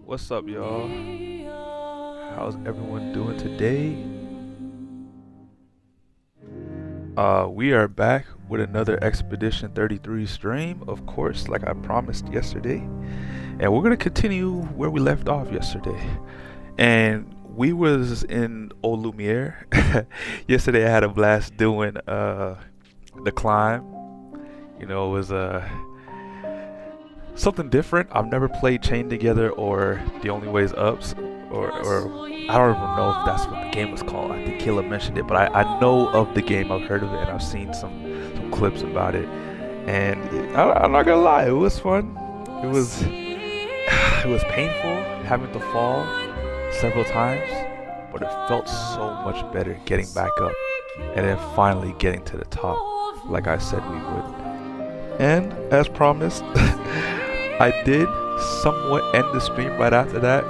What's up, y'all? How's everyone doing today? We are back with another Expedition 33 stream, of course, like I promised yesterday. And we're gonna continue where we left off yesterday. And we was in Old Lumiere. Yesterday I had a blast doing the climb. You know, it was something different. I've never played Chained Together or The Only Way's Ups or I don't even know if that's what the game was called. I think Caleb mentioned it, but I know of the game. I've heard of it and I've seen some clips about it. And I'm not gonna lie, it was fun. It was it was painful having to fall several times, but it felt so much better getting back up and then finally getting to the top, like I said we would. And as promised, I did somewhat end the stream right after that.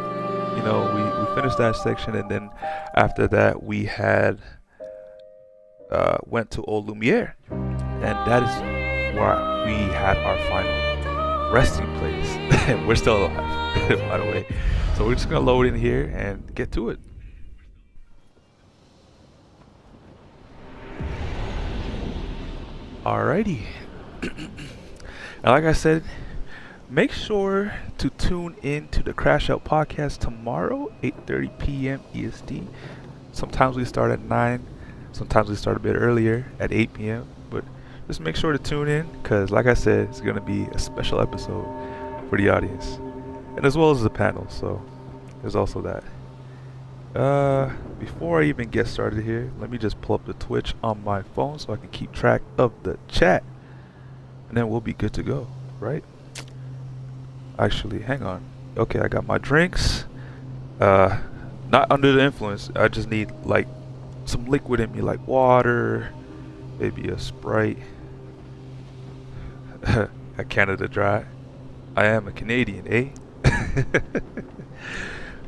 You know, we finished that section, and then after that we had went to Old Lumiere, and that is where we had our final resting place. And we're still alive, by the way. So we're just gonna load in here and get to it. Alrighty. And like I said, make sure to tune in to the Crash Out podcast tomorrow, 8:30 p.m. EST. Sometimes we start at 9, sometimes we start a bit earlier at 8 p.m. But just make sure to tune in, because like I said, it's going to be a special episode for the audience. And as well as the panel, so there's also that. Before I even get started here, let me just pull up the Twitch on my phone so I can keep track of the chat. And then we'll be good to go, right? Actually, hang on. Okay, I got my drinks. Not under the influence. I just need like some liquid in me, like water, maybe a Sprite. A Canada Dry. I am a Canadian, eh?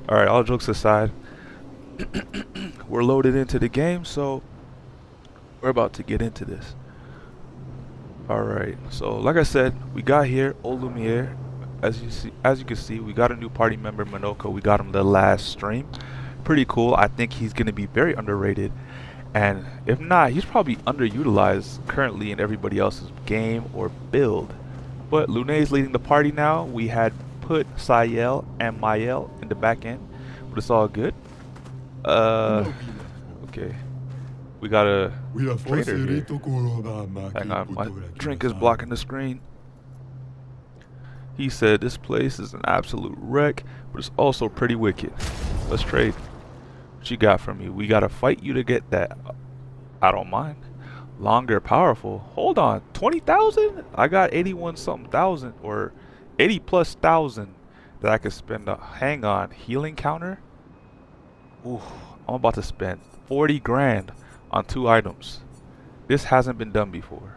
Alright, all jokes aside, we're loaded into the game, so we're about to get into this. Alright, so like I said, we got here, Old Lumiere. As you can see, we got a new party member, Monoko. We got him the last stream. Pretty cool. I think he's gonna be very underrated, and if not, he's probably underutilized currently in everybody else's game or build. But Lune's leading the party now. We had put Sayel and Mayel in the back end, but it's all good. Okay. We got a trader here. Hang on, my drink is blocking the screen. He said this place is an absolute wreck, but it's also pretty wicked. Let's trade. What you got from me? We gotta fight you to get that. I don't mind. Longer, powerful. Hold on, 20,000? I got 81 something thousand, or 80 plus thousand that I could spend. Hang on, healing counter. Ooh, I'm about to spend 40 grand on 2 items. This hasn't been done before.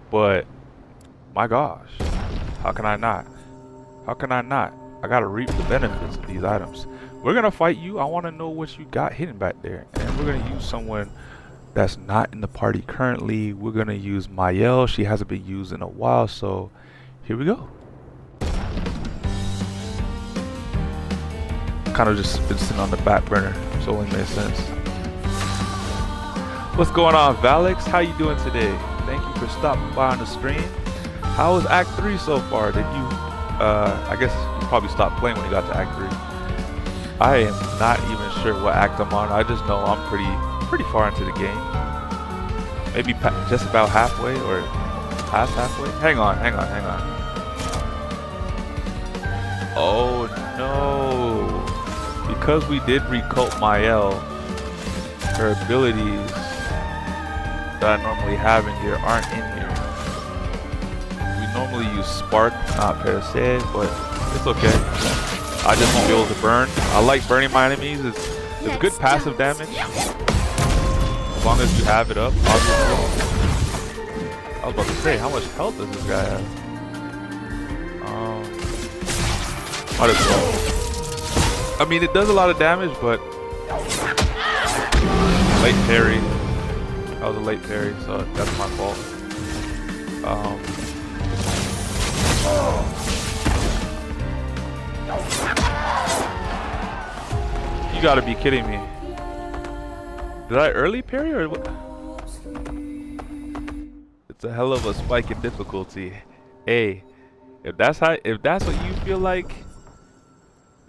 But my gosh, how can I not? How can I not? I gotta reap the benefits of these items. We're gonna fight you. I wanna know what you got hidden back there. And we're gonna use someone that's not in the party currently. We're gonna use Mayel. She hasn't been used in a while, so here we go. Kind of just been sitting on the back burner, so it only makes sense. What's going on, Valix? How you doing today? Thank you for stopping by on the stream. How was Act 3 so far? Did you, I guess you probably stopped playing when you got to Act 3. I am not even sure what act I'm on. I just know I'm pretty far into the game. Maybe just about halfway or past halfway. Hang on. Oh no. Because we did recult Mayel, her abilities that I normally have in here aren't in here. We normally use Spark, not per se, but it's okay. I just won't be able to burn. I like burning my enemies. It's good passive damage. As long as you have it up, obviously. I was about to say, how much health does this guy have? Might as well. I mean, it does a lot of damage, but late parry. That was a late parry, so that's my fault. You gotta be kidding me. Did I early parry or what? It's a hell of a spike in difficulty. Hey, if that's what you feel like,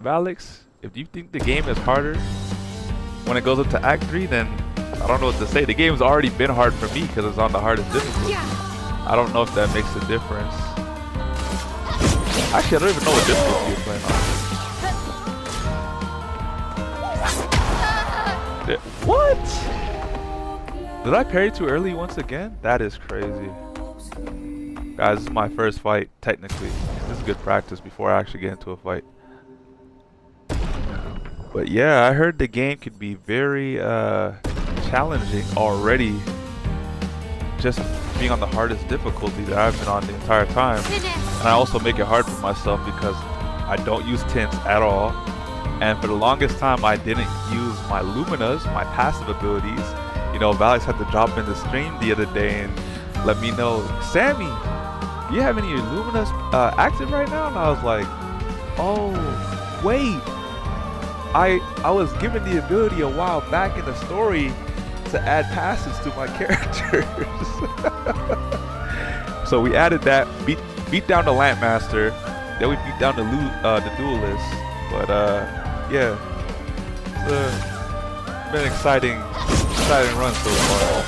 Valix, if you think the game is harder when it goes up to Act 3, then I don't know what to say. The game's already been hard for me because it's on the hardest difficulty. I don't know if that makes a difference. Actually, I don't even know what difficulty you're playing on. What? Did I parry too early once again? That is crazy. Guys, this is my first fight, technically. This is good practice before I actually get into a fight. But yeah, I heard the game could be very challenging already. Just being on the hardest difficulty that I've been on the entire time. And I also make it hard for myself because I don't use tints at all. And for the longest time, I didn't use my Luminas, my passive abilities. You know, Valix had to drop in the stream the other day and let me know, Sammy, do you have any Luminas active right now? And I was like, oh, wait. I was given the ability a while back in the story to add passes to my characters. So we added that, beat down the Lampmaster, then we beat down the Duelist. But yeah, it's been an exciting run so far.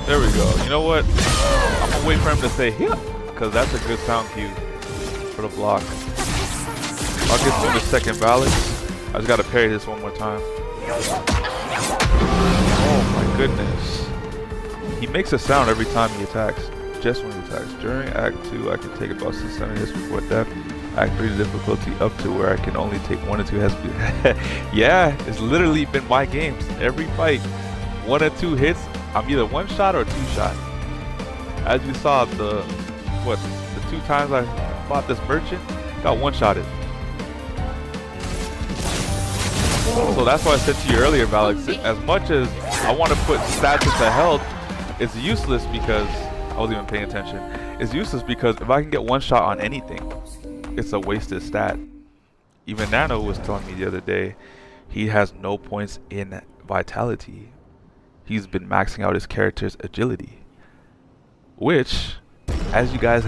There we go. You know what? I'm gonna wait for him to say "yeah," because that's a good sound cue for the block. I'll get to the second Valix. I just gotta parry this one more time. Oh my goodness. He makes a sound every time he attacks. Just when he attacks. During Act 2, I can take about 600 hits before death. Act 3, the difficulty up to where I can only take 1 or 2 hits. Yeah, it's literally been my games. Every fight, 1 or 2 hits. I'm either 1 shot or 2 shot. As you saw, the 2 times I fought this merchant, got 1 shotted. So that's why I said to you earlier, Valix, as much as I want to put stats into health, it's useless because I wasn't even paying attention. It's useless because if I can get 1 shot on anything, it's a wasted stat. Even Nano was telling me the other day, he has no points in vitality. He's been maxing out his character's agility, which, as you guys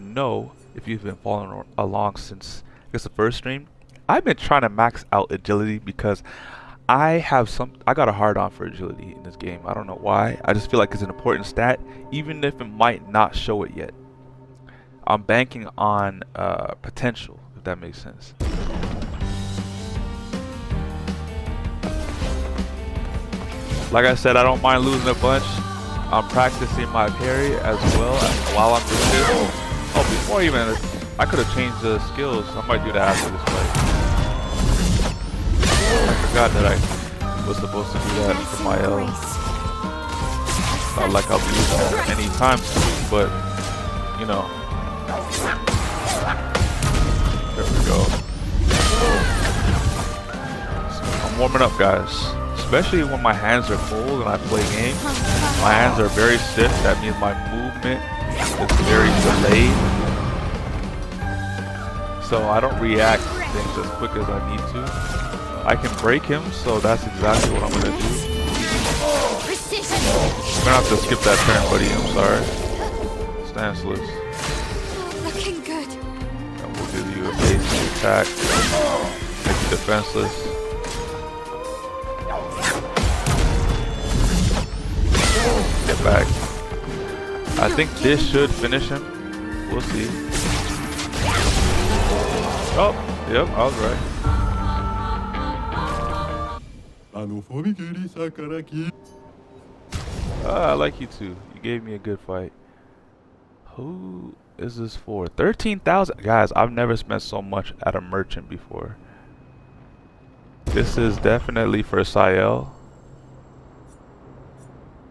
know, if you've been following along since I guess the first stream, I've been trying to max out agility because I got a hard on for agility in this game. I don't know why. I just feel like it's an important stat, even if it might not show it yet. I'm banking on potential, if that makes sense. Like I said, I don't mind losing a bunch. I'm practicing my parry as well while I'm doing this. Oh, before even, I could have changed the skills. I might do that after this fight. I forgot that I was supposed to do that for my L. Not like I'll be using that anytime soon, but you know. There we go. So I'm warming up, guys. Especially when my hands are cold and I play games. My hands are very stiff. That means my movement is very delayed. So I don't react to things as quick as I need to. I can break him, so that's exactly what I'm gonna do. I'm gonna have to skip that turn, buddy. I'm sorry. Stanceless. Looking good. And we'll give you a basic attack. Make you defenseless. Get back. I think this should finish him. We'll see. Oh, yep, I was right. I like you too. You gave me a good fight. Who is this for? 13,000? Guys, I've never spent so much at a merchant before. This is definitely for Sael.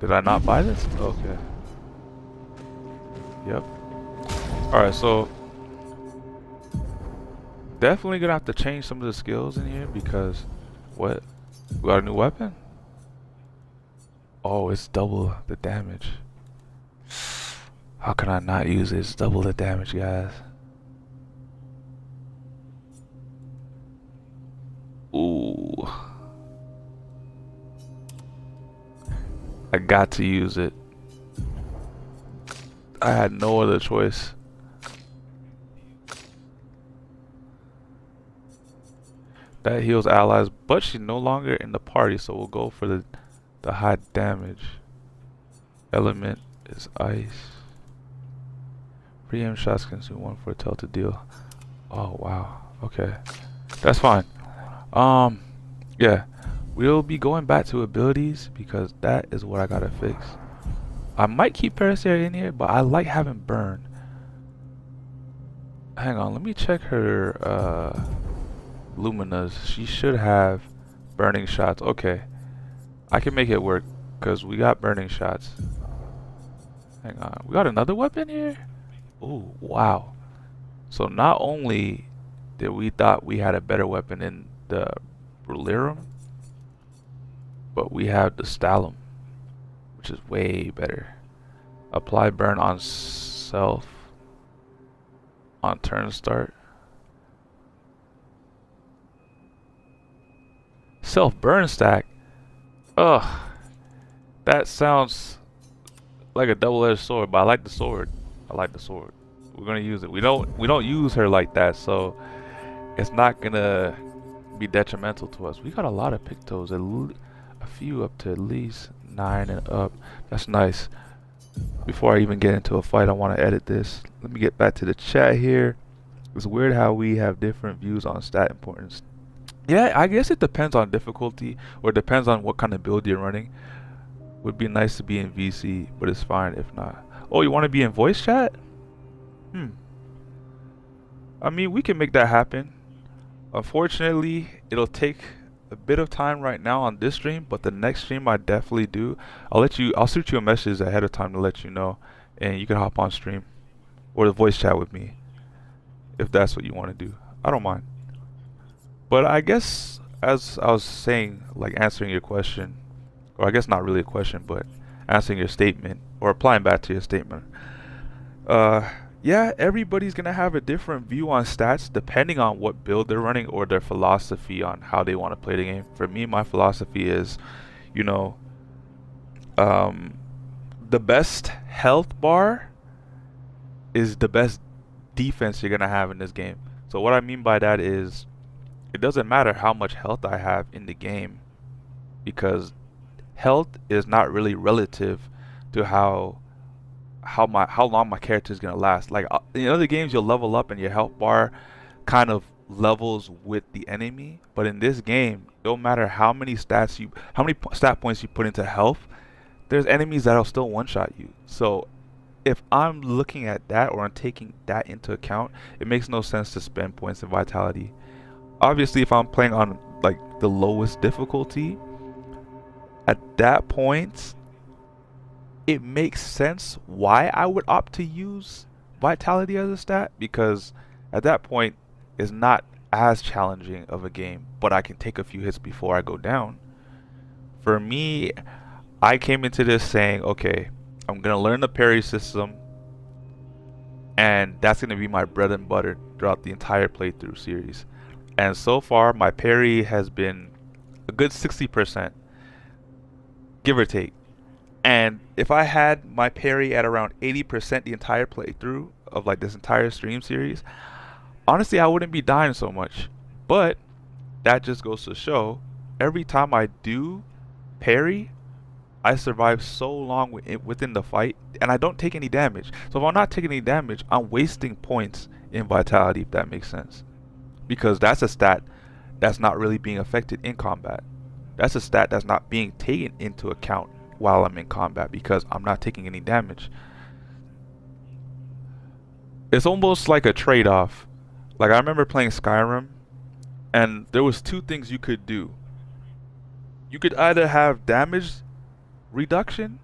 Did I not buy this? Okay. Yep. Alright, so definitely gonna have to change some of the skills in here because what? We got a new weapon? Oh, it's double the damage. How can I not use it? It's double the damage, guys. I got to use it. I had no other choice. That heals allies, but she's no longer in the party, so we'll go for the high damage. Element is ice. Pre-aim shots consume 1 for a tell to deal. Oh wow. Okay. That's fine. Yeah. We'll be going back to abilities because that is what I gotta fix. I might keep Parasaur in here, but I like having burn. Hang on, let me check her Lumina's. She should have burning shots. Okay. I can make it work because we got burning shots. Hang on. We got another weapon here? Oh, wow. So not only did we thought we had a better weapon in the Brulirum, but we have the Stalum, which is way better. Apply burn on self on turn start. Self burn stack. Ugh, that sounds like a double-edged sword, but I like the sword. I like the sword. We're gonna use it. We don't use her like that, so it's not gonna be detrimental to us. We got a lot of Pictos, a few up to at least 9 and up. That's nice. Before I even get into a fight, I want to edit this. Let me get back to the chat here. It's weird how we have different views on stat importance. Yeah, I guess it depends on difficulty, or depends on what kind of build you're running. Would be nice to be in VC, but it's fine if not. Oh, you want to be in voice chat? I mean, we can make that happen. Unfortunately, it'll take a bit of time right now on this stream, but the next stream I definitely do. I'll shoot you a message ahead of time to let you know, and you can hop on stream or the voice chat with me if that's what you want to do. I don't mind. But I guess, as I was saying, like answering your question, or I guess not really a question, but answering your statement or applying back to your statement. Yeah, everybody's gonna have a different view on stats depending on what build they're running or their philosophy on how they want to play the game. For me, my philosophy is, you know, the best health bar is the best defense you're gonna have in this game. So what I mean by that is, it doesn't matter how much health I have in the game, because health is not really relative to how long my character is gonna last. Like in other games, you'll level up and your health bar kind of levels with the enemy, but in this game, no matter how many stat points you put into health, there's enemies that'll still one-shot you. So if I'm looking at that, or I'm taking that into account, it makes no sense to spend points in vitality. Obviously, if I'm playing on like the lowest difficulty, at that point it makes sense why I would opt to use vitality as a stat, because at that point it's not as challenging of a game, but I can take a few hits before I go down. For me, I came into this saying, okay, I'm gonna learn the parry system, and that's gonna be my bread and butter throughout the entire playthrough series. And so far my parry has been a good 60%, give or take. And if I had my parry at around 80% the entire playthrough of like this entire stream series, honestly I wouldn't be dying so much. But that just goes to show, every time I do parry, I survive so long within the fight, and I don't take any damage. So if I'm not taking any damage, I'm wasting points in vitality, if that makes sense. Because that's a stat that's not really being affected in combat. That's a stat that's not being taken into account while I'm in combat, because I'm not taking any damage. It's almost like a trade-off. Like I remember playing Skyrim, and there was two things you could do. You could either have damage reduction,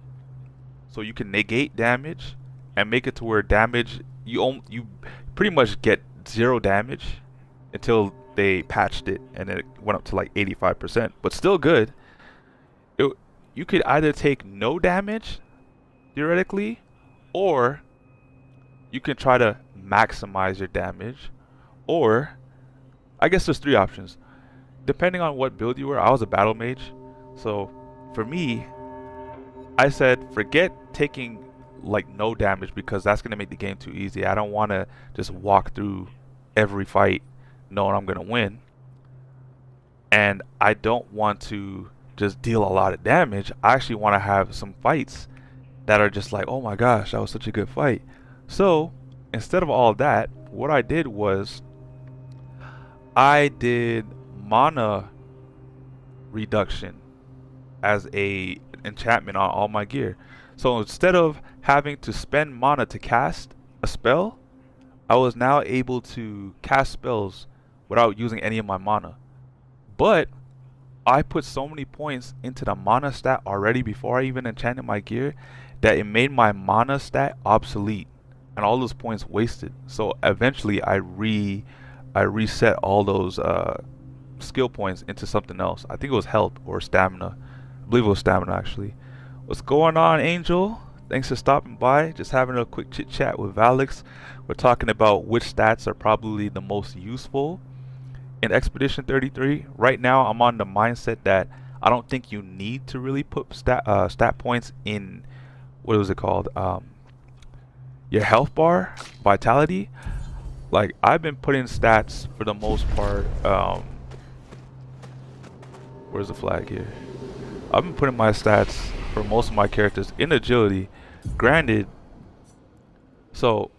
so you can negate damage and make it to where damage, you pretty much get 0 damage until they patched it, and then it went up to like 85%, but still good. You could either take no damage theoretically, or you can try to maximize your damage, or I guess there's 3 options depending on what build you were. I was a battle mage, so for me, I said forget taking like no damage because that's gonna make the game too easy. I don't want to just walk through every fight knowing I'm gonna win, and I don't want to just deal a lot of damage. I actually want to have some fights that are just like, oh my gosh, that was such a good fight. So instead of all that, what I did was I did mana reduction as a enchantment on all my gear. So instead of having to spend mana to cast a spell, I was now able to cast spells without using any of my mana. But I put so many points into the mana stat already before I even enchanted my gear that it made my mana stat obsolete and all those points wasted. So eventually I reset all those skill points into something else. I think it was health or stamina. I believe it was stamina actually. What's going on, Angel? Thanks for stopping by. Just having a quick chit chat with Alex. We're talking about which stats are probably the most useful in Expedition 33. Right now, I'm on the mindset that I don't think you need to really put stat points in, what was it called? Your health bar, vitality. Like, I've been putting stats for the most part. Where's the flag here? I've been putting my stats for most of my characters in agility. Granted, so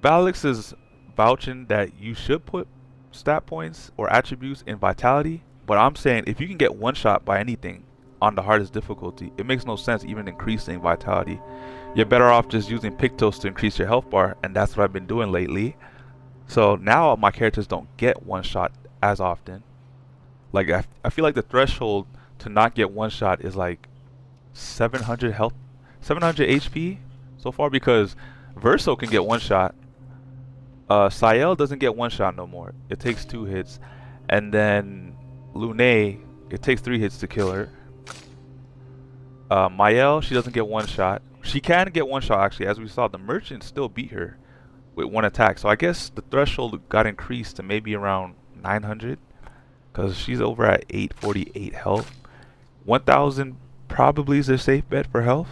Valix is vouching that you should put stat points or attributes in vitality, but I'm saying if you can get one shot by anything on the hardest difficulty, it makes no sense even increasing vitality. You're better off just using Pictos to increase your health bar, and that's what I've been doing lately. So now my characters don't get one shot as often. Like I feel like the threshold to not get one shot is like 700 health, 700 HP so far, because Verso can get one shot. Ciel doesn't get one shot no more. It takes 2 hits. And then Lune, it takes 3 hits to kill her. Mael, she doesn't get one shot. She can get one shot actually. As we saw, the merchant still beat her with one attack. So I guess the threshold got increased to maybe around 900 because she's over at 848 health. 1000 probably is a safe bet for health.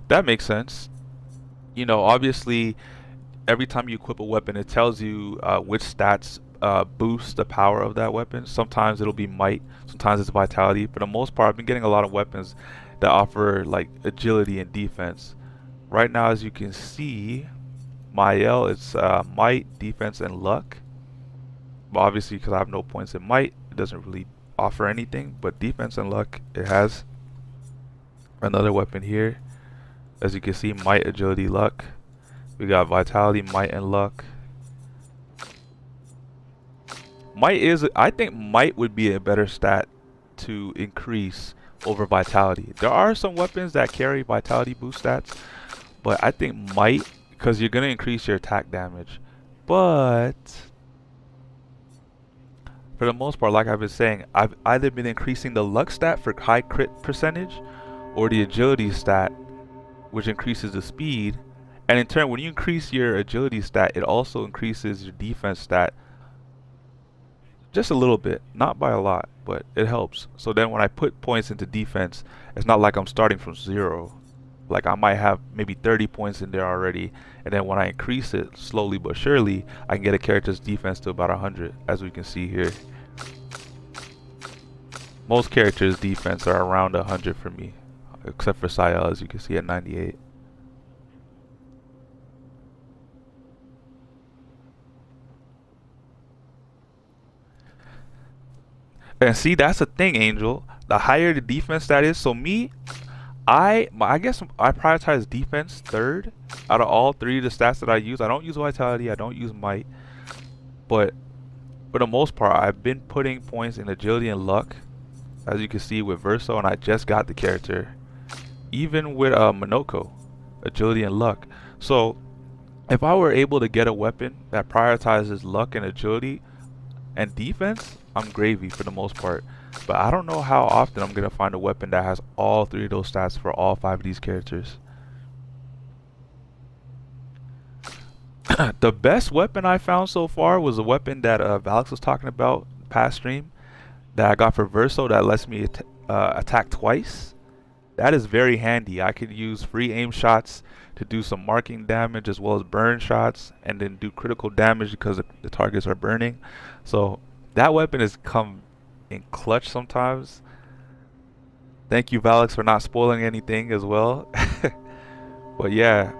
That makes sense. You know, obviously, every time you equip a weapon, it tells you which stats boost the power of that weapon. Sometimes it'll be might, sometimes it's vitality. For the most part, I've been getting a lot of weapons that offer like agility and defense. Right now, as you can see, Mael, it's might, defense, and luck. But obviously, because I have no points in might, it doesn't really offer anything. But defense and luck, it has. Another weapon here. As you can see, might, agility, luck. We got vitality, might, and luck. Might is, I think might would be a better stat to increase over vitality. There are some weapons that carry vitality boost stats, but I think might, because you're going to increase your attack damage. But for the most part, like I've been saying, I've either been increasing the luck stat for high crit percentage or the agility stat, which increases the speed. And in turn, when you increase your agility stat, it also increases your defense stat just a little bit, not by a lot, but it helps. So then when I put points into defense, it's not like I'm starting from 0. Like I might have maybe 30 points in there already, and then when I increase it slowly but surely, I can get a character's defense to about 100, as we can see here. Most characters' defense are around 100 for me, except for Ciel, as you can see at 98. And see, that's the thing, Angel. The higher the defense that is, so me, I guess I prioritize defense third out of all 3 of the stats that I use. I don't use vitality, I don't use might, but for the most part, I've been putting points in agility and luck, as you can see with Verso, and I just got the character. Even with Monoko, agility and luck. So if I were able to get a weapon that prioritizes luck and agility and defense, I'm gravy for the most part. But I don't know how often I'm going to find a weapon that has all 3 of those stats for all 5 of these characters. The best weapon I found so far was a weapon that Valix was talking about, past stream that I got for Verso that lets me attack twice. That is very handy. I could use free aim shots to do some marking damage as well as burn shots, and then do critical damage because the targets are burning. So that weapon has come in clutch sometimes. Thank you, Valix, for not spoiling anything as well. But yeah,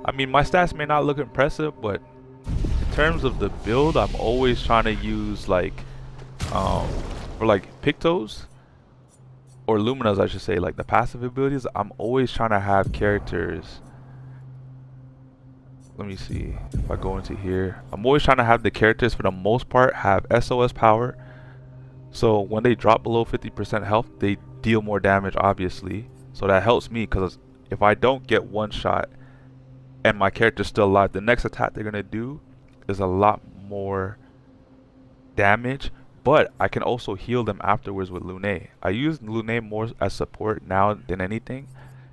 I mean, my stats may not look impressive, but in terms of the build, I'm always trying to use like for like Pictos or Luminas, I should say, like the passive abilities. I'm always trying to have characters. Let me see if I go into here. I'm always trying to have the characters, for the most part, have SOS power. So when they drop below 50% health, they deal more damage, obviously. So that helps me, because if I don't get one shot and my character's still alive, the next attack they're gonna do is a lot more damage. But I can also heal them afterwards with Lune. I use Lune more as support now than anything,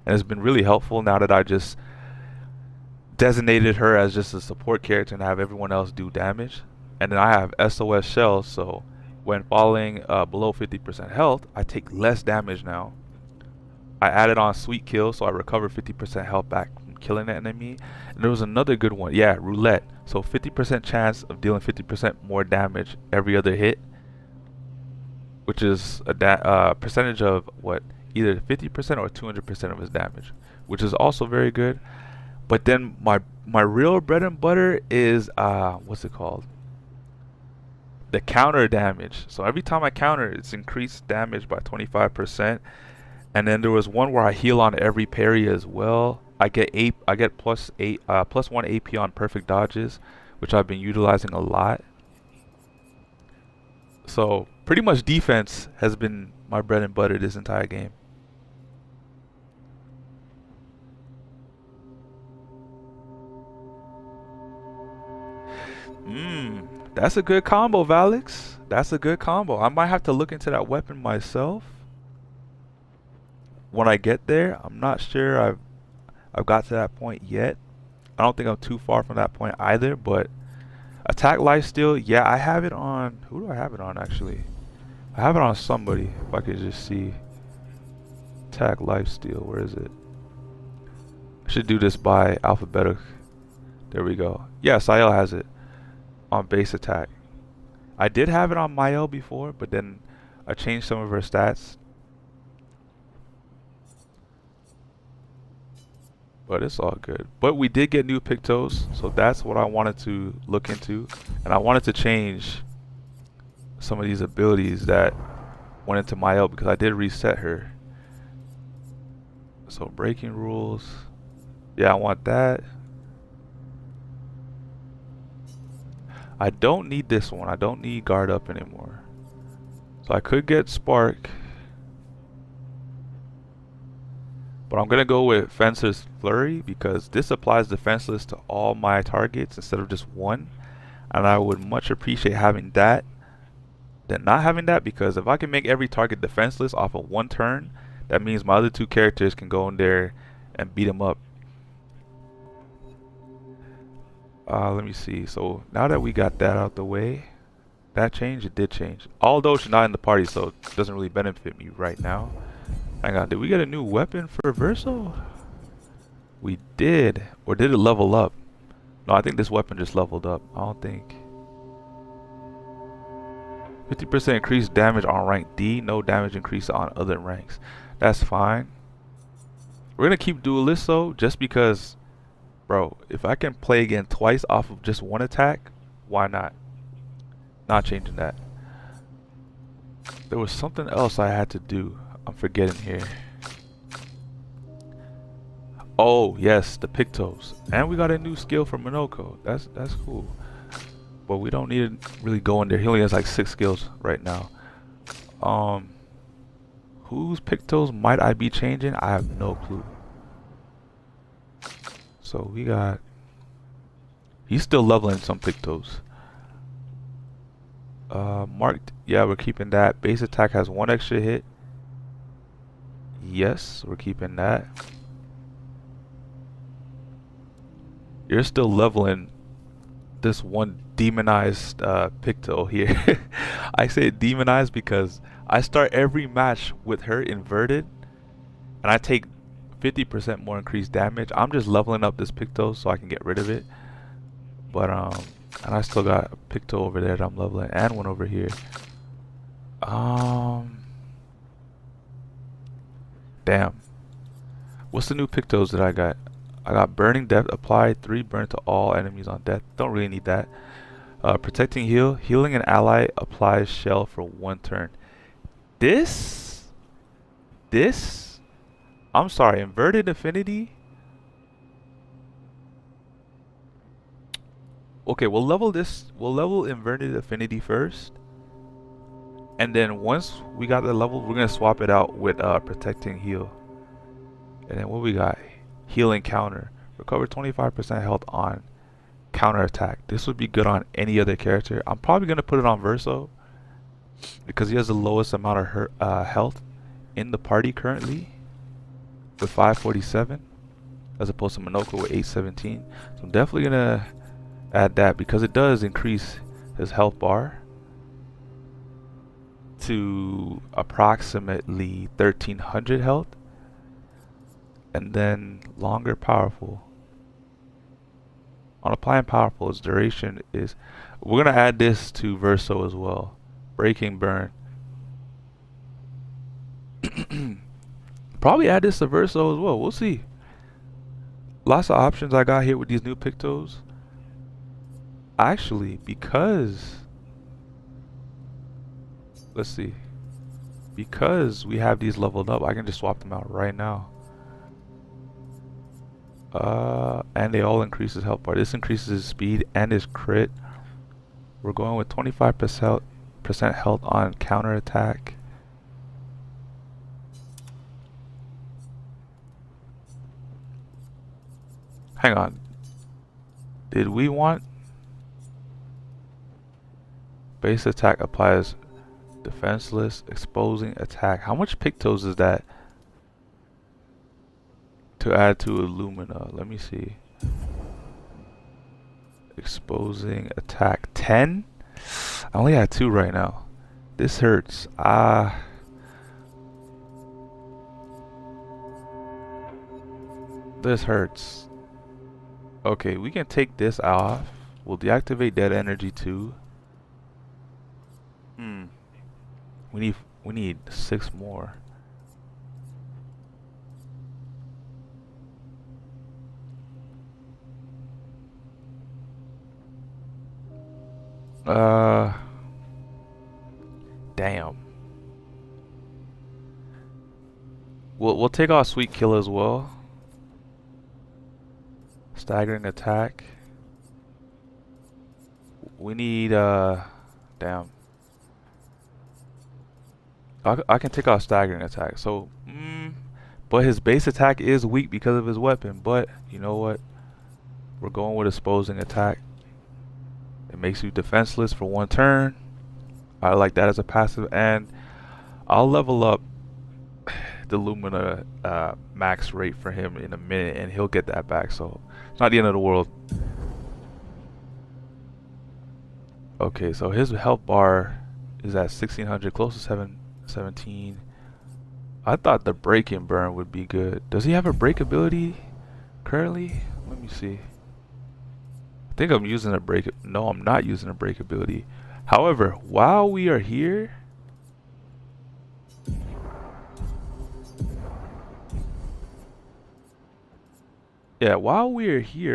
and it's been really helpful now that I just designated her as just a support character and have everyone else do damage. And then I have SOS shells, so when falling below 50% health, I take less damage now. I added on Sweet Kill, so I recover 50% health back from killing an enemy. And there was another good one, yeah, Roulette. So 50% chance of dealing 50% more damage every other hit, which is a percentage of what, either 50% or 200% of his damage, which is also very good. But then my real bread and butter is what's it called? The counter damage. So every time I counter, it's increased damage by 25%. And then there was one where I heal on every parry as well. I get plus 1 AP on perfect dodges, which I've been utilizing a lot. So pretty much defense has been my bread and butter this entire game. That's a good combo, Valix. That's a good combo. I might have to look into that weapon myself when I get there. I'm not sure I've got to that point yet. I don't think I'm too far from that point either, but attack lifesteal, yeah, I have it on. Who do I have it on actually? I have it on somebody. If I could just see attack lifesteal, where is it? I should do this by alphabetic. There we go. Yeah, Sael has it on base attack. I did have it on Mael before, but then I changed some of her stats. But it's all good. But we did get new Pictos, so that's what I wanted to look into. And I wanted to change some of these abilities that went into Mael, because I did reset her. So breaking rules. Yeah, I want that. I don't need this one. I don't need guard up anymore. So I could get Spark. But I'm going to go with Fencer's Flurry, because this applies defenseless to all my targets instead of just one. And I would much appreciate having that than not having that, because if I can make every target defenseless off of one turn, that means my other two characters can go in there and beat them up. Let me see. So now that we got that out the way, that changed? It did change. Although she's not in the party, so it doesn't really benefit me right now. Hang on, did we get a new weapon for Verso? We did. Or did it level up? No, I think this weapon just leveled up. I don't think. 50% increased damage on rank D. No damage increase on other ranks. That's fine. We're going to keep Duelist though, just because, bro, if I can play again twice off of just one attack, why not? Not changing that. There was something else I had to do. I'm forgetting here. Oh yes, the Pictos, and we got a new skill for Minoko. That's cool, but we don't need to really go in there. He only has like 6 skills right now. Whose Pictos might I be changing? I have no clue. So we got. He's still leveling some Pictos. Marked. Yeah, we're keeping that. Base attack has 1 extra hit. Yes, we're keeping that. You're still leveling this one demonized Picto here. I say demonized because I start every match with her inverted, and I take 50% more increased damage. I'm just leveling up this Picto so I can get rid of it. But and I still got a Picto over there that I'm leveling, and one over here. Damn. What's the new Pictos that I got? I got Burning Depth applied 3 burn to all enemies on death. Don't really need that. Protecting heal. Healing an ally applies shell for 1 turn. This? I'm sorry, inverted affinity? Okay, we'll level inverted affinity first. And then once we got the level, we're gonna swap it out with protecting heal. And then what we got? Healing counter. Recover 25% health on counter attack. This would be good on any other character. I'm probably gonna put it on Verso because he has the lowest amount of health in the party currently with 547, as opposed to Minoko with 817. So I'm definitely gonna add that because it does increase his health bar to approximately 1300 health. And then longer powerful. On applying powerful, its duration is. We're gonna add this to Verso as well. Breaking burn. Probably add this to Verso as well. We'll see. Lots of options I got here with these new Pictos. Actually, because let's see. Because we have these leveled up, I can just swap them out right now. And they all increase his health bar. This increases his speed and his crit. We're going with 25% health on counter attack. Hang on. Did we want base attack applies defenseless exposing attack? How much Pictos is that to add to Illumina? Let me see. Exposing attack 10. I only had 2 right now. This hurts. This hurts. Okay, we can take this off. We'll deactivate dead energy too. We need 6 more. Damn. We'll take off Sweet Kill as well. Staggering attack. We need damn. I can take off staggering attack. So but his base attack is weak because of his weapon. But you know what? We're going with exposing attack. It makes you defenseless for 1 turn. I like that as a passive, and I'll level up the Lumina max rate for him in a minute, and he'll get that back. So it's not the end of the world. Okay, so his health bar is at 1600, close to 717. I thought the break and burn would be good. Does he have a break ability currently? Let me see. I think I'm using a break. No, I'm not using a break ability. However, while we are here,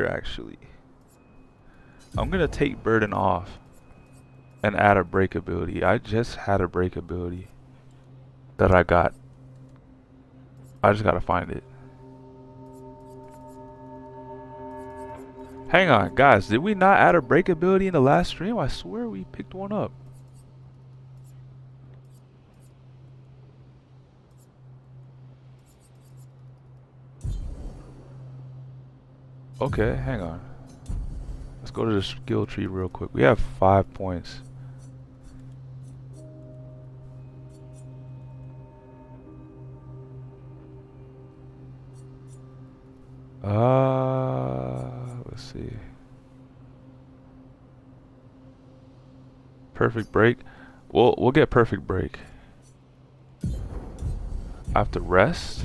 actually, I'm gonna take burden off and add a break ability. I just had a break ability that I got. I just gotta find it. Hang on, guys. Did we not add a break ability in the last stream? I swear we picked one up. Okay, hang on. Let's go to the skill tree real quick. We have 5 points. Let's see. perfect break. We'll get perfect break. I have to rest.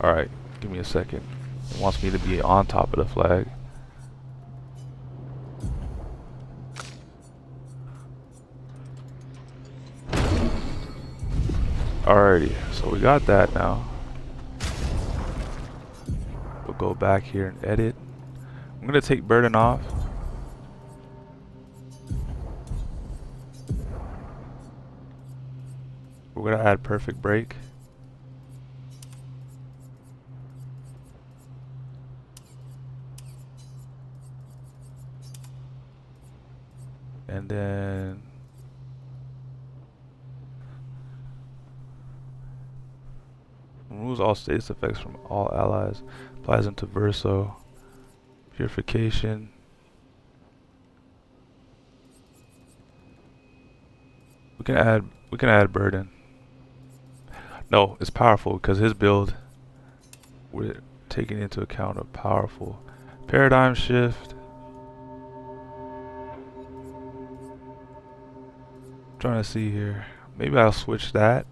All right, give me a second. It wants me to be on top of the flag. Alrighty, so we got that now. We'll go back here and edit. I'm gonna take burden off. We're gonna add perfect break. And then removes all status effects from all allies. Applies into verso. Purification. We can add burden. No, it's powerful because his build, we're taking into account a powerful paradigm shift. Trying to see here. Maybe I'll switch that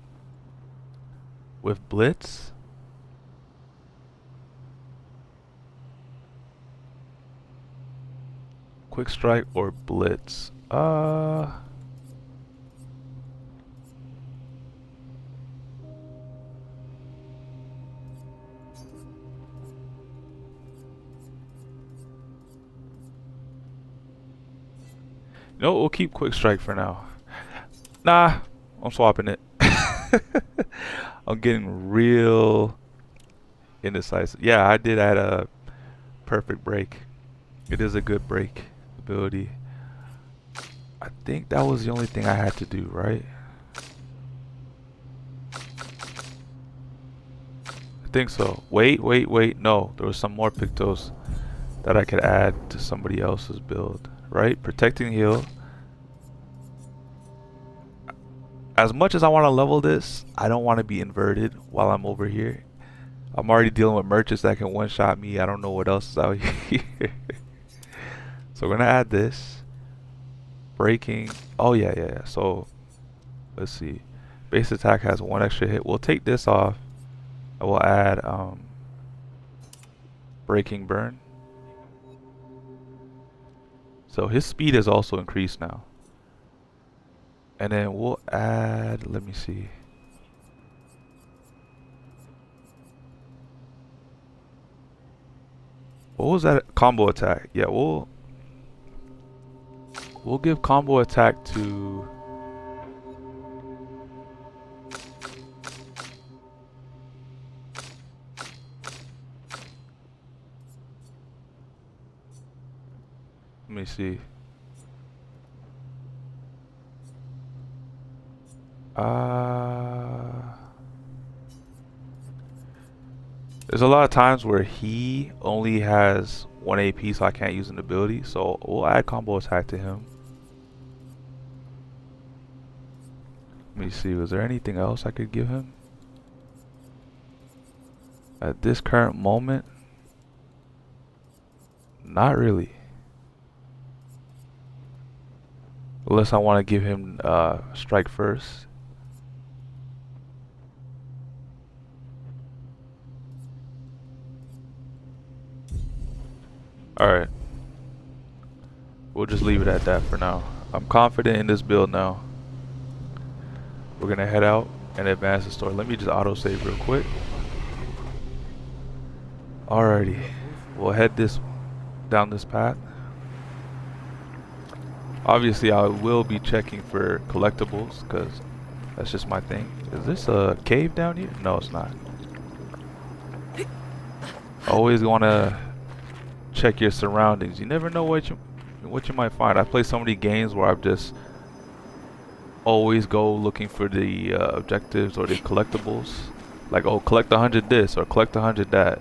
with blitz. Quick strike or blitz. No, we'll keep quick strike for now. Nah, I'm swapping it. I'm getting real indecisive. Yeah, I did add a perfect break. It is a good break ability. I think that was the only thing I had to do, right? I think so. Wait. No, there was some more pictos that I could add to somebody else's build, right? Protecting heal. As much as I want to level this, I don't want to be inverted while I'm over here. I'm already dealing with merchants that can one-shot me. I don't know what else is out here. So we're gonna add this. Breaking. Oh yeah. So let's see. Base attack has 1 extra hit. We'll take this off. I will add breaking burn. So his speed is also increased now. And then we'll add, let me see. What was that combo attack? Yeah, we'll give combo attack to let me see. There's a lot of times where he only has 1 AP, so I can't use an ability. So we'll add combo attack to him. Let me see. Was there anything else I could give him? At this current moment, not really. Unless I want to give him strike first. Alright. We'll just leave it at that for now. I'm confident in this build now. We're gonna head out and advance the story. Let me just autosave real quick. Alrighty. We'll head down this path. Obviously I will be checking for collectibles because that's just my thing. Is this a cave down here? No, it's not. Always wanna check your surroundings. You never know what you might find. I play so many games where I've just always go looking for the objectives or the collectibles. Like, oh, collect 100 this or collect 100 that.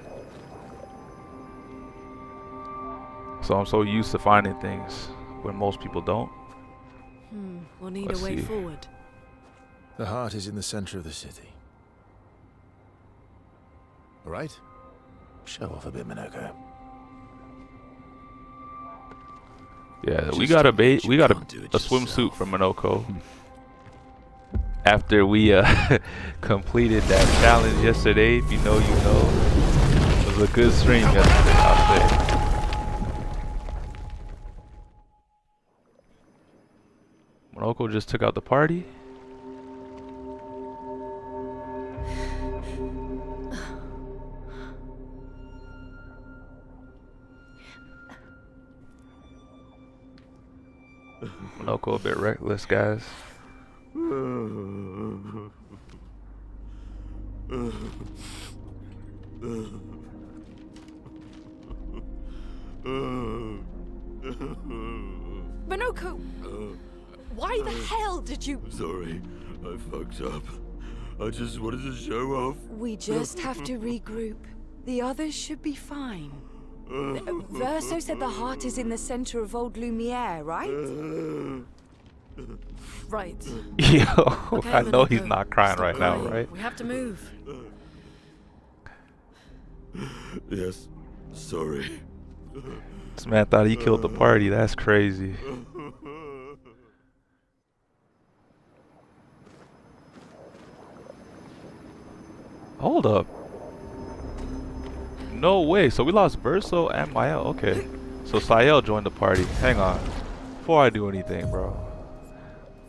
So I'm so used to finding things when most people don't. We'll need Let's a way see. forward. The heart is in the center of the city. All right? Show off a bit, Minoko. Yeah, we Just got a do bait. what We you got a can't do it swimsuit yourself. from Minoko. After we completed that challenge yesterday, if you know, you know. It was a good stream yesterday, I'll say. Minoko just took out the party. Minoko a bit reckless, guys. Minoko! Why the hell did you... Sorry, I fucked up. I just wanted to show off. We just have to regroup. The others should be fine. Verso said the heart is in the center of Old Lumiere, right? Right. Yo, Okay, I know Minoko, he's not crying stop right now, crying. right? We have to move. Yes, sorry. This man thought he killed the party. That's crazy. Hold up. No way. So we lost Verso and Mael. Okay. So Sael joined the party. Hang on. Before I do anything, bro.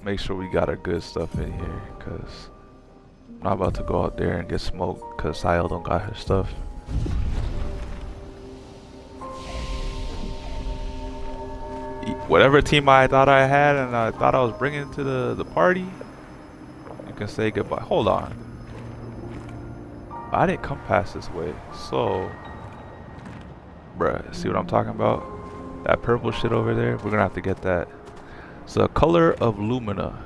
Make sure we got our good stuff in here. Because I'm not about to go out there and get smoked. Because Sael don't got her stuff. Whatever team I thought I had and I thought I was bringing to the party. You can say goodbye. Hold on. I didn't come past this way, so bruh, see what I'm talking about? That purple shit over there, we're gonna have to get that. It's the color of Lumina.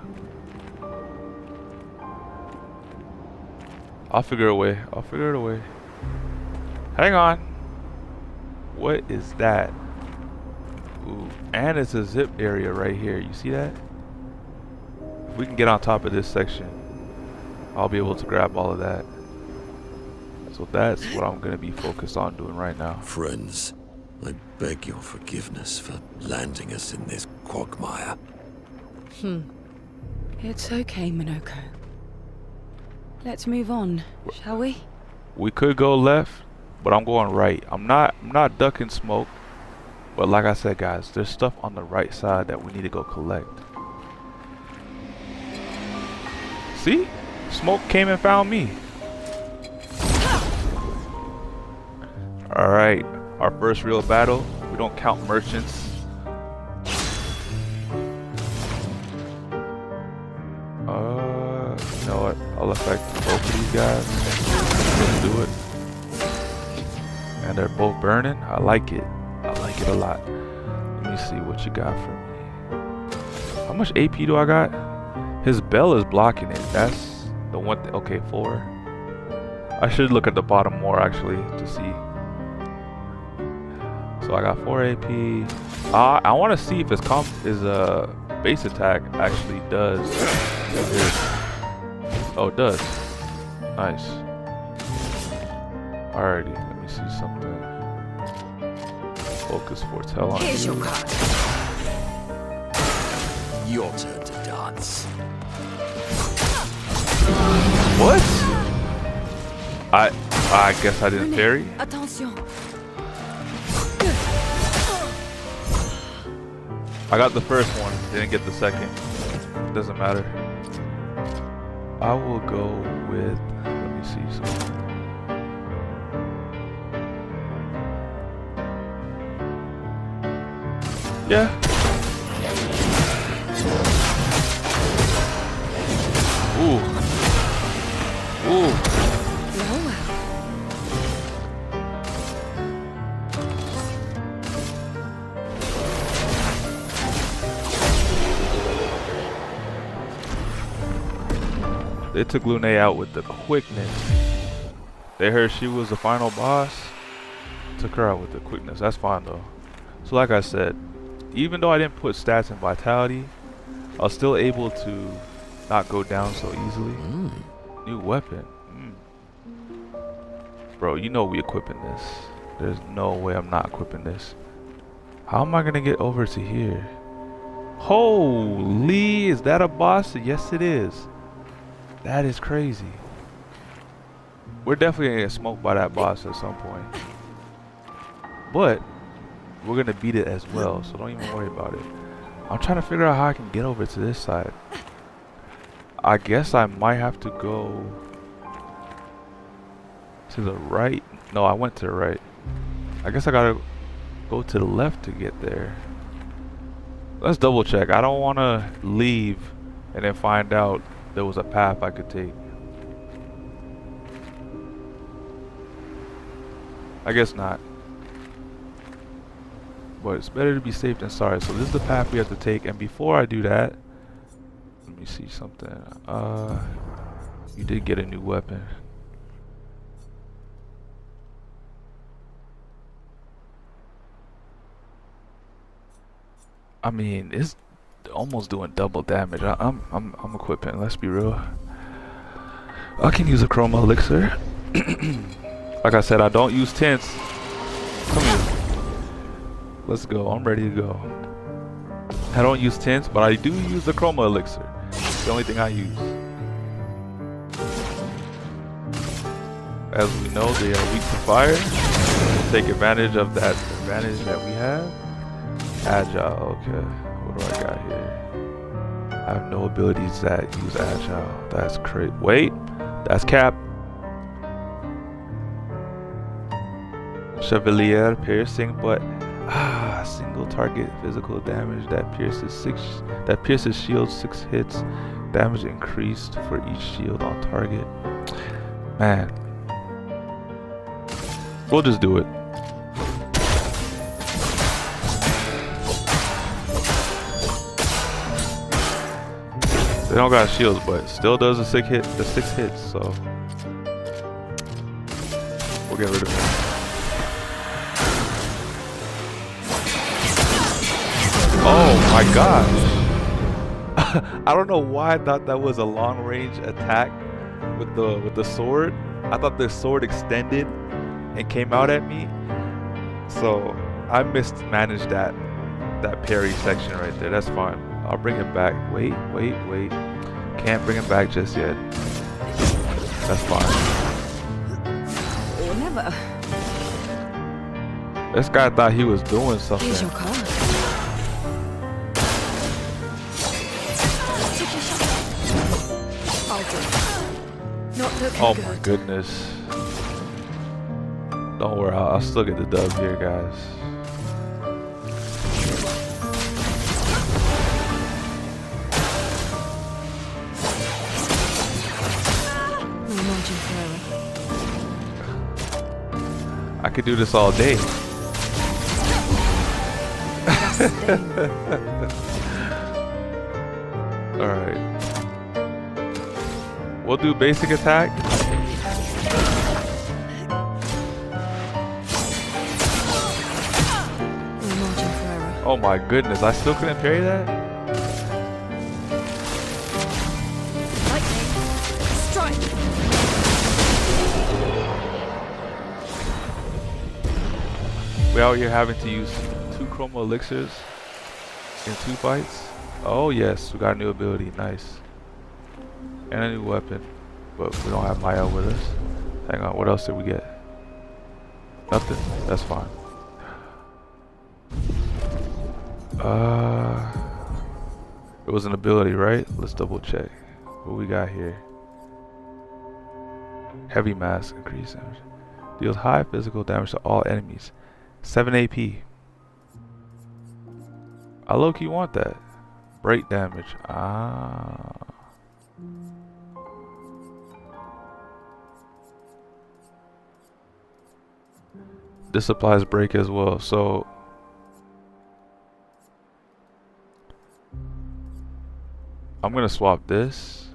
I'll figure a way. I'll figure it a way. Hang on. What is that? Ooh, and it's a zip area right here. You see that? If we can get on top of this section, I'll be able to grab all of that. So that's what I'm going to be focused on doing right now. Friends, I beg your forgiveness for landing us in this quagmire. It's okay, Minoko. Let's move on, shall we? We could go left, but I'm going right. I'm not ducking smoke. But like I said, guys, there's stuff on the right side that we need to go collect. See? Smoke came and found me. Alright, our first real battle. We don't count merchants. You know what? I'll affect both of these guys. Let's do it. And they're both burning. I like it. I like it a lot. Let me see what you got for me. How much AP do I got? His bell is blocking it. That's the one thing. Okay, 4. I should look at the bottom more actually to see. So I got 4 AP. I want to see if his base attack actually does. Oh, it does. Nice. Alrighty, let me see something. Focus foretell on Here's you. your card. Your turn to dance. What? I guess I didn't parry. Attention. I got the first one, didn't get the second. Doesn't matter. I will go with, let me see something. Yeah. Ooh. Ooh. Well, well. They took Lune out with the quickness. They heard she was the final boss. Took her out with the quickness. That's fine though. So like I said, even though I didn't put stats in vitality, I was still able to not go down so easily. New weapon. Bro, you know we equipping this. There's no way I'm not equipping this. How am I gonna get over to here? Holy, is that a boss? Yes, it is. That is crazy. We're definitely gonna get smoked by that boss at some point. But we're gonna beat it as well, so don't even worry about it. I'm trying to figure out how I can get over to this side. I guess I might have to go to the right. No, I went to the right. I guess I gotta go to the left to get there. Let's double check. I don't want to leave and then find out there was a path I could take. I guess not. But it's better to be safe than sorry. So this is the path we have to take. And before I do that, let me see something. You did get a new weapon. I mean, it's almost doing double damage. I'm equipping. Let's be real. I can use a chroma elixir. Like I said, I don't use tints. Come here. Let's go. I'm ready to go. I don't use tints, but I do use the chroma elixir. It's the only thing I use. As we know, they are weak to fire. Take advantage of that advantage that we have. Agile, okay. What do I got here? I have no abilities that use agile. That's crazy. Wait, that's cap. Chevalier piercing, but single target physical damage that pierces shield 6 hits. Damage increased for each shield on target. Man, we'll just do it. They don't got shields, but still does the 6 hits, so we'll get rid of it. Oh my gosh. I don't know why I thought that was a long range attack with the sword. I thought the sword extended and came out at me. So I mismanaged that parry section right there. That's fine. I'll bring it back. Wait. Can't bring it back just yet. That's fine. Or never. This guy thought he was doing something. Here's your card. Not looking Oh good. my goodness. Don't worry, I'll still get the dub here, guys. I could do this all day. Alright. We'll do basic attack. Oh my goodness, I still couldn't parry that? We out here having to use 2 chroma elixirs in 2 fights. Oh yes, we got a new ability, nice. And a new weapon, but we don't have Maya with us. Hang on, what else did we get? Nothing, that's fine. It was an ability, right? Let's double check. What we got here? Heavy mass, increase damage. Deals high physical damage to all enemies. 7 AP. I low-key want that. Break damage. This applies break as well, so I'm gonna swap this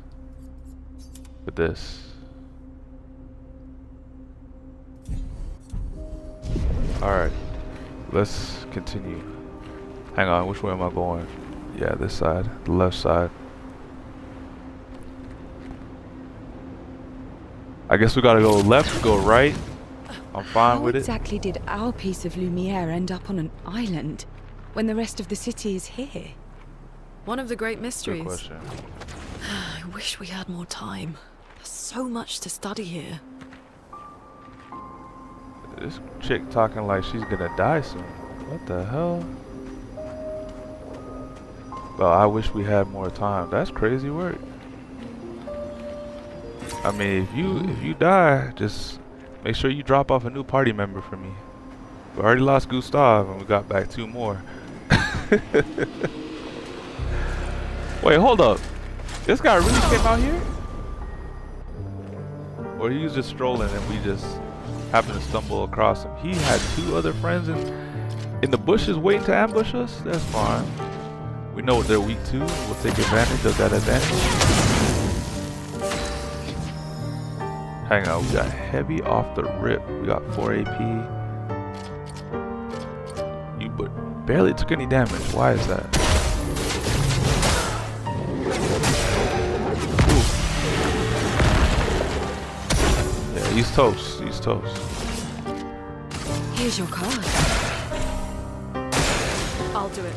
with this. Alright, let's continue. Hang on, which way am I going? Yeah, this side, the left side. I guess we gotta go left, go right. I'm fine with it. How exactly did our piece of Lumiere end up on an island? when the rest of the city is here? One of the great Good mysteries. question. I wish we had more time. There's so much to study here. This chick talking like she's gonna die soon. What the hell? Well, I wish we had more time. That's crazy work. I mean, if you die, just make sure you drop off a new party member for me. We already lost Gustav and we got back 2 more. Wait, hold up. This guy really came out here? Or he was just strolling and we just happened to stumble across him. He had 2 other friends in the bushes waiting to ambush us? That's fine. We know what they're weak to. We'll take advantage of that advantage. Hang on, we got heavy off the rip. We got 4 AP. You barely took any damage. Why is that? Ooh. Yeah, he's toast. He's toast. Here's your card. I'll do it.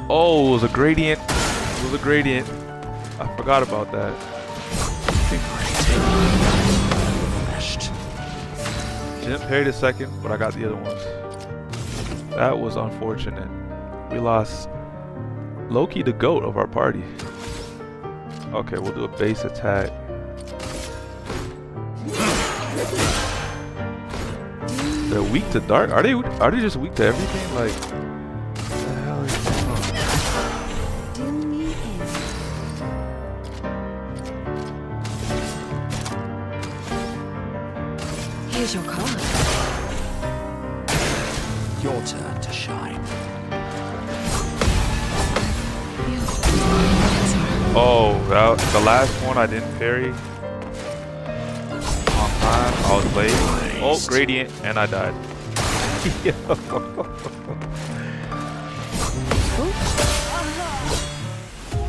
Oh, it was a gradient. It was a gradient. I forgot about that. Didn't parry the second, but I got the other ones. That was unfortunate. We lost Loki, the goat of our party. Okay, we'll do a base attack. They're weak to dark. Are they just weak to everything? Like, what the hell is going on? Do me in. Here's your card. Your turn to shine. Oh, the last one I didn't parry. On time, I was late. Oh, gradient, and I died.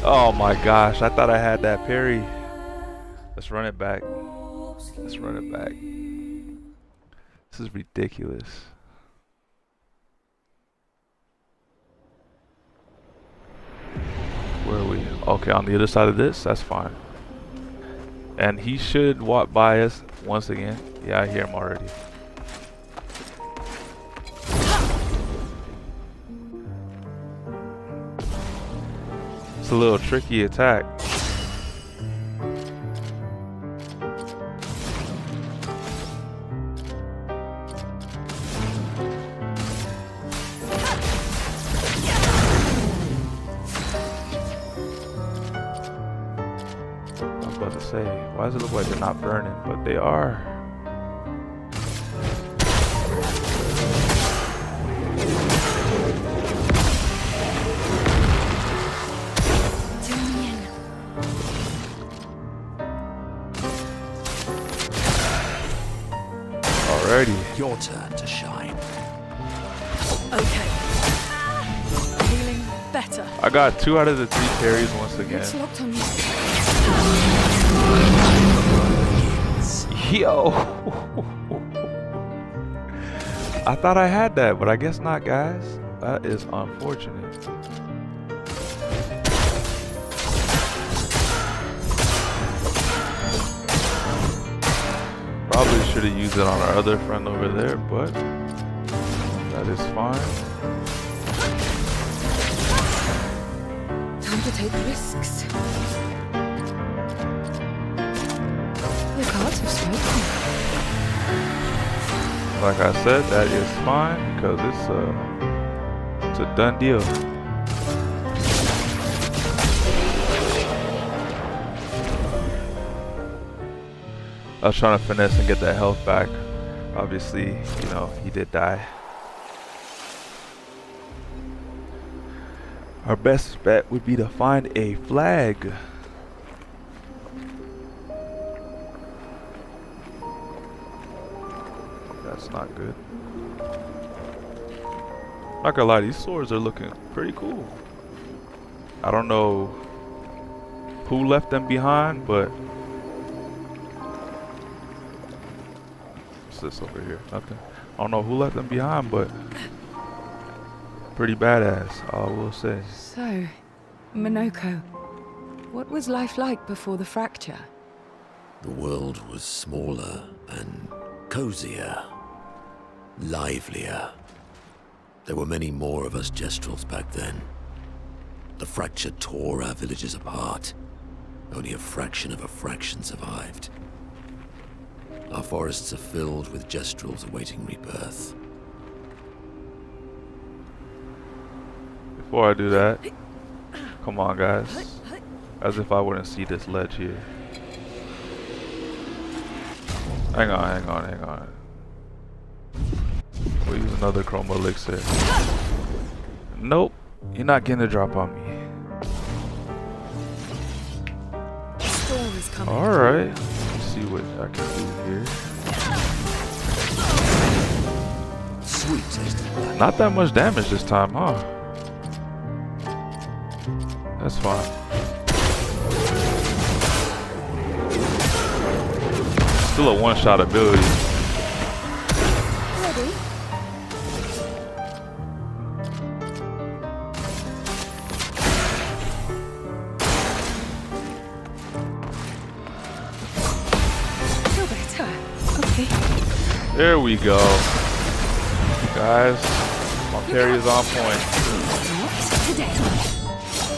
Oh my gosh, I thought I had that parry. Let's run it back. Let's run it back. This is ridiculous. Where are we? Okay, on the other side of this, that's fine. And he should walk by us once again. Yeah, I hear him already. It's a little tricky attack. About to say, why does it look like they're not burning? But they are. Alrighty. Your turn to shine. Okay. Feeling better. I got 2 out of the 3 parries once again. It's locked on you. Yo! I thought I had that, but I guess not, guys. That is unfortunate. Probably should have used it on our other friend over there, but that is fine. Time to take risks. The cards have spoken. Like I said, that is fine because it's a done deal. I was trying to finesse and get that health back. Obviously, you know, he did die. Our best bet would be to find a flag. That's not good. Not gonna lie, these swords are looking pretty cool. I don't know who left them behind, but what's this over here? Nothing. I don't know who left them behind, but pretty badass, I will say. So, Minoko, what was life like before the fracture? The world was smaller and cozier, livelier. There were many more of us Gestrels back then. The fracture tore our villages apart. Only a fraction of a fraction survived. Our forests are filled with Gestrels awaiting rebirth. Before I do that, come on guys. As if I wouldn't see this ledge here. Hang on. We'll use another chroma elixir. Nope, you're not getting a drop on me. Storm is coming. Alright, let's see what I can do here. Sweet tasting black. Not that much damage this time, huh? That's fine. Still a one-shot ability. Ready? Feel better. Okay. There we go. Guys, my parry is on point. Not today.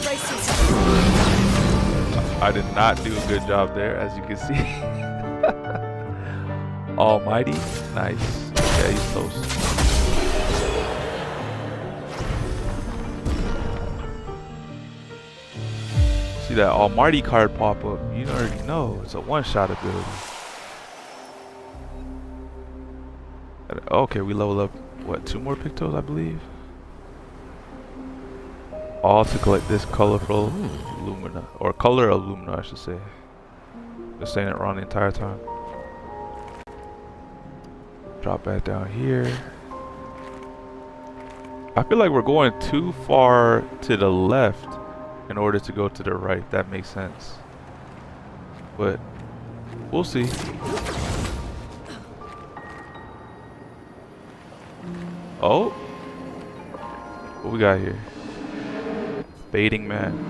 Braces. I did not do a good job there, as you can see. Almighty, nice. Yeah, he's toast. See that Almighty card pop up? You already know it's a one-shot ability. Okay, we level up what, 2 more Pictos, I believe. All to collect this colorful Lumina, or color of Lumina, I should say. Just saying it wrong the entire time. Drop back down here. I feel like we're going too far to the left in order to go to the right. That makes sense. But we'll see. Oh, what we got here? Baiting man.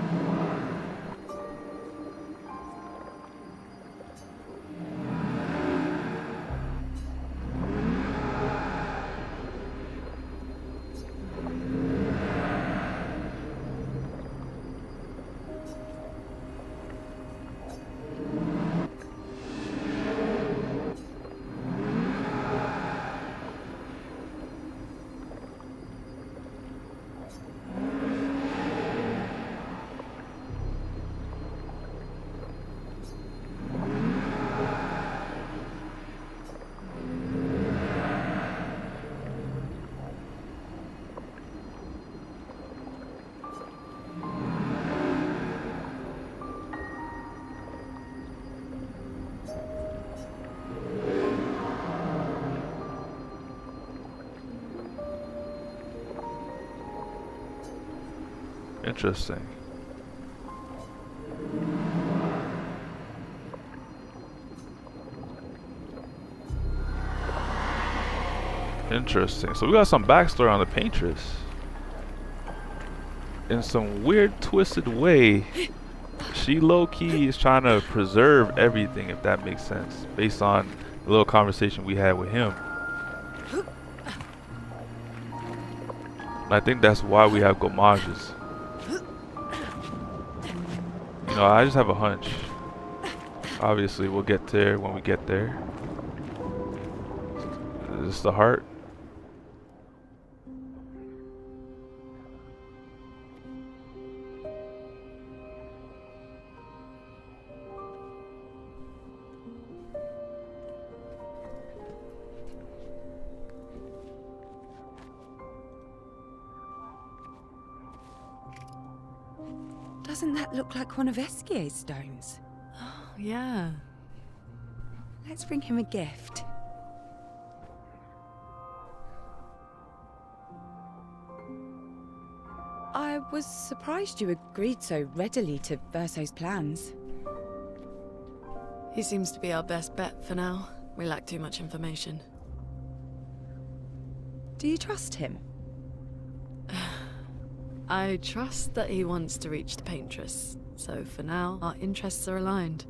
Interesting. Interesting. So we got some backstory on the Paintress. In some weird twisted way, she low-key is trying to preserve everything, if that makes sense, based on the little conversation we had with him. And I think that's why we have gomages. You know, I just have a hunch. Obviously, we'll get there when we get there. Is this the heart? Doesn't that look like one of Eskier's stones? Oh, yeah. Let's bring him a gift. I was surprised you agreed so readily to Verso's plans. He seems to be our best bet for now. We lack too much information. Do you trust him? I trust that he wants to reach the Paintress, so for now, our interests are aligned.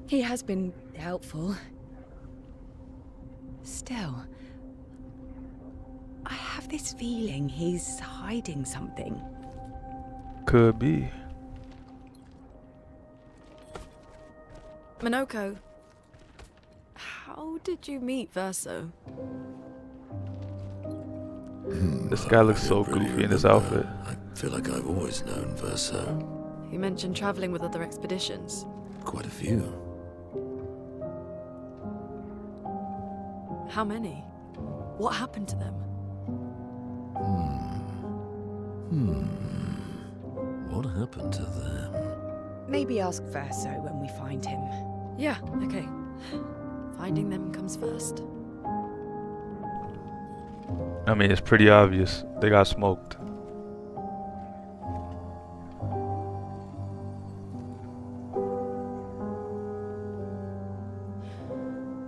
He has been helpful. Still, I have this feeling he's hiding something. Could be. Minoko, how did you meet Verso? This guy looks I so don't really goofy in his remember. outfit. I feel like I've always known Verso. You mentioned traveling with other expeditions. Quite a few. How many? What happened to them? What happened to them? Maybe ask Verso when we find him. Yeah, okay. Finding them comes first. I mean, it's pretty obvious. They got smoked.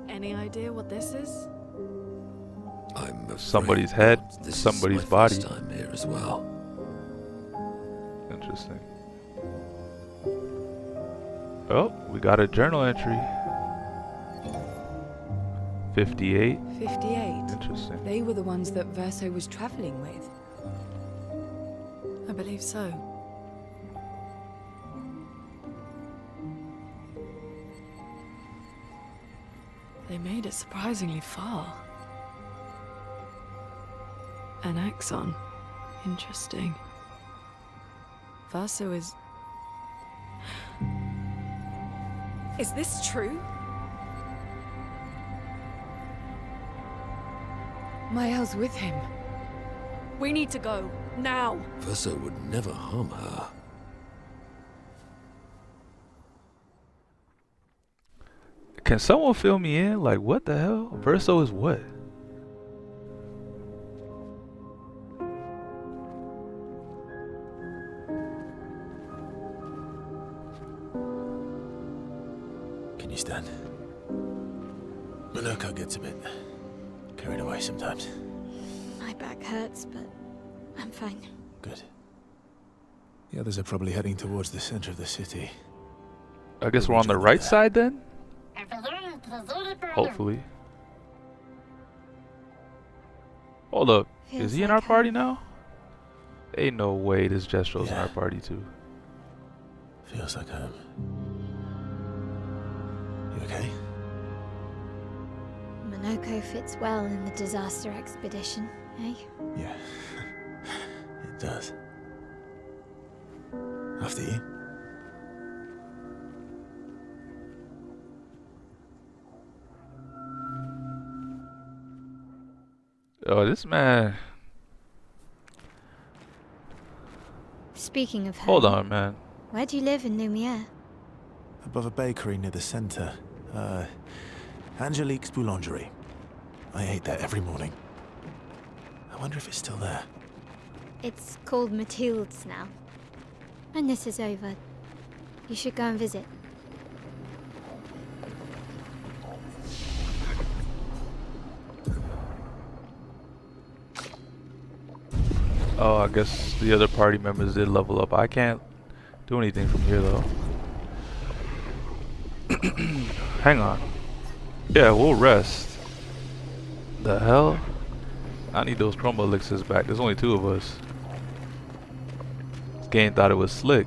Any idea what this is? I'm afraid Somebody's head, not. This somebody's is my body. first time here as well. Interesting. Oh, we got a journal entry. 58. 58. Interesting. They were the ones that Verso was traveling with. I believe so. They made it surprisingly far. An axon. Interesting. Verso is... Is this true? Mael's with him. We need to go. Now! Verso would never harm her. Can someone fill me in? Like, what the hell? Verso is what? Can you stand? Minoko gets a bit carried away sometimes. My back hurts, but I'm fine. Good. The others are probably heading towards the center of the city. I guess we're on the right side then? Hopefully. Hold up. Is Feels he in like our home. party now? Ain't no way this Jestro's in Yeah. our party too. Feels like home. You okay? Minoko fits well in the disaster expedition, eh? Yeah. It does. After you. Oh, this man. Speaking of home, Hold on, man. where do you live in Lumiere? Above a bakery near the center. Angelique's Boulangerie. I ate there every morning. I wonder if it's still there. It's called Mathilde's now. When this is over, you should go and visit. Oh, I guess the other party members did level up. I can't do anything from here though. Hang on. Yeah, we'll rest. The hell? I need those chroma elixirs back. There's only 2 of us. This game thought it was slick.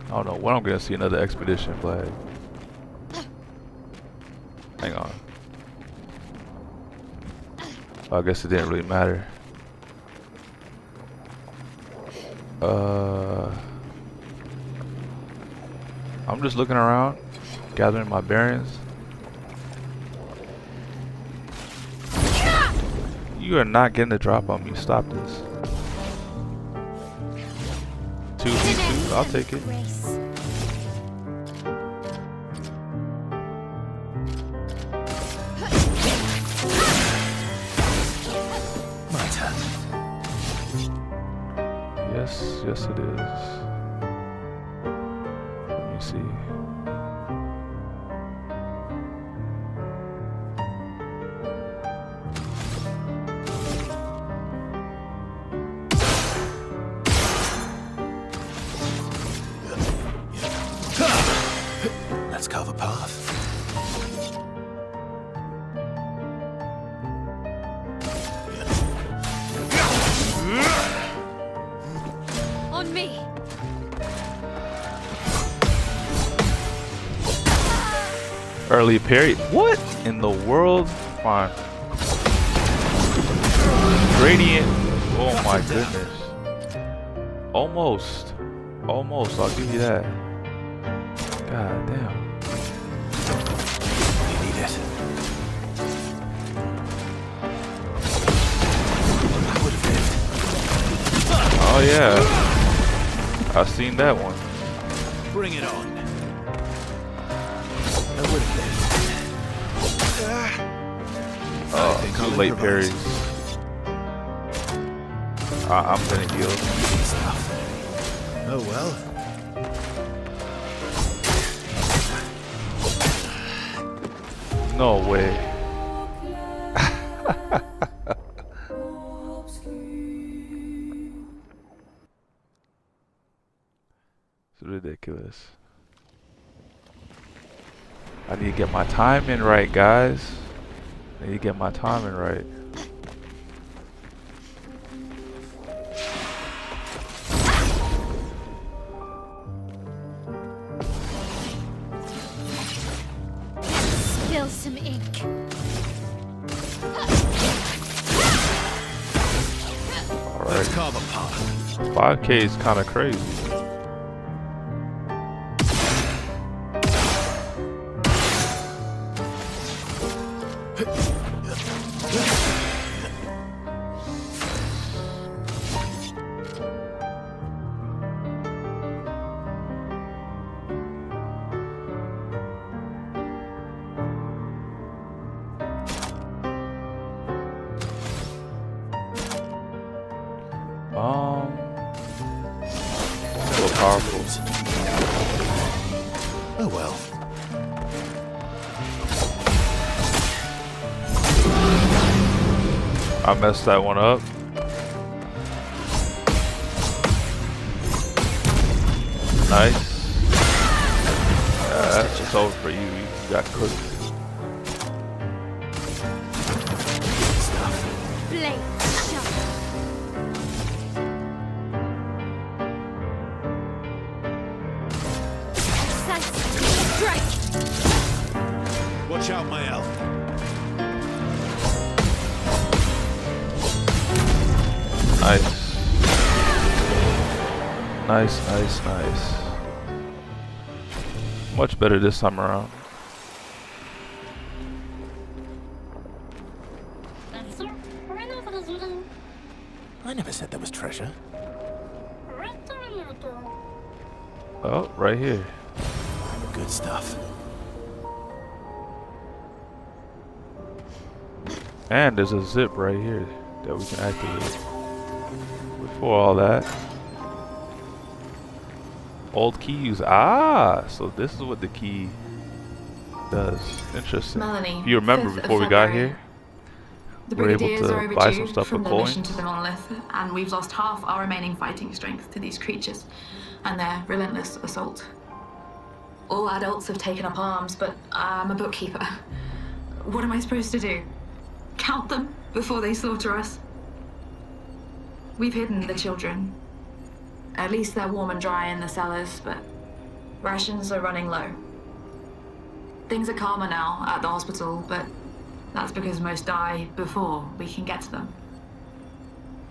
I don't know when I'm gonna see another expedition flag. Hang on. I guess it didn't really matter. I'm just looking around, gathering my bearings. You are not getting the drop on me. Stop this. 2v2, I'll take it. Grace. My turn. Yes, yes it is. Let me see. Early parry. What in the world? Fine. Gradient. Oh my goodness. Almost. Almost. I'll give you that. God damn. You need it. I would have lived. Oh yeah. I've seen that one. Bring it on. I would have lived. Oh, too late parries. I'm gonna heal. Oh well. No way. It's ridiculous. I need to get my timing right, guys. I need to get my timing right. Spill some ink. Let's Alright. carve a path. 5K is kind of crazy. So powerful. Oh well. I messed that one up. Nice. That's just over for you. You got cooked. Blade sharp. Strike. Watch out, my elf. Nice. Nice. Much better this time around. I never said there was treasure. Oh, right here. Good stuff. And there's a zip right here that we can activate. Before all that. Old key use. Ah, so this is what the key does. Interesting. Melanie, If you remember 5th of before we got February. here, The we were able Brigadiers are to buy overdue some stuff from for the mission coins. to the monolith, and we've lost half our remaining fighting strength to these creatures and their relentless assault. All adults have taken up arms, but I'm a bookkeeper. What am I supposed to do? Count them before they slaughter us? We've hidden the children. At least they're warm and dry in the cellars, but rations are running low. Things are calmer now at the hospital, but that's because most die before we can get to them.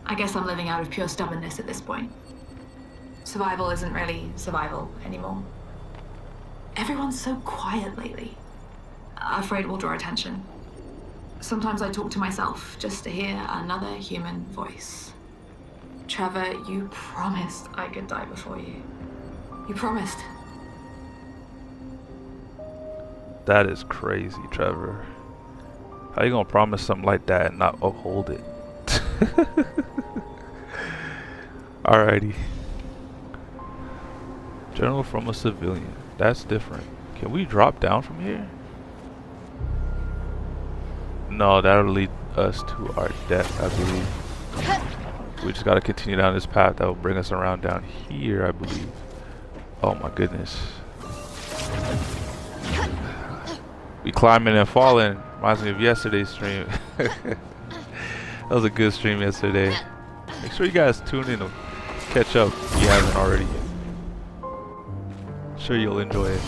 I guess I'm living out of pure stubbornness at this point. Survival isn't really survival anymore. Everyone's so quiet lately. Afraid we'll draw attention. Sometimes I talk to myself just to hear another human voice. Trevor, you promised I could die before you. You promised. That is crazy, Trevor. How you gonna promise something like that and not uphold it? Alrighty. General from a civilian. That's different. Can we drop down from here? No, that'll lead us to our death, I believe. We just gotta continue down this path that will bring us around down here, I believe. Oh my goodness. We climbing and falling. Reminds me of yesterday's stream. That was a good stream yesterday. Make sure you guys tune in to catch up if you haven't already. Sure you'll enjoy it.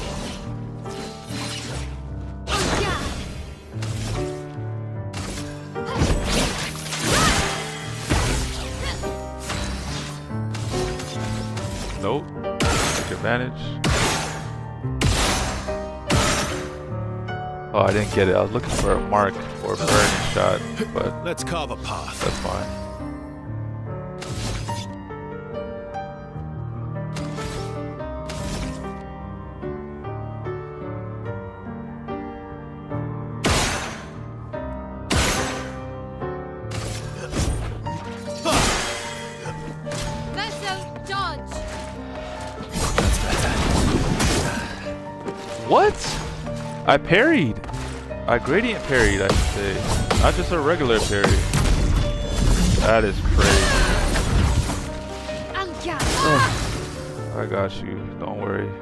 Nope. Take advantage. Oh, I didn't get it. I was looking for a mark or a burning shot, but Let's carve a path. that's fine. Verso, dodge! What? I parried. I gradient parried, I should say. Not just a regular parry. That is crazy. I got you. Don't worry. You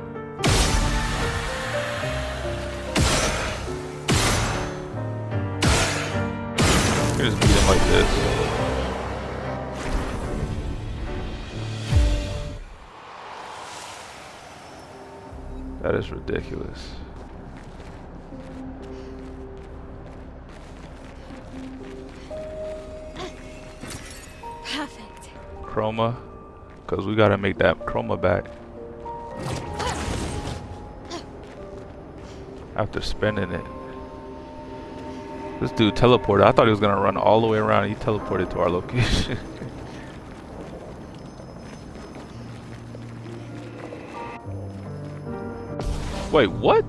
can just beat him like this. That is ridiculous. Perfect. Chroma, because we gotta make that chroma back after spending it. This dude teleported. I thought he was gonna run all the way around. He teleported to our location. Wait, what?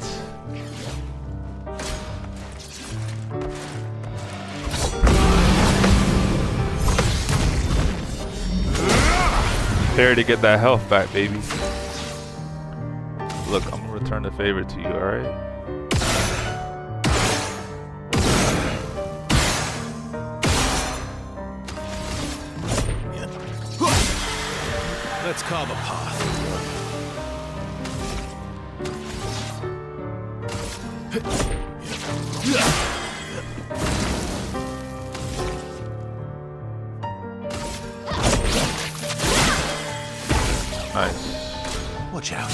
Parry to get that health back, baby. Look, I'm gonna return the favor to you, alright? Let's carve a path. Nice. Watch out.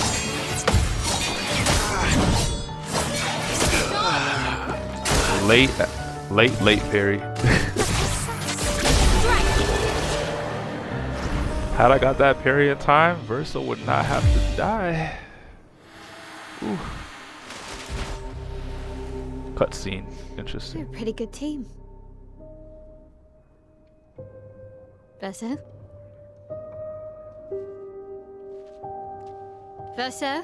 Late parry. Had I got that parry in time, Versa would not have to die. Ooh. Cutscene. You're Interesting. a pretty good team. Verso? Verso?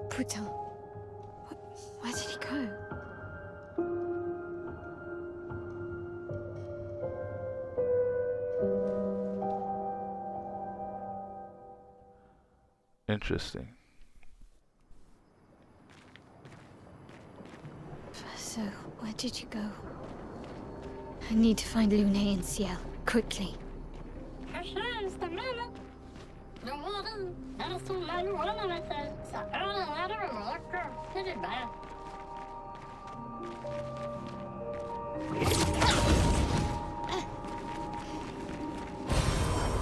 Putain. Where did he go? Interesting. Verso, where did you go? I need to find Lune and Ciel, quickly.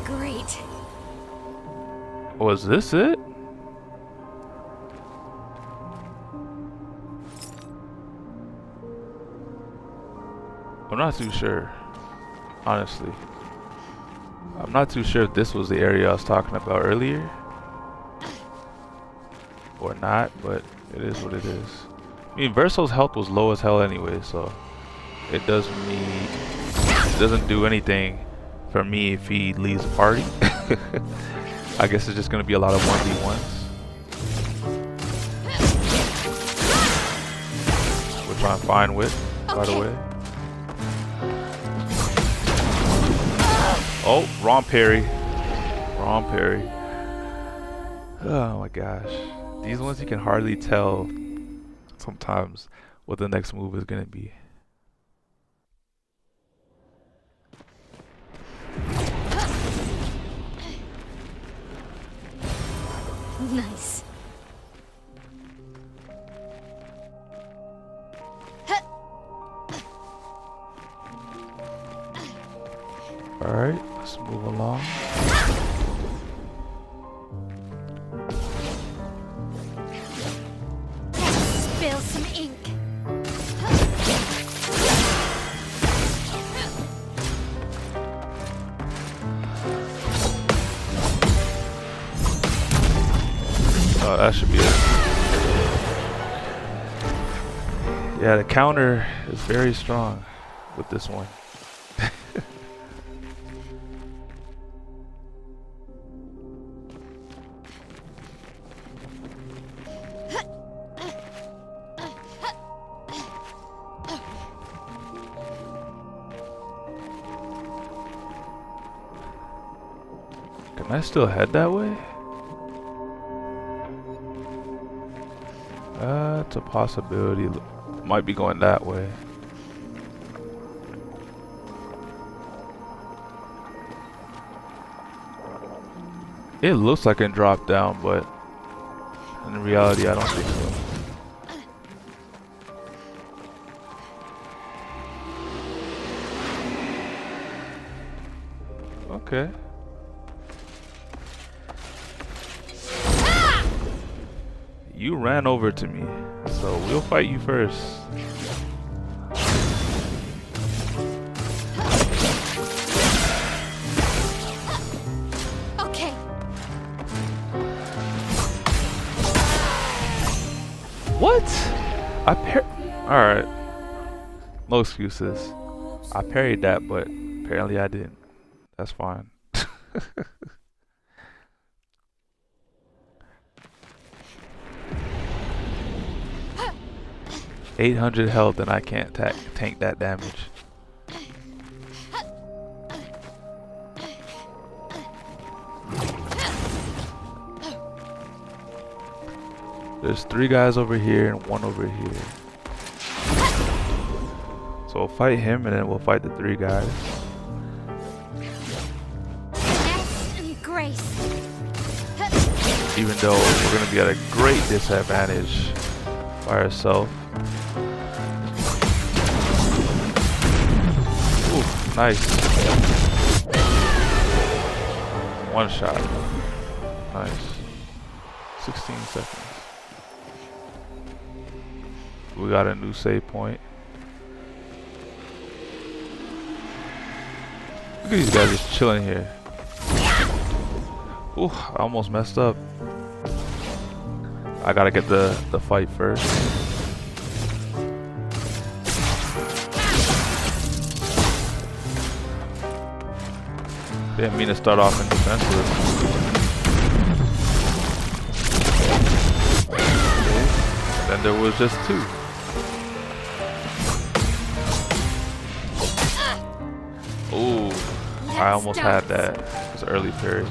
Great. Was this it? I'm not too sure, honestly. I'm not too sure if this was the area I was talking about earlier or not, but it is what it is. I mean, Verso's health was low as hell anyway, so it doesn't do anything for me if he leaves the party. I guess it's just gonna be a lot of 1v1s, which I'm fine with, by the way. Oh, wrong parry. Wrong parry. Oh my gosh. These ones you can hardly tell sometimes what the next move is gonna be. Nice. Alright, let's move along. Spill some ink. That should be it. Yeah, the counter is very strong with this one. Can I still head that way? It's a possibility. Might be going that way. It looks like it dropped down, but in reality, I don't think so. Okay. You ran over to me, so we'll fight you first. Okay. What? Alright. No excuses. I parried that, but apparently I didn't. That's fine. 800 health and I can't tank that damage. There's 3 guys over here and 1 over here. So we'll fight him and then we'll fight the 3 guys. Yes, and grace. Even though we're gonna be at a great disadvantage by ourselves. Ooh, nice. 1 shot. Nice. 16 seconds. We got a new save point. Look at these guys just chilling here. Ooh, I almost messed up. I gotta get the fight first. Didn't mean to start off in defenseless. Okay. Then there was just 2. Ooh, I almost had that. It was early period.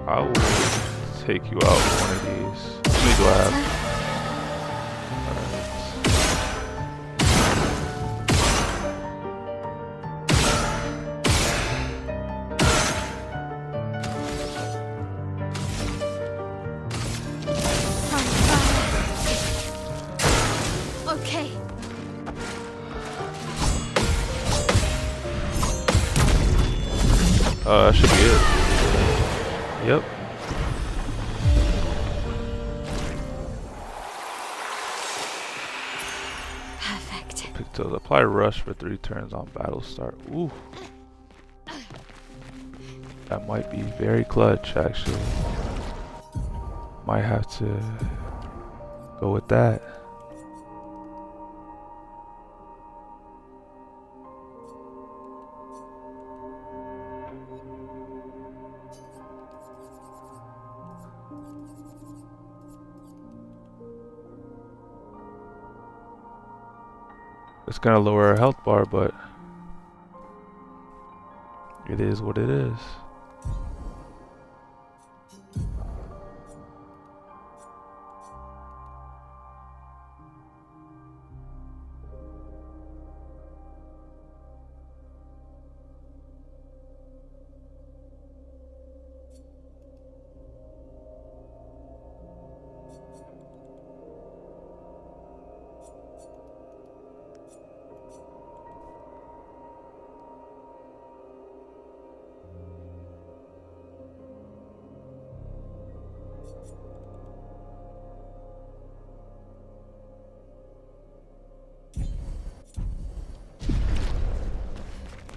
I will take you out with one of these. How many do I have? Okay. That should be it. Yep. Perfect. Pictos. Apply rush for 3 turns on battle start. Ooh. That might be very clutch, actually. Might have to go with that. It's gonna lower our health bar, but it is what it is.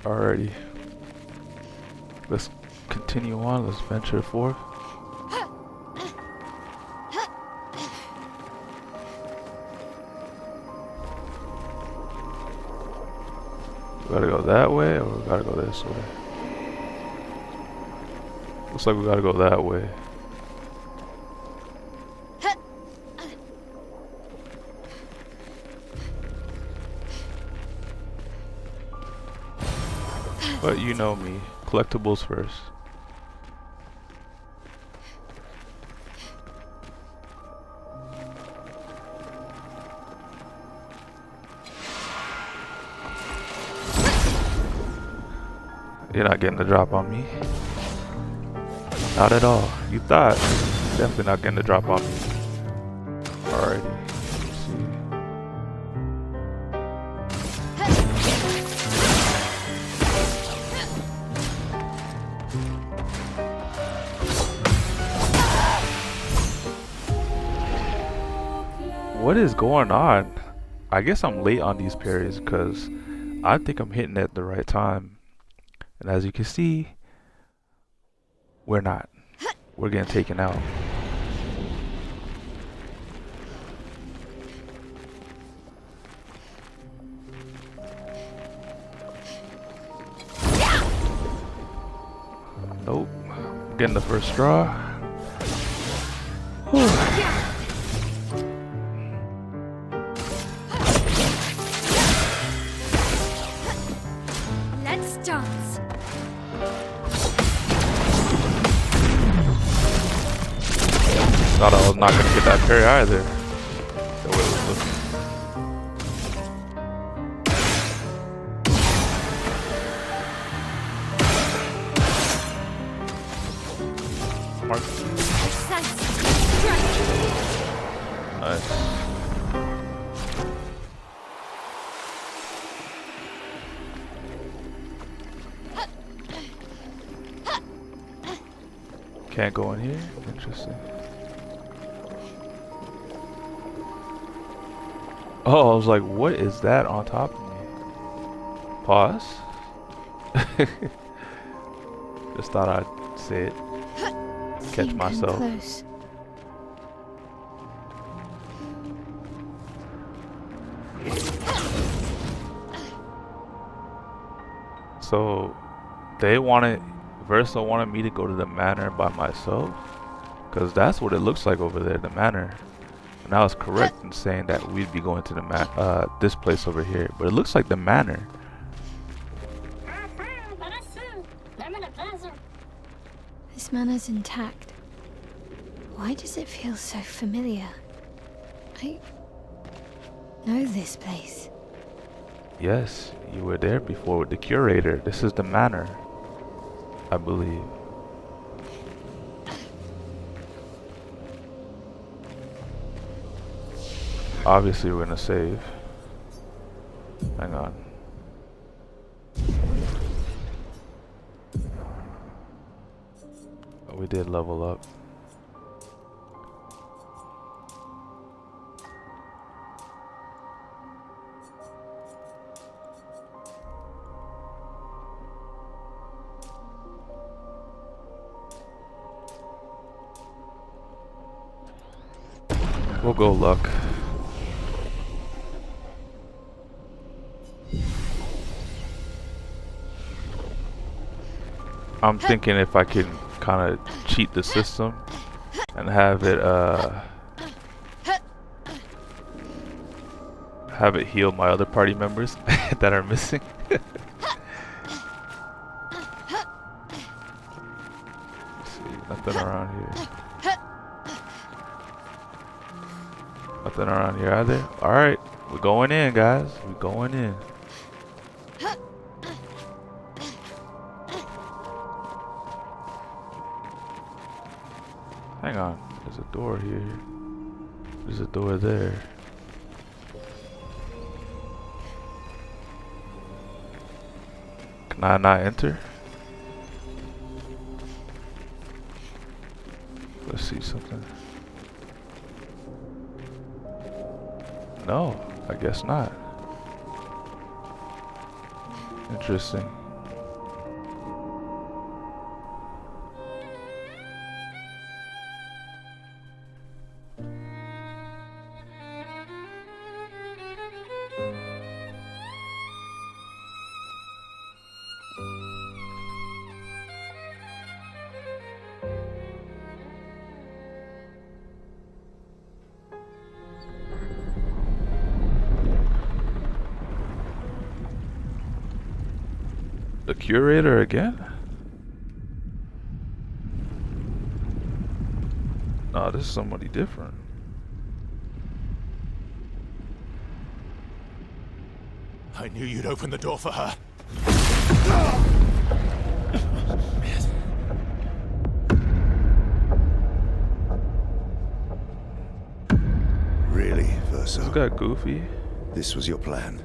Alrighty. Let's continue on. Let's venture forth. We gotta go that way, or we gotta go this way? Looks like we gotta go that way. But you know me, collectibles first. You're not getting the drop on me. Not at all. You thought. Definitely not getting the drop on me. Alrighty. Let's see. What is going on? I guess I'm late on these parries because I think I'm hitting it at the right time. And as you can see, we're not. We're getting taken out. Nope. I'm getting the first straw. Whew. Let's dance. Thought I was not gonna get that parry either. The way it was looking. Smart. Nice. Can't go in here? Interesting. Oh, I was like, what is that on top of me? Pause. Just thought I'd say it. Catch myself. Close. So, they wanted, Versa wanted me to go to the manor by myself? Because that's what it looks like over there, the manor. And I was correct in saying that we'd be going to the this place over here. But it looks like the manor. This manor's intact. Why does it feel so familiar? I know this place. Yes, you were there before with the curator. This is the manor, I believe. Obviously we're gonna save. Hang on. Oh, we did level up. We'll go luck. I'm thinking if I can kind of cheat the system and have it heal my other party members that are missing. Let's see, nothing around here. Nothing around here either. Alright, we're going in, guys. We're going in. Hang on, there's a door here. There's a door there. Can I not enter? Let's see something. No, I guess not. Interesting. curator again? No, this is somebody different. I knew you'd open the door for her. Really, Verso? This guy goofy. This was your plan?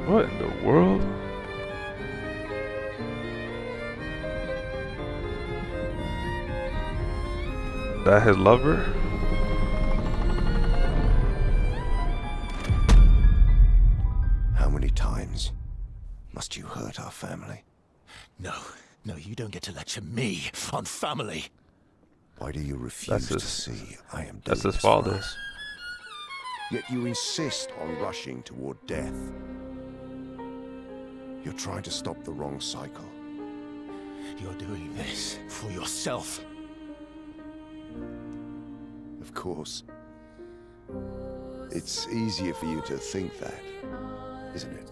What in the world? That his lover? How many times must you hurt our family? No, you don't get to lecture me on family. Why do you refuse That's to his- see I am That's his doing this for father. us? Yet you insist on rushing toward death. You're trying to stop the wrong cycle. You're doing this for yourself. Of course. It's easier for you to think that, isn't it?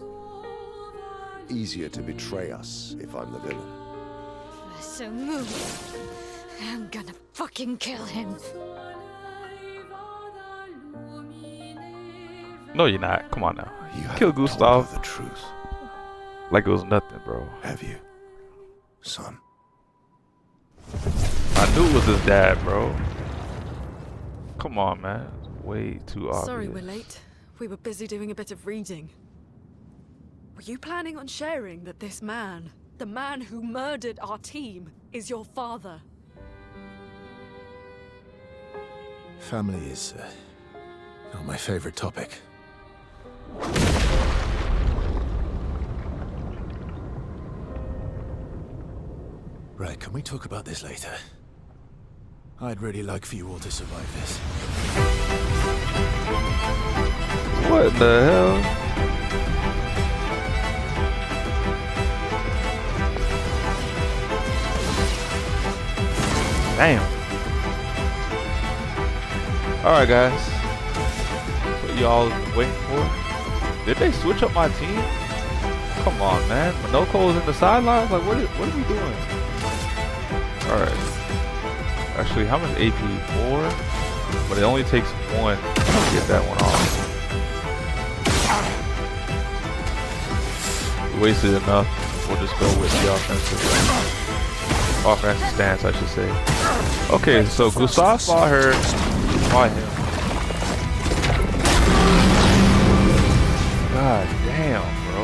Easier to betray us if I'm the villain. So move. I'm gonna fucking kill him. No, you're not. Come on now. You Kill haven't told Gustav her the truth, like it was nothing, bro. have you, son? I knew it was his dad, bro. Come on, man. It's way too obvious. Sorry we're late. We were busy doing a bit of reading. Were you planning on sharing that this man, the man who murdered our team, is your father? Family is not my favorite topic. Right, can we talk about this later? I'd really like for you all to survive this. What the hell? Damn. Alright, guys. What y'all waiting for? Did they switch up my team? Come on, man. Minoko was in the sidelines? Like, what are we doing? Alright. Actually, how much AP? 4? But it only takes 1 to get that one off. We wasted enough. We'll just go with the offensive stance, I should say. Okay, so Gustav fought her. Fought him. God damn, bro.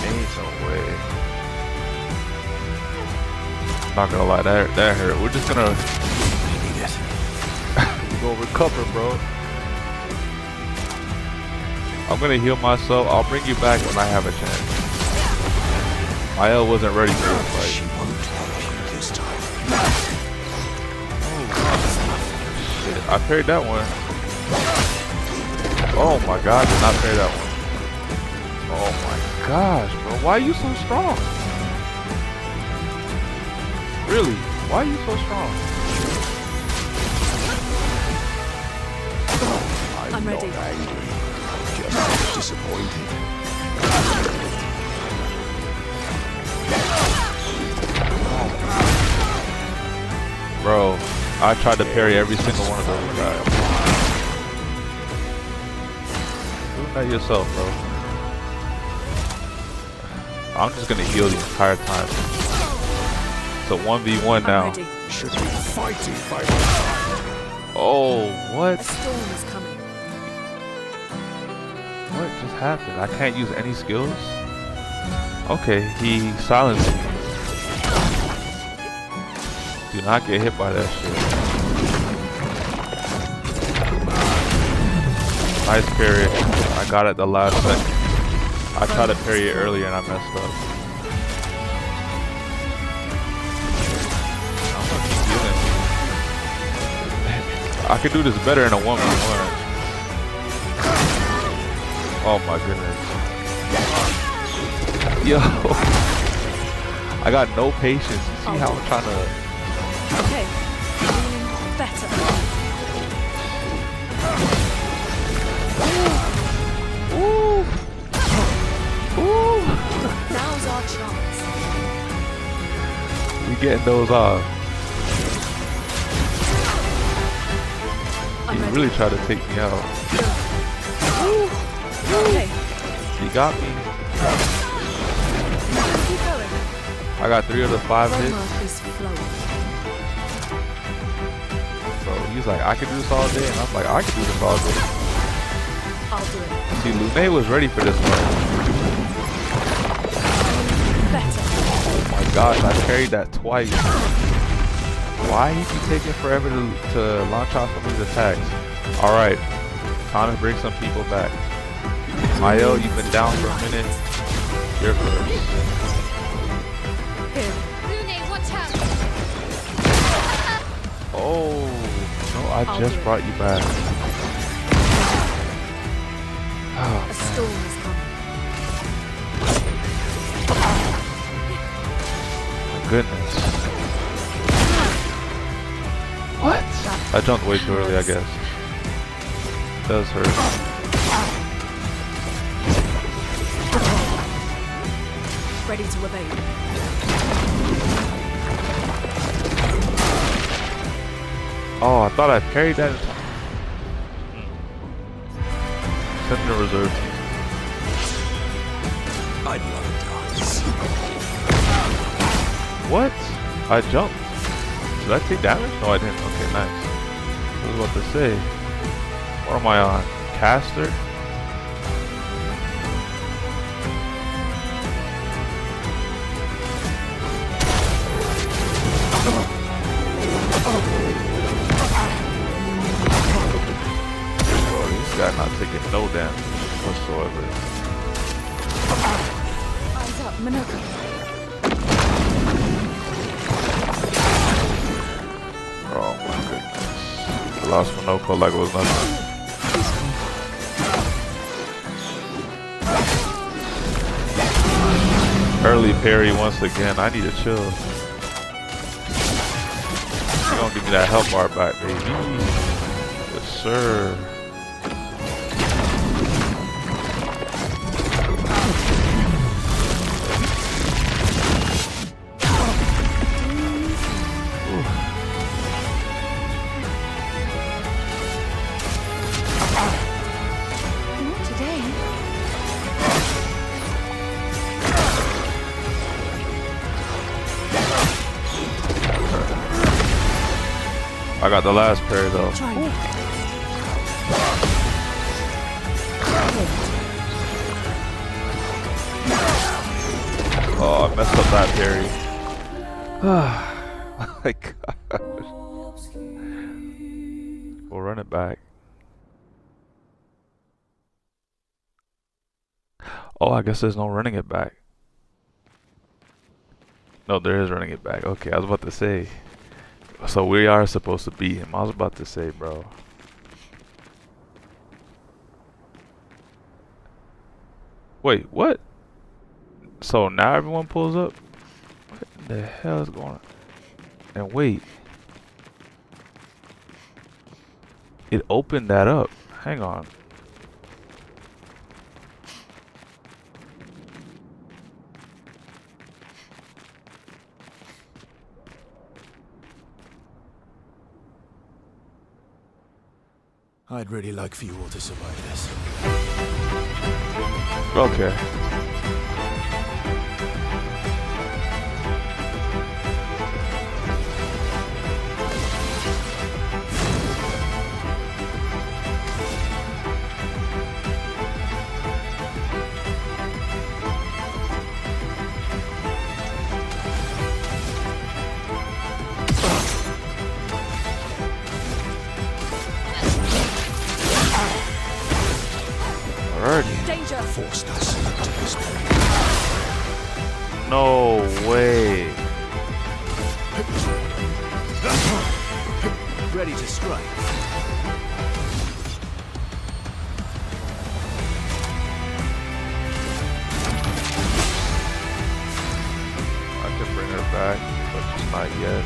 Ain't no way. Not gonna lie, that hurt. We're just gonna Need it. we're gonna recover, bro. I'm gonna heal myself. I'll bring you back when I have a chance. My L wasn't ready for this She fight. won't help you this time. Shit, I parried that one. Oh my god, I did not parry that one. Oh my gosh, bro. Why are you so strong? Really? Why are you so strong? I'm ready. Not angry, just disappointed. Bro, I tried to parry every single one of those guys. Do that yourself, bro. I'm just gonna heal the entire time. It's a 1v1 now. I'm ready. Should be fighting by Oh, what? A storm is coming. What just happened? I can't use any skills? Okay, he silenced me. Do not get hit by that shit. Nice parry. I got it the last second. I tried to parry it earlier and I messed up. I could do this better in a 1v1. Oh my goodness. Yo. I got no patience. You see how I'm trying to... Okay, feeling better. Ooh. Ooh. Now's our chance. We getting those off. He really tried to take me out. Okay. He got me. Keep going. I got 3 of the 5 hits. Homework is flowing. So he's like, I can do this all day. And I'm like, I can do this all day. I'll do it. See, Lune was ready for this one. Better. Oh my gosh, I carried that twice. Why he keep taking forever to launch off of these attacks? Alright, time to bring some people back. Mayo, you've been down for a minute. You're first. Here. Lune, watch out! Oh, no, I I'll just do it. brought you back. A storm is coming. Goodness. What? I jumped way too early, I guess. Does hurt. Ready to evade. Oh, I thought I parried that. Send in the reserve team. I'd love dance. What? I jumped. Did I take damage? No, I didn't. Okay, nice. I was about to say. What am I on? Caster? This guy not taking no damage whatsoever. Eyes up, Minoko. Oh my goodness. I lost Minoko like it was nothing. Early parry once again. I need to chill. You're gonna give me that health bar back, baby. Yes, sir. Not today. I got the last parry though. Try me. Oh, I messed up that parry. Oh my god. We'll run it back. Oh, I guess there's no running it back. No, there is running it back. Okay, I was about to say. So we are supposed to beat him. I was about to say, bro. Wait, what? So now everyone pulls up? What the hell is going on? And wait. It opened that up. Hang on. I'd really like for you all to survive this. Okay. Alrighty. Danger. Forced us to this point. No way. ready to strike. I can bring her back, but just not yet.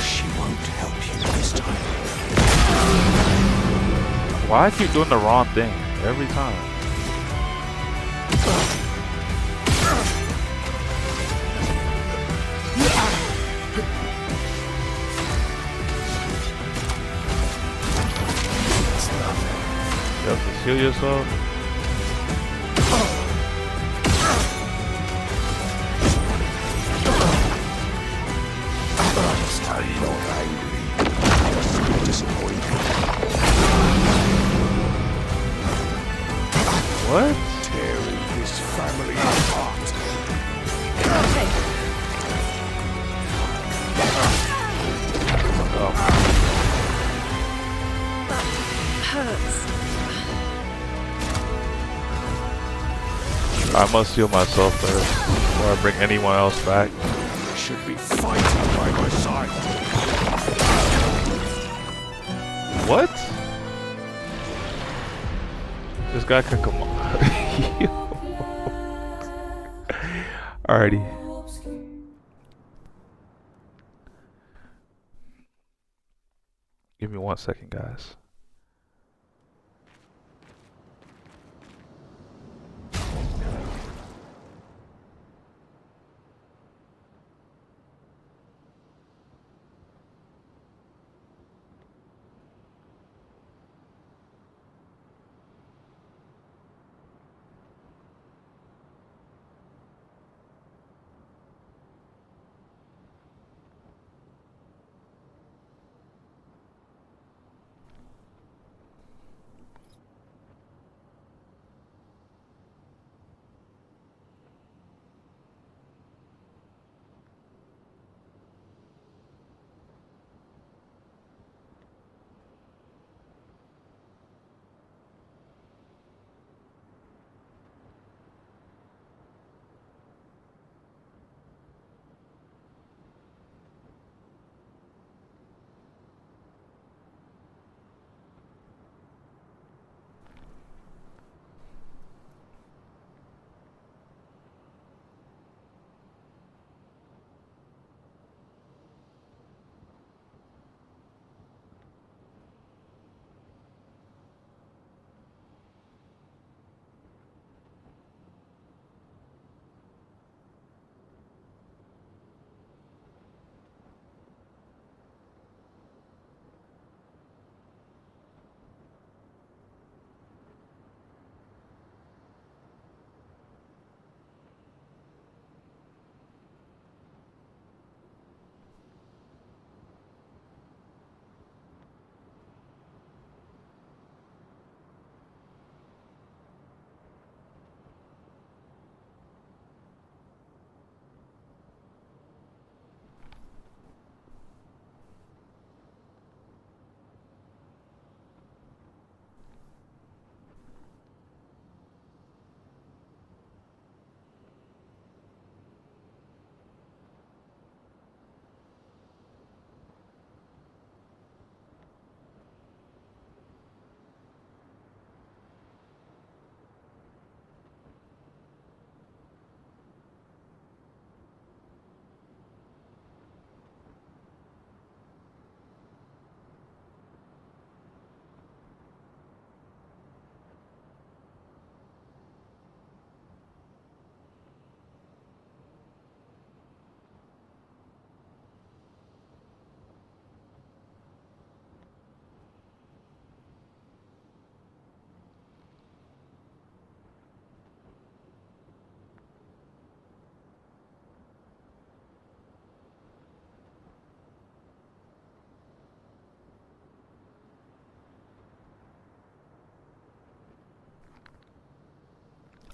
She won't help you this time. Why I keep doing the wrong thing every time? You have to heal yourself. I'm not angry. Just disappointed. What? Tearing this family apart. Oh. Hurts. I must heal myself first before I bring anyone else back. You should be fighting by my side. What? This guy can come on. Alrighty. Give me 1 second, guys.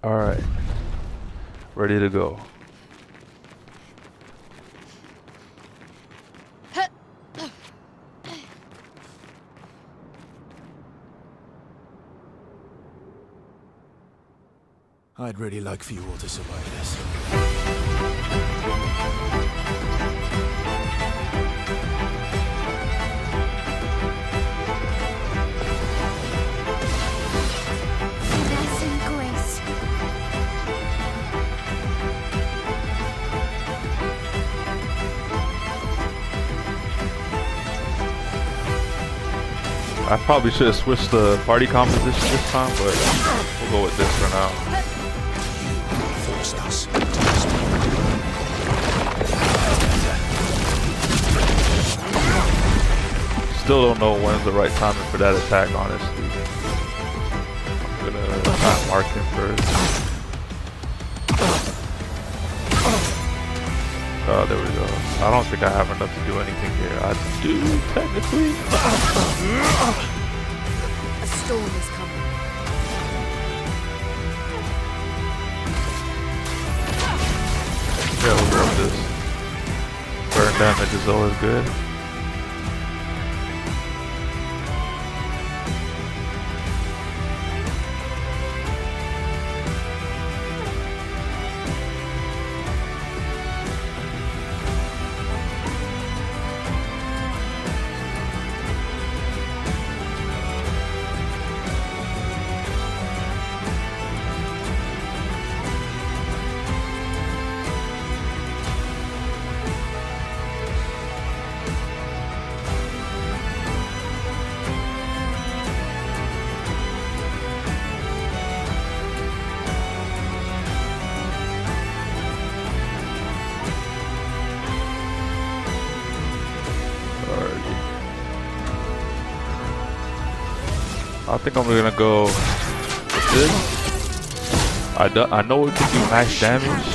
Alright. Ready to go. I'd really like for you all to survive this. Nice and grace. I probably should have switched the party composition this time, but we'll go with this for now. Forced us. Still don't know when's the right timing for that attack, honestly. I'm gonna try and mark him first. Oh, there we go. I don't think I have enough to do anything here. I do, technically. A storm is coming. Yeah, we'll go with this. Burn damage is always good. I think I'm gonna go with this. I know it can do max damage.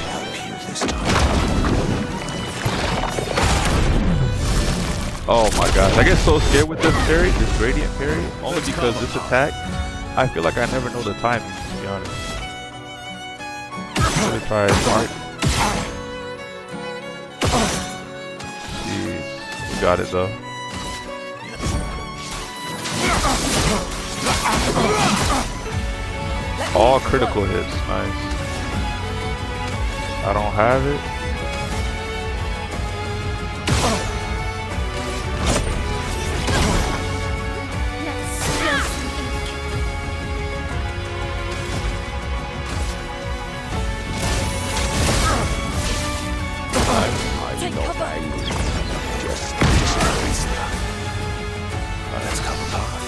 Oh my gosh, I get so scared with this parry, this radiant parry, only because this attack, I feel like I never know the timing, to be honest. Let me try it, Mark. Jeez, we got it though. All critical hits, nice. I don't have it. I'm not angry. Just let's come apart.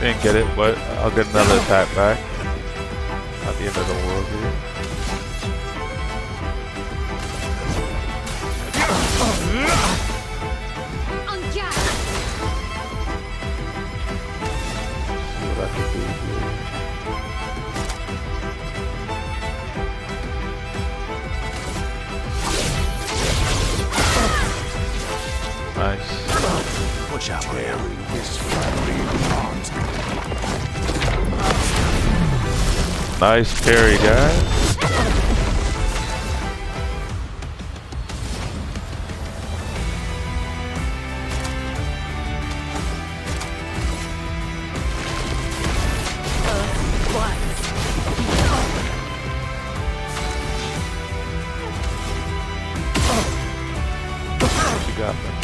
Didn't get it, but I'll get another attack back. Not the end of the world here. See what I can do here. Nice. Watch out, man. Nice parry, guys. What you got, man?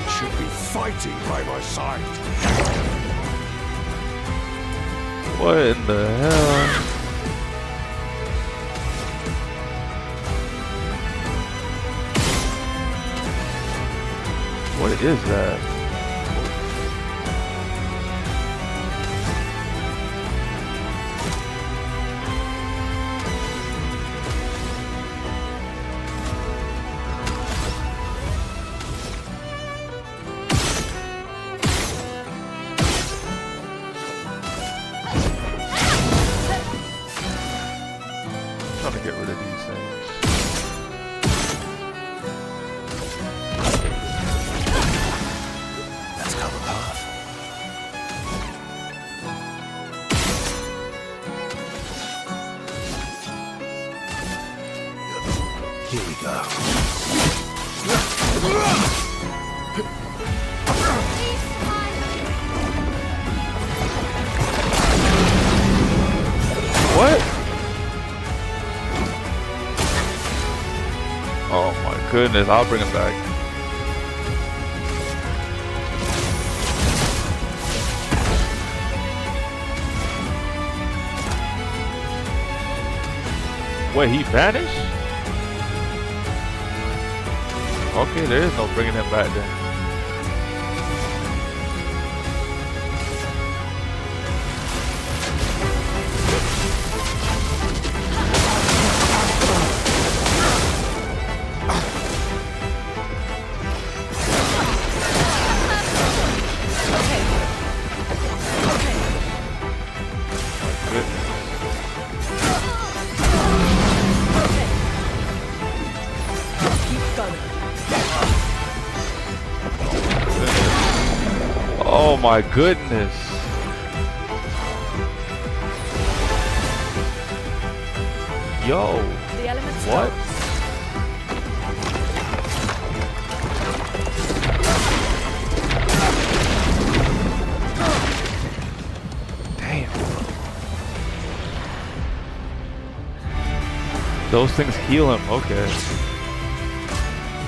Should be fighting by my side. What in the hell? What is that? get rid of these things. Let's cover path. Here we go. What? Oh my goodness, I'll bring him back. Wait, he vanished? Okay, there is no bringing him back then. Oh my goodness. Yo. The elements What? Damn. Those things heal him, okay.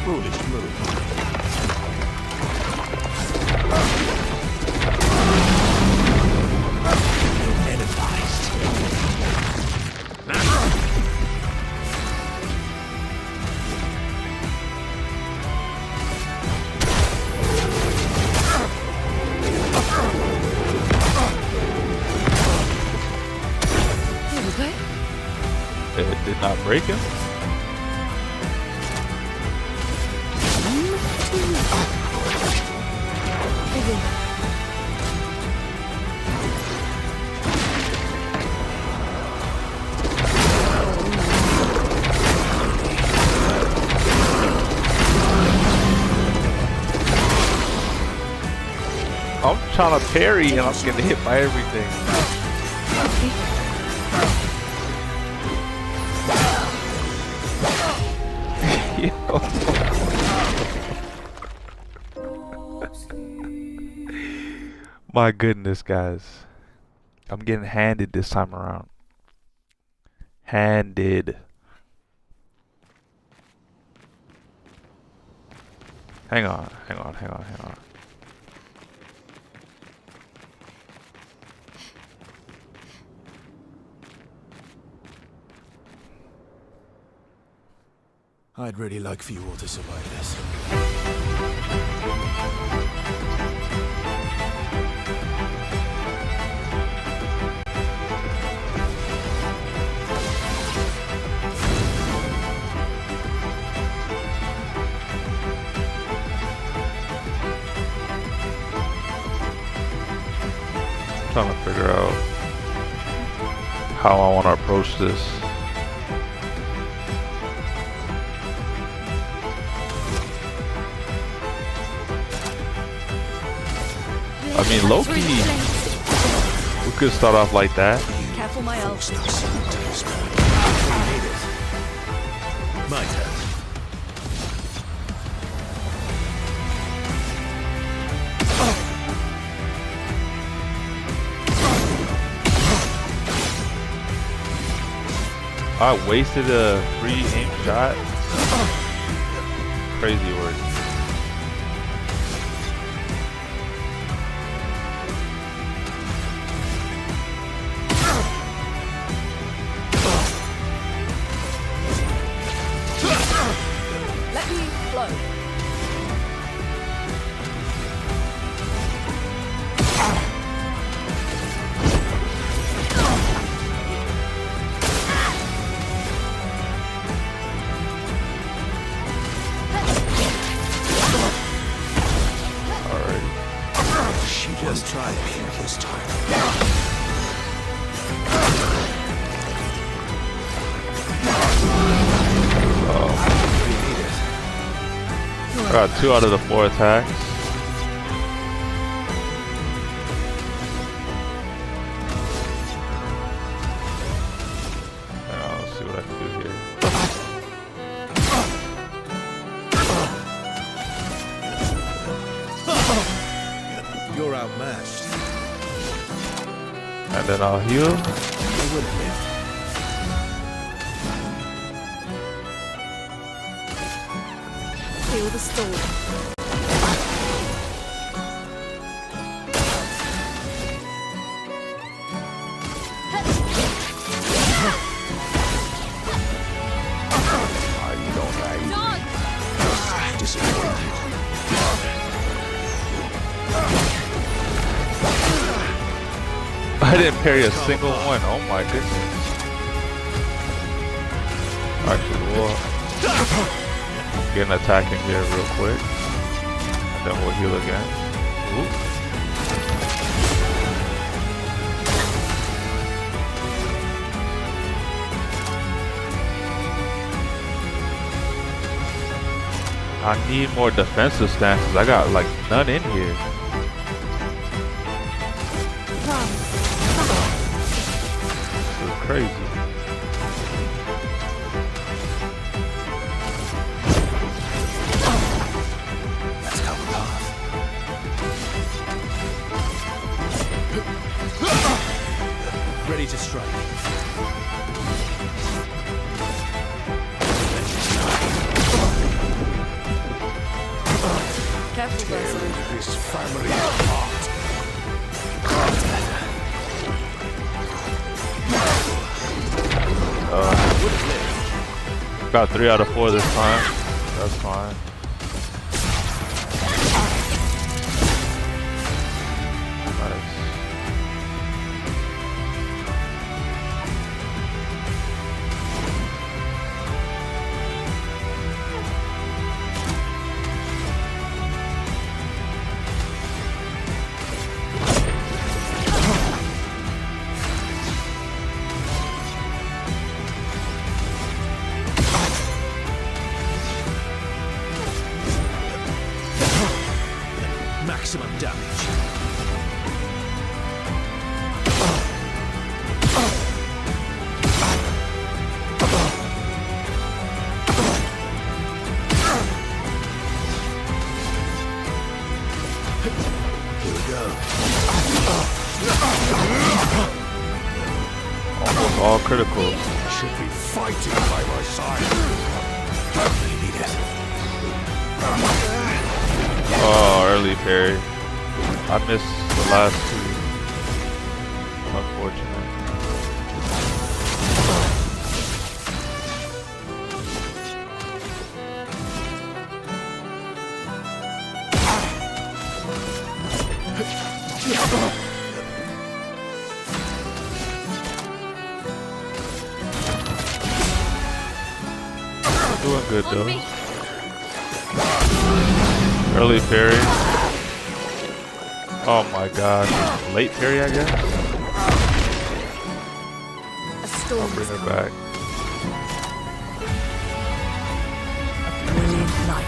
Foolish move. It did not break him. I'm trying to parry and I'm getting hit by everything. Yo. My goodness, guys. I'm getting handed this time around. Handed. Hang on. I'd really like for you all to survive this. Trying to figure out how I want to approach this. I mean, low-key, we could start off like that. Careful, my elf. My turn. I wasted a free aim shot. Crazy work. Let me flow. Just try me this time. Got 2 out of the 4 attacks. Let's see what I can do here. You're outmatched. And then I'll heal. I will admit. Feel the storm. You don't hang. Disappointed. I didn't parry a single one. Oh my goodness. Actually, we'll get an attack in here real quick. And then we'll heal again. Oop. I need more defensive stances. I got like none in here. This is crazy. Let's cover path. Ready to strike. Careful, Verso. This family apart. Got 3 out of 4 this time. That's fine. Nice. Maximum damage. Here we go. Almost all criticals. Should be fighting by my side. Really need it. Oh, early parry. I missed the last 2. Unfortunate. Doing good though. Early parry. Oh my god. Late parry, I guess? A storm I'll bring has her come. back. Brilliant light.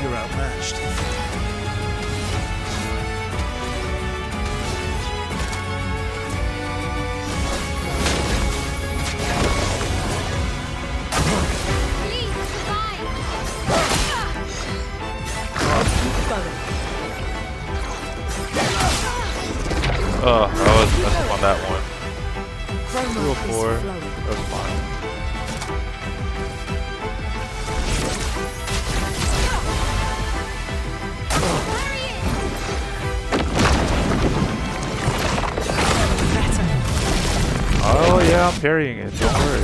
You're outmatched. Oh, I was messing on that one. 2 Chroma or 4. is flowing. That's fine. Oh yeah, I'm parrying it. Don't worry.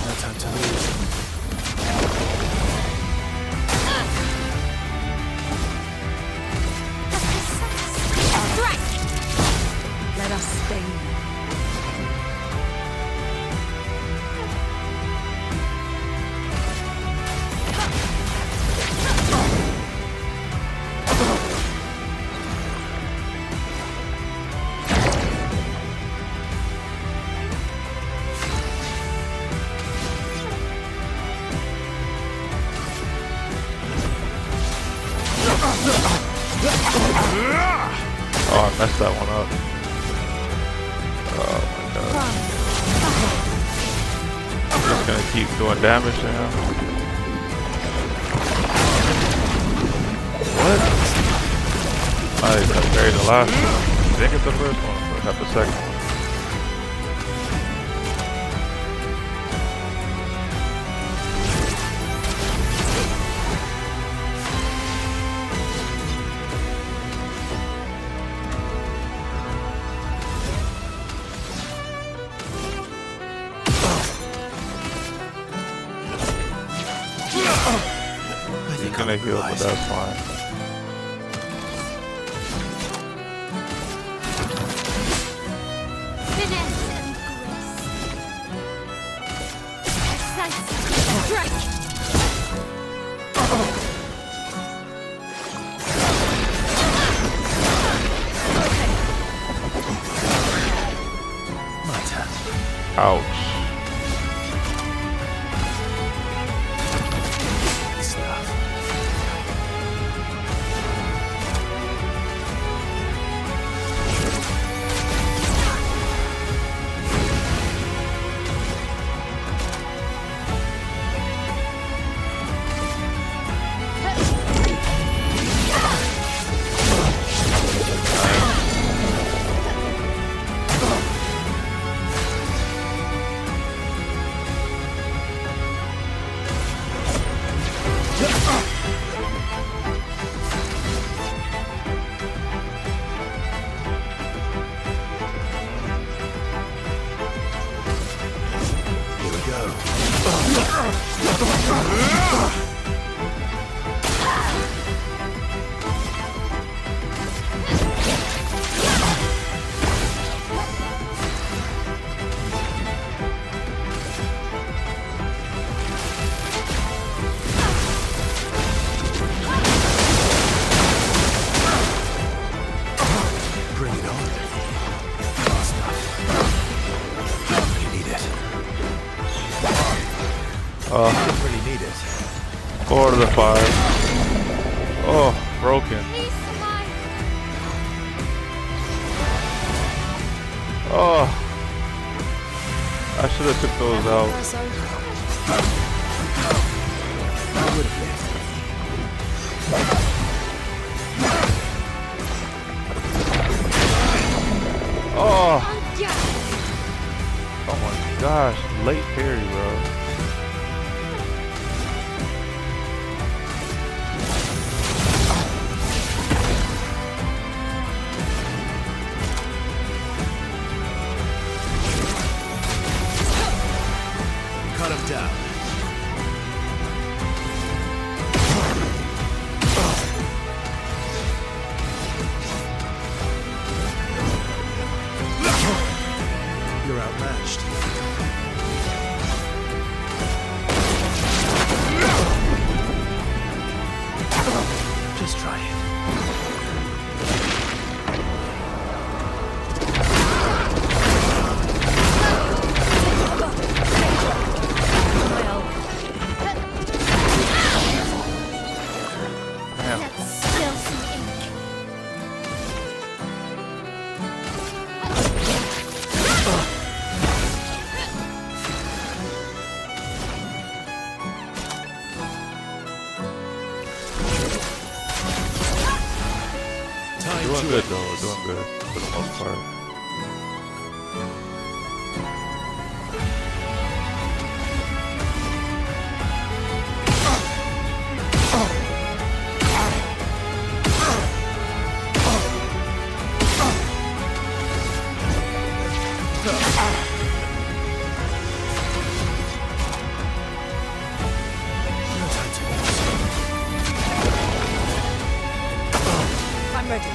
No time to lose. messed that one up. Oh my god. I'm just gonna keep doing damage to him. What? Nice, I buried the last one. I think it's the first one, but I got the second one. He's gonna heal, but that's fine. Finesse and grace. Precise strike. My turn. Ouch. Stuff. Here we go. Bring it on. Stuff. Don't really need it. Don't really need it. 4 to the 5. Oh, broken. Please survive. Oh, I should have took those out. I would have been. Oh, Yeah. oh my gosh, late parry, bro. Cut him down. You're outmatched. Just try it. Damn. Let's spill some ink. Time Doing to good end though, this. doing good for the most part. No time to lose. I'm ready.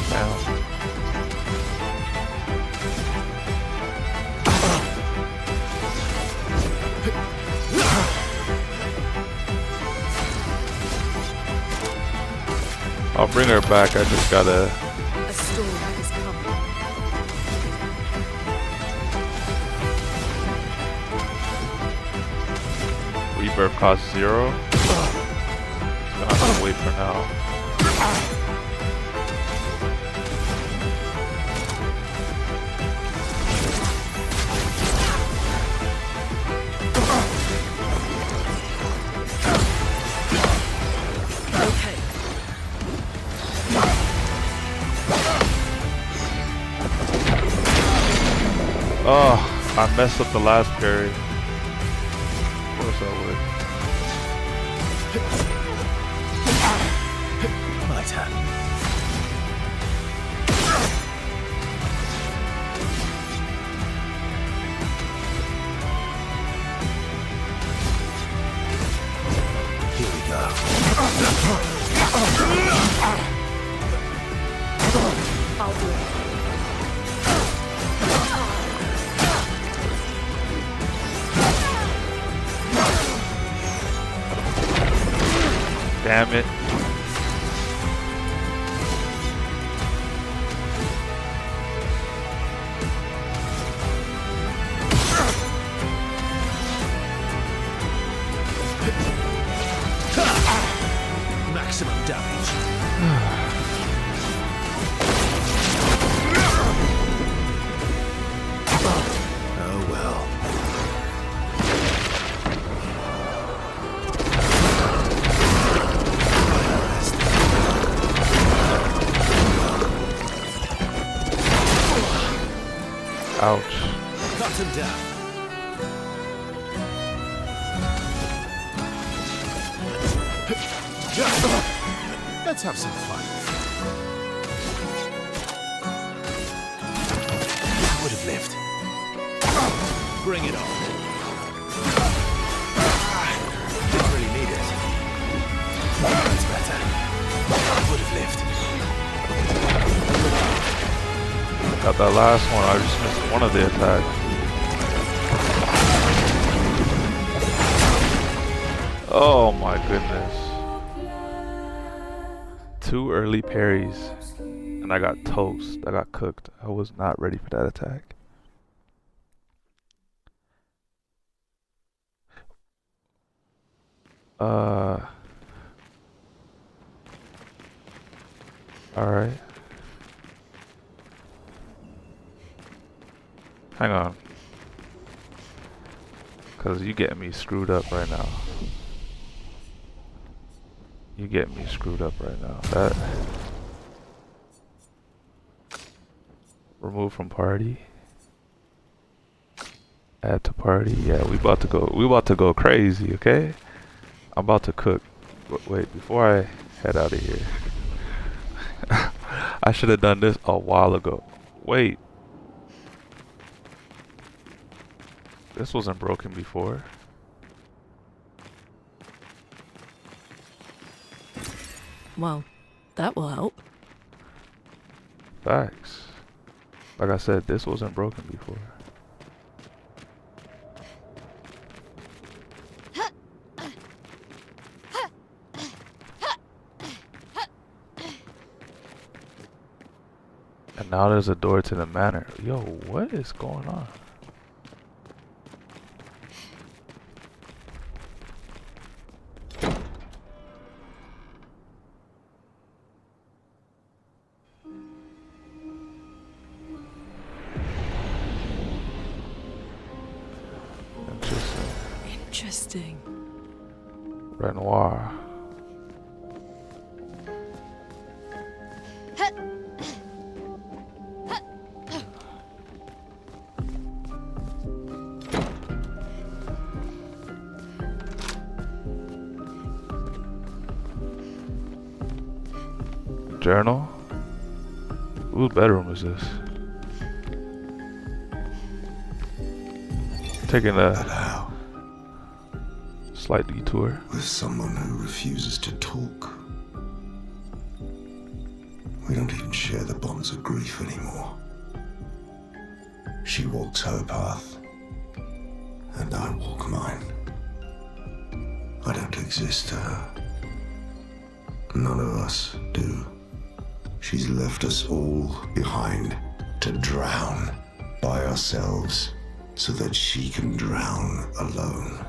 Damn. I'll bring her back. I just gotta. A storm has come. Rebirth costs 0. Just gonna have to wait for now. Okay. Oh, I messed up the last parry. Of course I would. My turn. Here we go. I'll do it. Damn it. Maximum damage. Oh well. Ouch. Cut him down. Let's have some fun. I would have lived. Bring it on. Didn't really need it. That's better. I would have lived. Got that last one. I just missed one of the attacks. Oh my goodness. 2 early parries. And I got toast. I got cooked. I was not ready for that attack. Alright. Hang on. Cause you getting me screwed up right now. You getting me screwed up right now. That remove from party. Add to party. Yeah, we about to go crazy, okay? I'm about to cook. Wait, before I head out of here. I should have done this a while ago. Wait. This wasn't broken before. Well, that will help. Facts. Like I said, this wasn't broken before. And now there's a door to the manor. Yo, what is going on? Interesting. Renoir. Journal? Whose bedroom is this? Taking a slight detour. With someone who refuses to talk. We don't even share the bonds of grief anymore. She walks her path, and I walk mine. I don't exist to her. None of us do. She's left us all behind to drown by ourselves so that she can drown alone.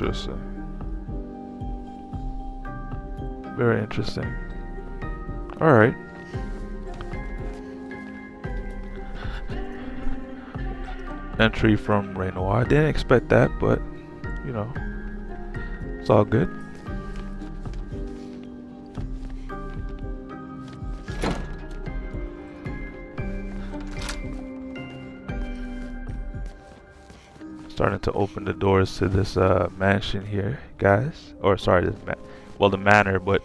Interesting. Very interesting. Alright. Entry from Renoir. I didn't expect that, but you know, it's all good. Starting to open the doors to this mansion here, guys. Or sorry, this well, the manor, but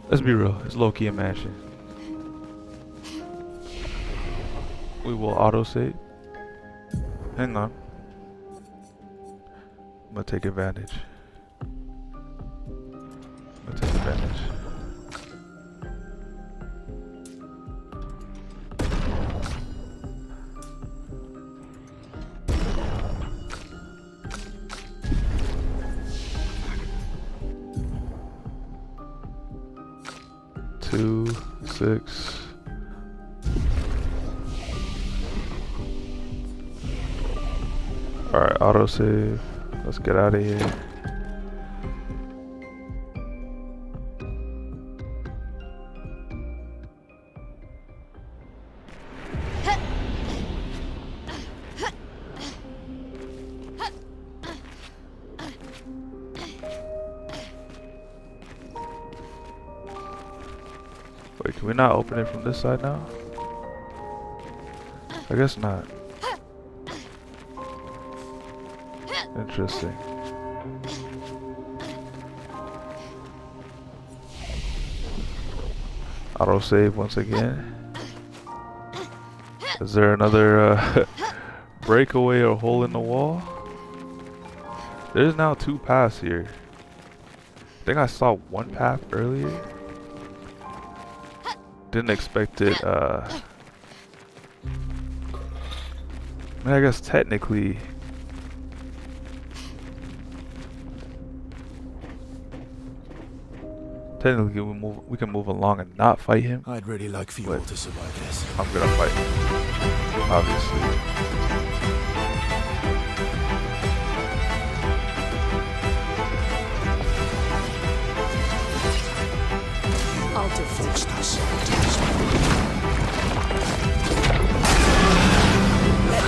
let's be real, it's low-key a mansion. We will autosave. Hang on. I'm gonna take advantage. Two, 6. Alright, autosave. Let's get out of here. Wait, can we not open it from this side now? I guess not. Interesting. Autosave once again. Is there another breakaway or hole in the wall? There's now 2 paths here. I think I saw one path earlier. Didn't expect it. I mean, I guess technically. Technically, we can move along and not fight him. I'd really like for you all to survive this. I'm gonna fight him, obviously. I'll do it.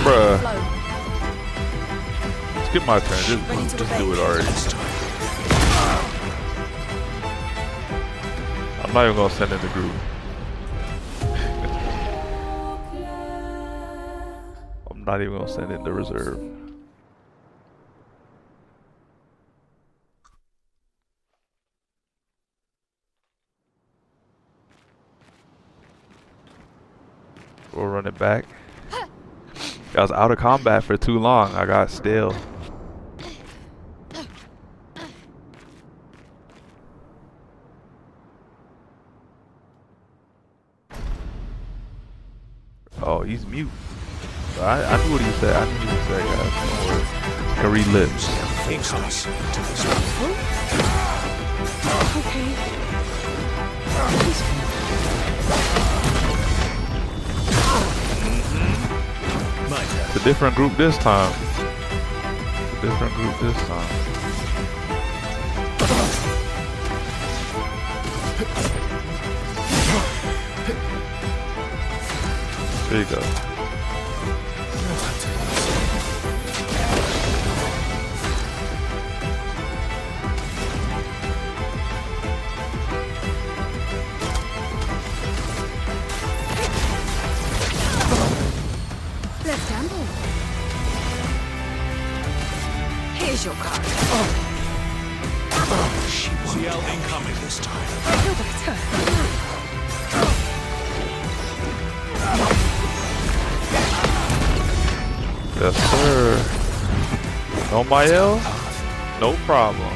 Bruh. Skip my turn. Just do it already. I'm not even gonna send in the group. I'm not even gonna send in the reserve. We'll run it back. I was out of combat for too long. I got stale. Oh, he's mute. I knew what he said. I knew what he said, guys. Don't worry. I can read lips. It's a different group this time. There you go. Let's gamble. Here's your card. She yelled incoming this time. I feel better. Yes, sir. No Mael? No problem.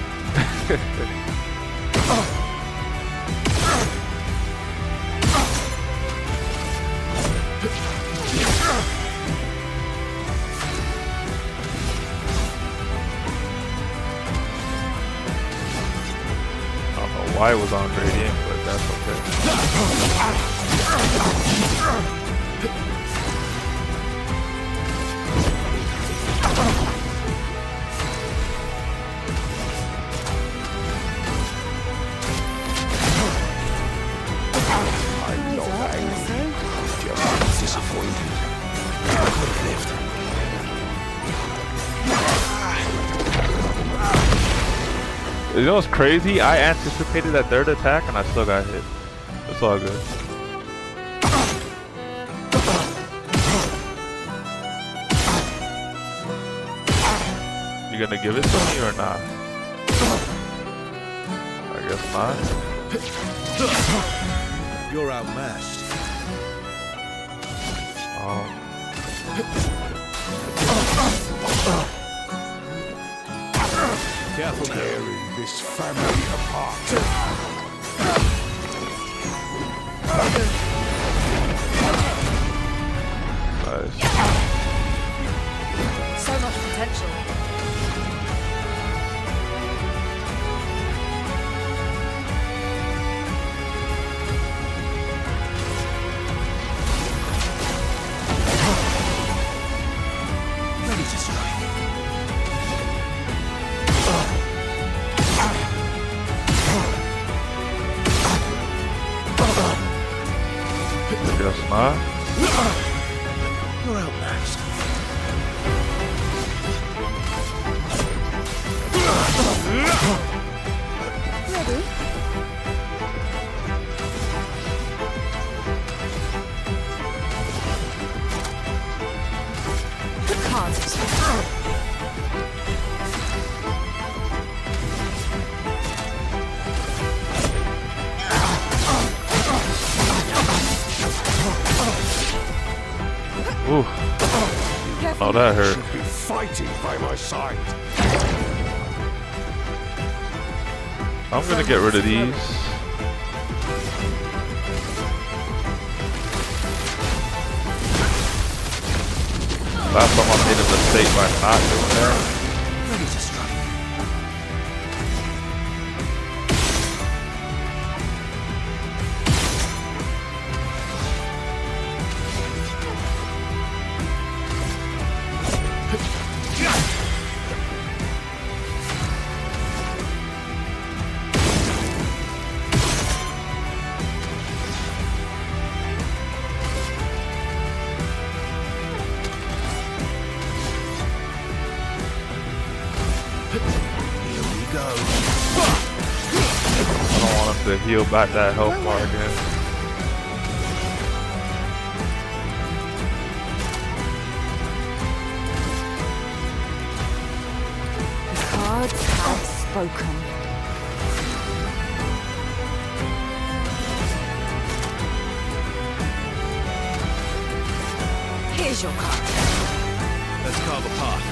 I don't know why it was on gradient, but that's okay. tough one. I could have lived. You know what's crazy? I anticipated that third attack and I still got hit. It's all good. You gonna give it to me or not? I guess not. You're outmatched. Careful tearing this family apart. Nice. So much potential. Ready to strike. Guess not. You're outmatched. Ready? Ooh. Oh, that hurt. Should be fighting by my side. I'm gonna get rid of these. Last time I made a mistake by not doing that. Ready to strike. I don't want him to heal back that health bar again. Cards have spoken. Here's your card. Let's carve a path.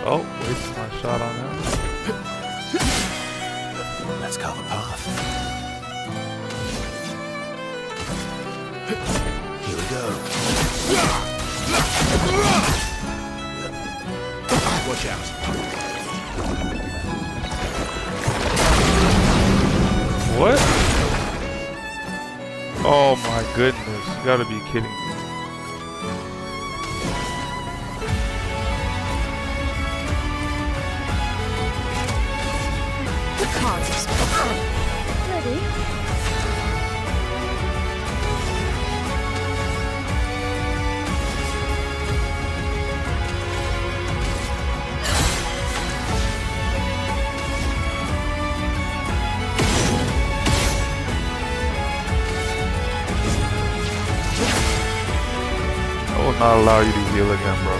Oh, wasted my shot on him. Let's carve a path. Here we go. Watch out. What? Oh my goodness, you gotta be kidding me. Ready? I will not allow you to heal again, bro.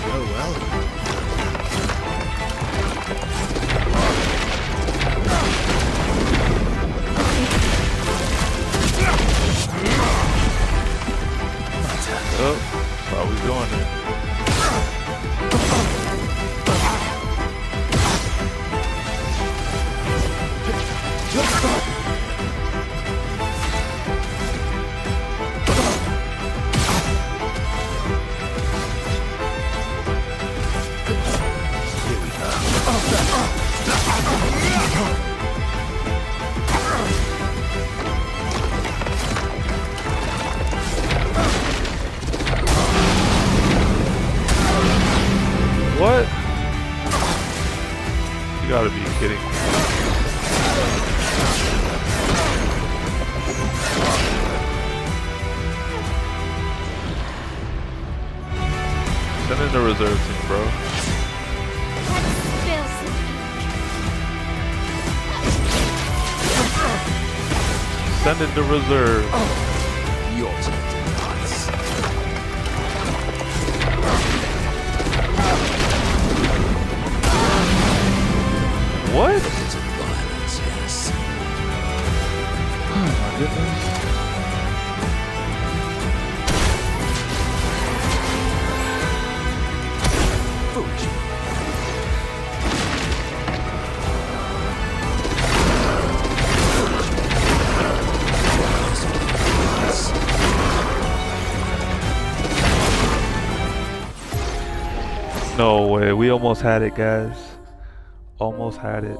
Oh well. Oh, that's how we doing it. the reserve team, bro. Spill some. Send in the reserve. Your turn. What? It's violence, yes. Oh my goodness. Foolish. No way. We almost had it, guys. Almost had it.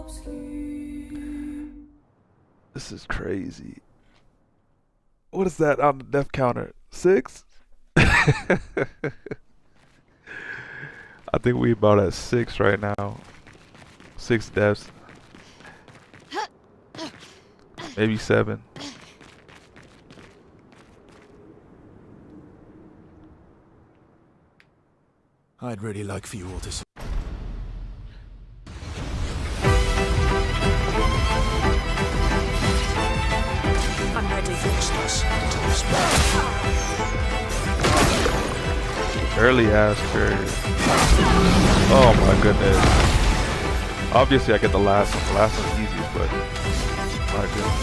This is crazy. What is that on the death counter? 6? I think we about at 6 right now. 6 deaths. Maybe 7. I'd really like for you all to see. I'm ready. Early ass period. Oh my goodness. Obviously I get the last one. The last one's easiest, but my goodness.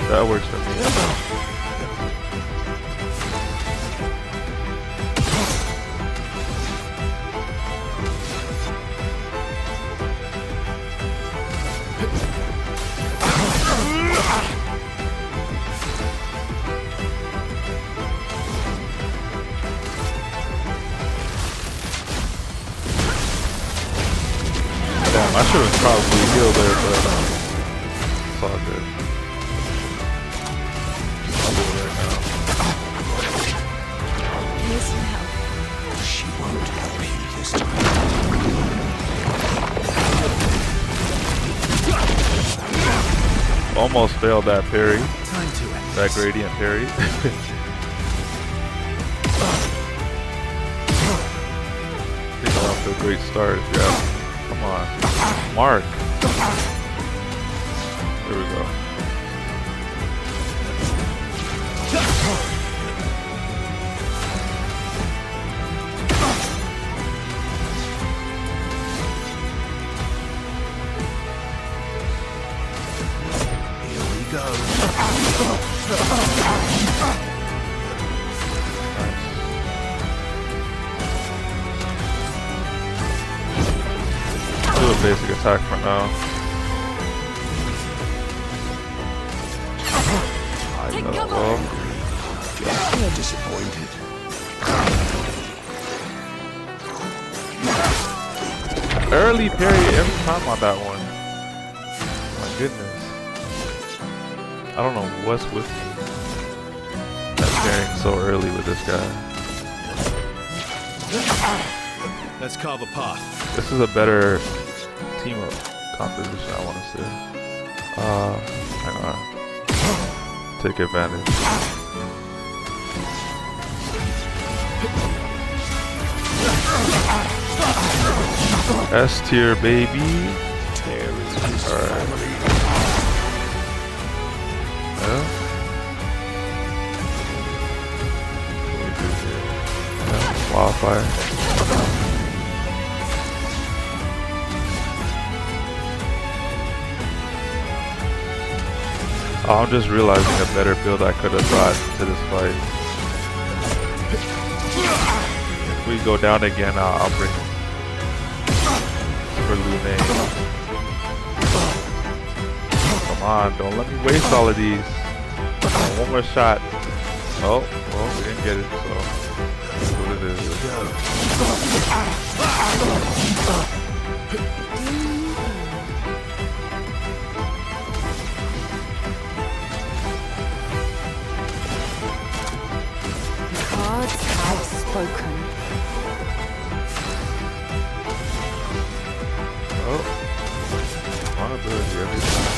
That works for me. Damn, I should have probably healed there, but it's all good. I'll do it right now. Here's some help. She won't help you this time. Almost failed that parry. Time to end That this. gradient parry. I think I'm off to a great start. Yeah. Come on. Mark. There we go. Here we go. Do a basic attack for now. I know. Well, You're disappointed. early parry every time on that one. My goodness. I don't know what's with me. That parrying so early with this guy. Let's carve a path. This is a better team up composition, I want to say. Hang on. Take advantage. S tier, baby. Alright. Yeah. What do we do here? Yeah, wildfire. Oh, I'm just realizing a better build I could have brought to this fight. If we go down again, I'll bring for Lune. Come on, don't let me waste all of these. One more shot. Oh, well, we didn't get it, so that's what it is. Cards have spoken. Oh, my ability every time.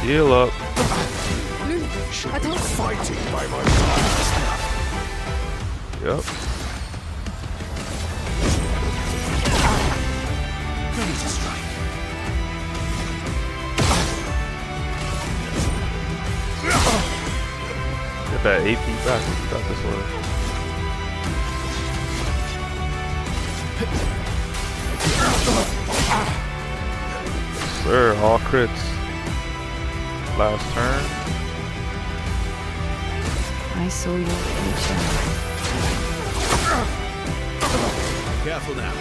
Heal up. should be fighting by my side. Yep. Ready to strike. Get that AP back. You got this one. Sir, all crits. Last turn. I saw your future. Careful now.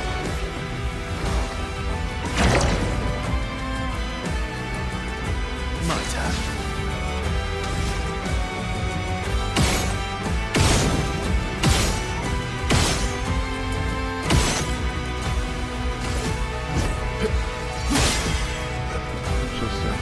My turn. Interesting.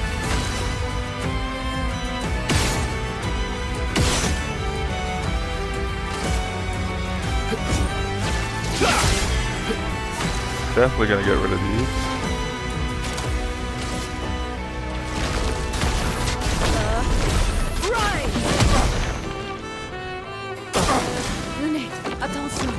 Definitely gonna get rid of these. Right! Lunette, attention.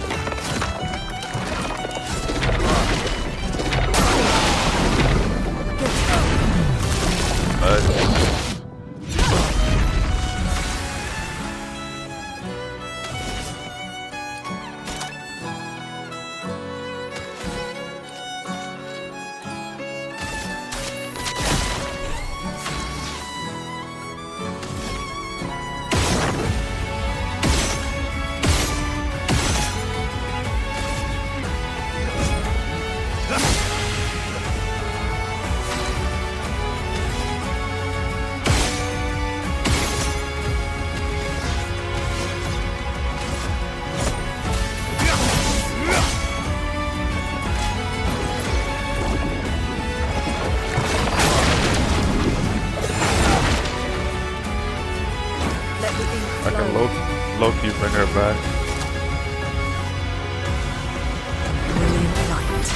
I can low-key bring her back. Brilliant light.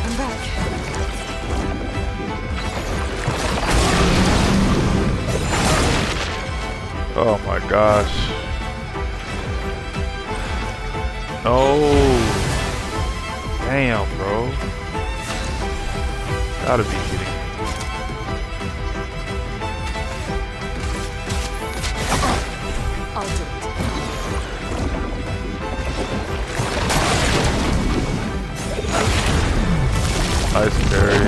I'm back. Oh my gosh. No. Damn, bro. Gotta be kidding me. I'll do it. Nice carry.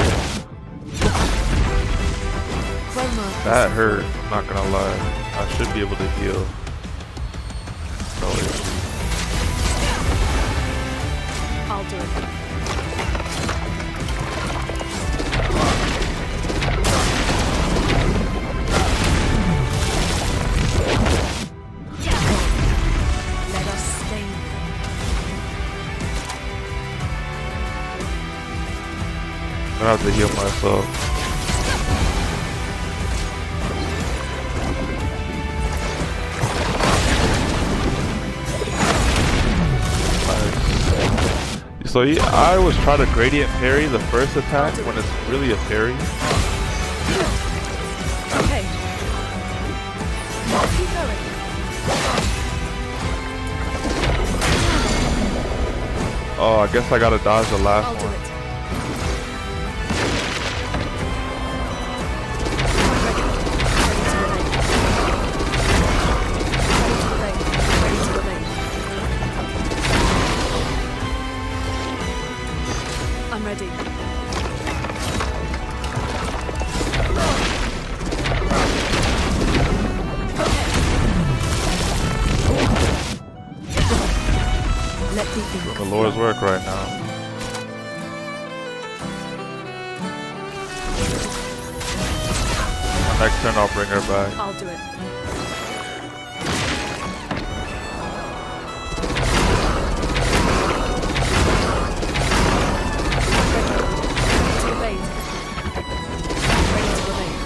Chroma. That hurt, I'm not gonna lie. I should be able to heal. No issue. I'll do it. Let us stain them. I'm gonna have to heal myself. So yeah, I was trying to gradient parry the first attack when it's really a parry. Okay. Keep going. Oh, I guess I gotta dodge the last I'll do one. it. I'm ready. Let the ink The Lord's work right now. Next turn I'll bring her back. I'll do it. Ready to evade. Ready to evade.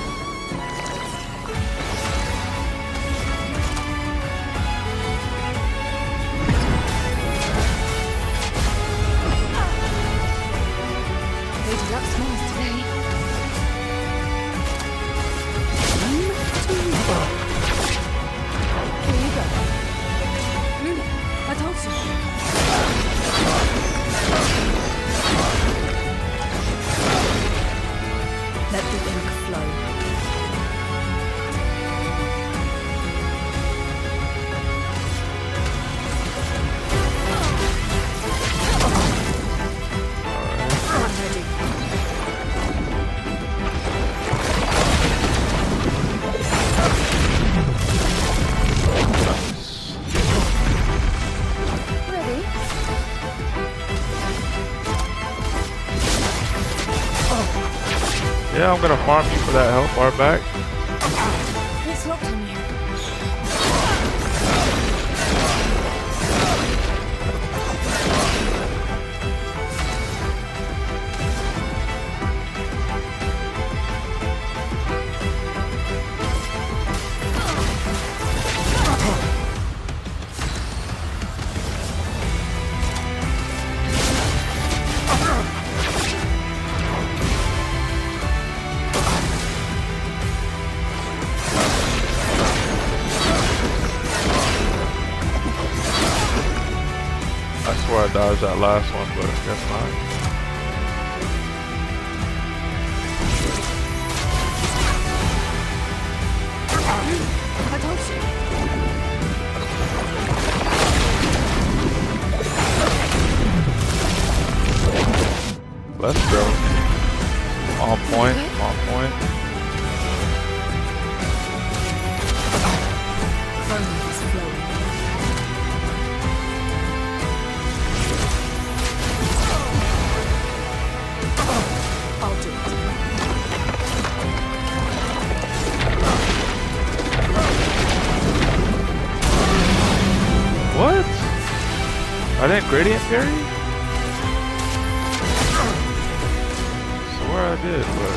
Loaded up smalls today. Yeah, I'm gonna farm you for that health bar back. It's locked on you. I swear I dodged that last one, but I guess not. I told you. Let's go. On point, on point. Romance flowing. I'll do it. What? I didn't gradient parry? Swear I did, but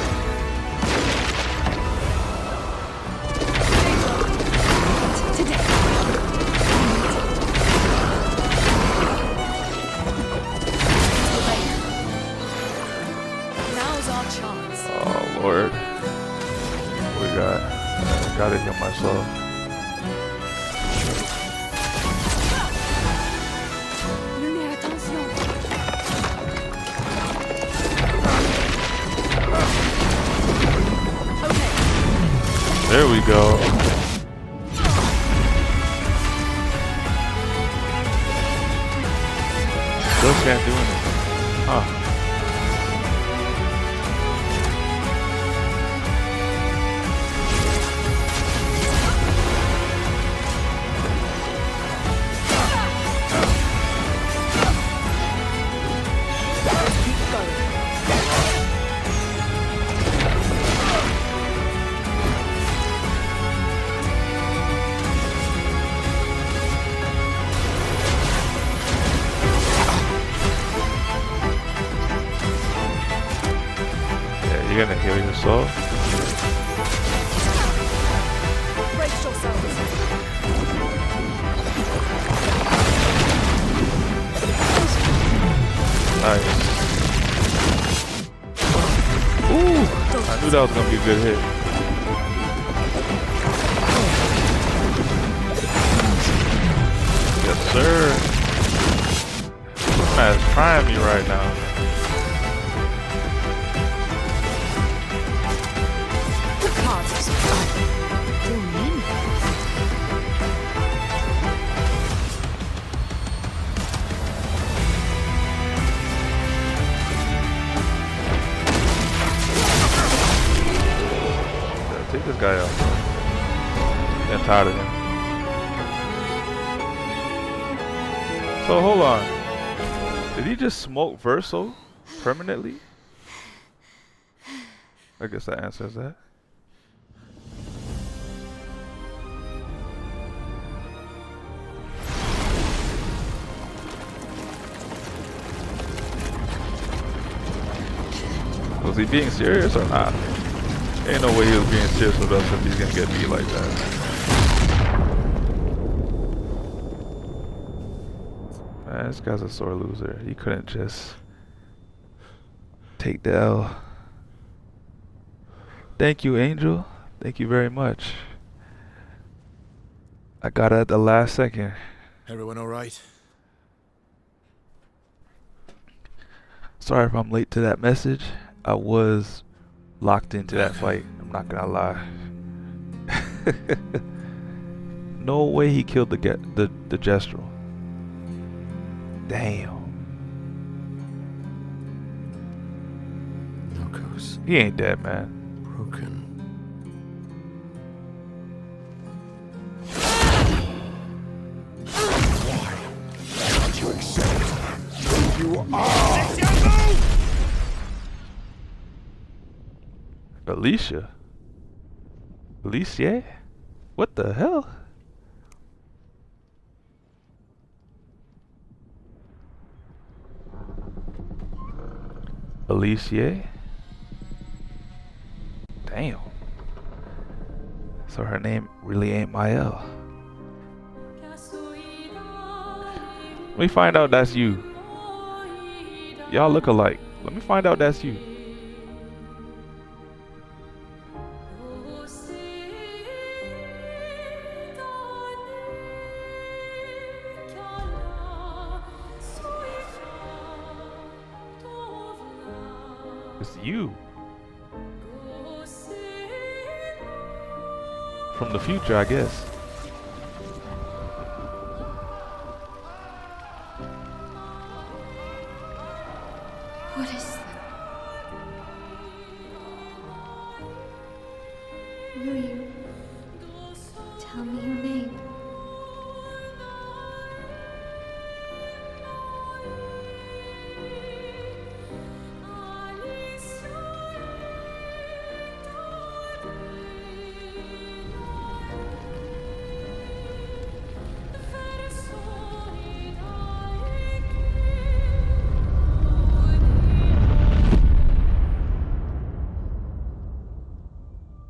Now's our chance. oh Lord. What we got? Gotta heal myself. Lumière, attention. There we go. Still can't do anything. Huh. You're gonna heal yourself. Brace yourselves. Nice. Ooh! I knew that was gonna be a good hit. Yes, sir. This man's trying me right now. Take this guy out, bro. I'm tired of him. So hold on. Did he just smoke Verso permanently? I guess that answers that. Was he being serious or not? Ain't no way he was being serious with us if he's gonna get beat like that. Man, this guy's a sore loser. He couldn't just take the L. Thank you, Angel. Thank you very much. I got it at the last second. Everyone all right? Sorry if I'm late to that message. I was locked into that fight. I'm not gonna lie. No way he killed the Gestrel. Damn. Narcos. He ain't dead, man. Broken. Why don't you accept who you are? Alicia? Alicia? What the hell? Alicia? Damn. So her name really ain't Mael. Let me find out that's you. Y'all look alike. Let me find out that's you. It's you. From the future, I guess. What is that? Will you tell me your name?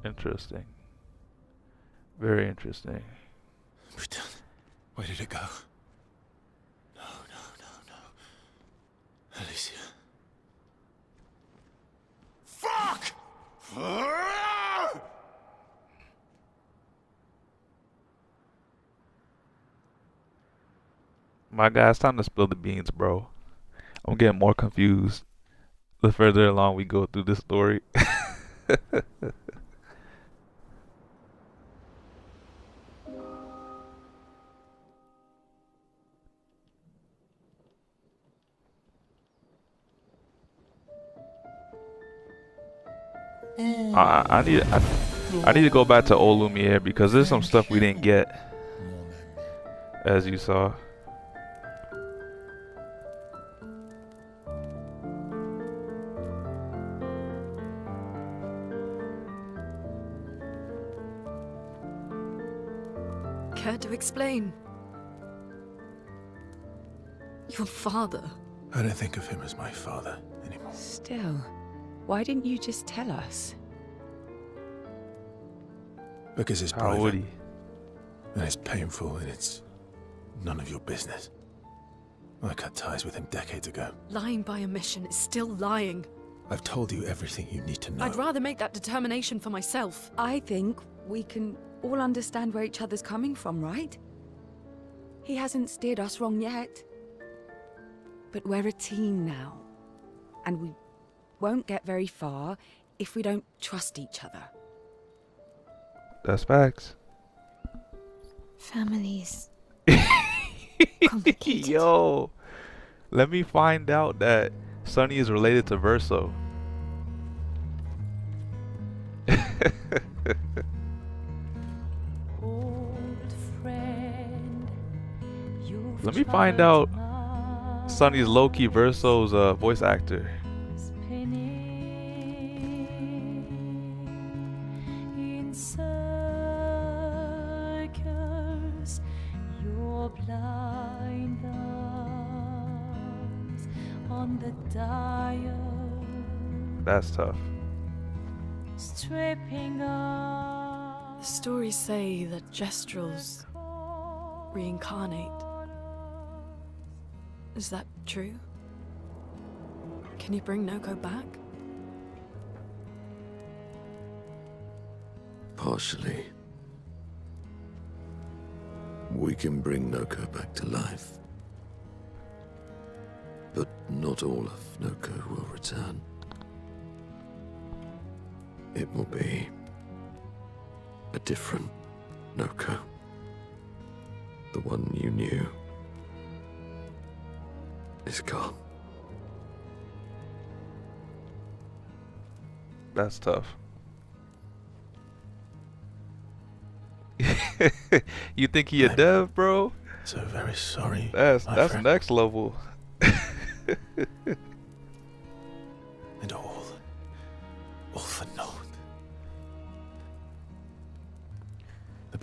Interesting. Very interesting. We're done. Where did it go? No, no, no, no. Alicia. Fuck! My guy, it's time to spill the beans, bro. I'm getting more confused the further along we go through this story. I need to go back to Old Lumiere because there's some stuff we didn't get, as you saw. Care to explain? Your father. I don't think of him as my father anymore. Still, why didn't you just tell us? Because it's How would private, he? and it's painful, and it's none of your business. I cut ties with him decades ago. Lying by omission is still lying. I've told you everything you need to know. I'd rather make that determination for myself. I think we can all understand where each other's coming from, right? He hasn't steered us wrong yet. But we're a team now. And we won't get very far if we don't trust each other. That's facts. Families. Complicated. Yo, let me find out that Sunny is related to Verso. Let me find out Sunny's low-key Verso's voice actor. That's tough. The stories say that Gestrels reincarnate. Is that true? Can you bring Noko back? Partially. We can bring Noko back to life. But not all of Noko will return. It will be a different Noko. The one you knew is gone. That's tough. You think he a dev, bro? So very sorry. That's my friend. next level. And all for naught.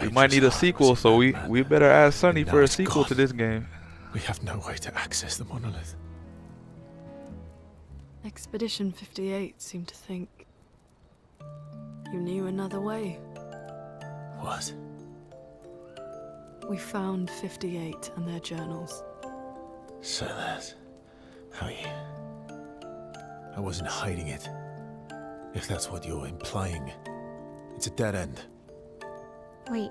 We might need a sequel, so we better ask Sonny And for now a it's sequel to gone. this game. We have no way to access the monolith. Expedition 58 seemed to think you knew another way. What? We found 58 and their journals. So that's how you... I wasn't hiding it. If that's what you're implying, it's a dead end. Wait,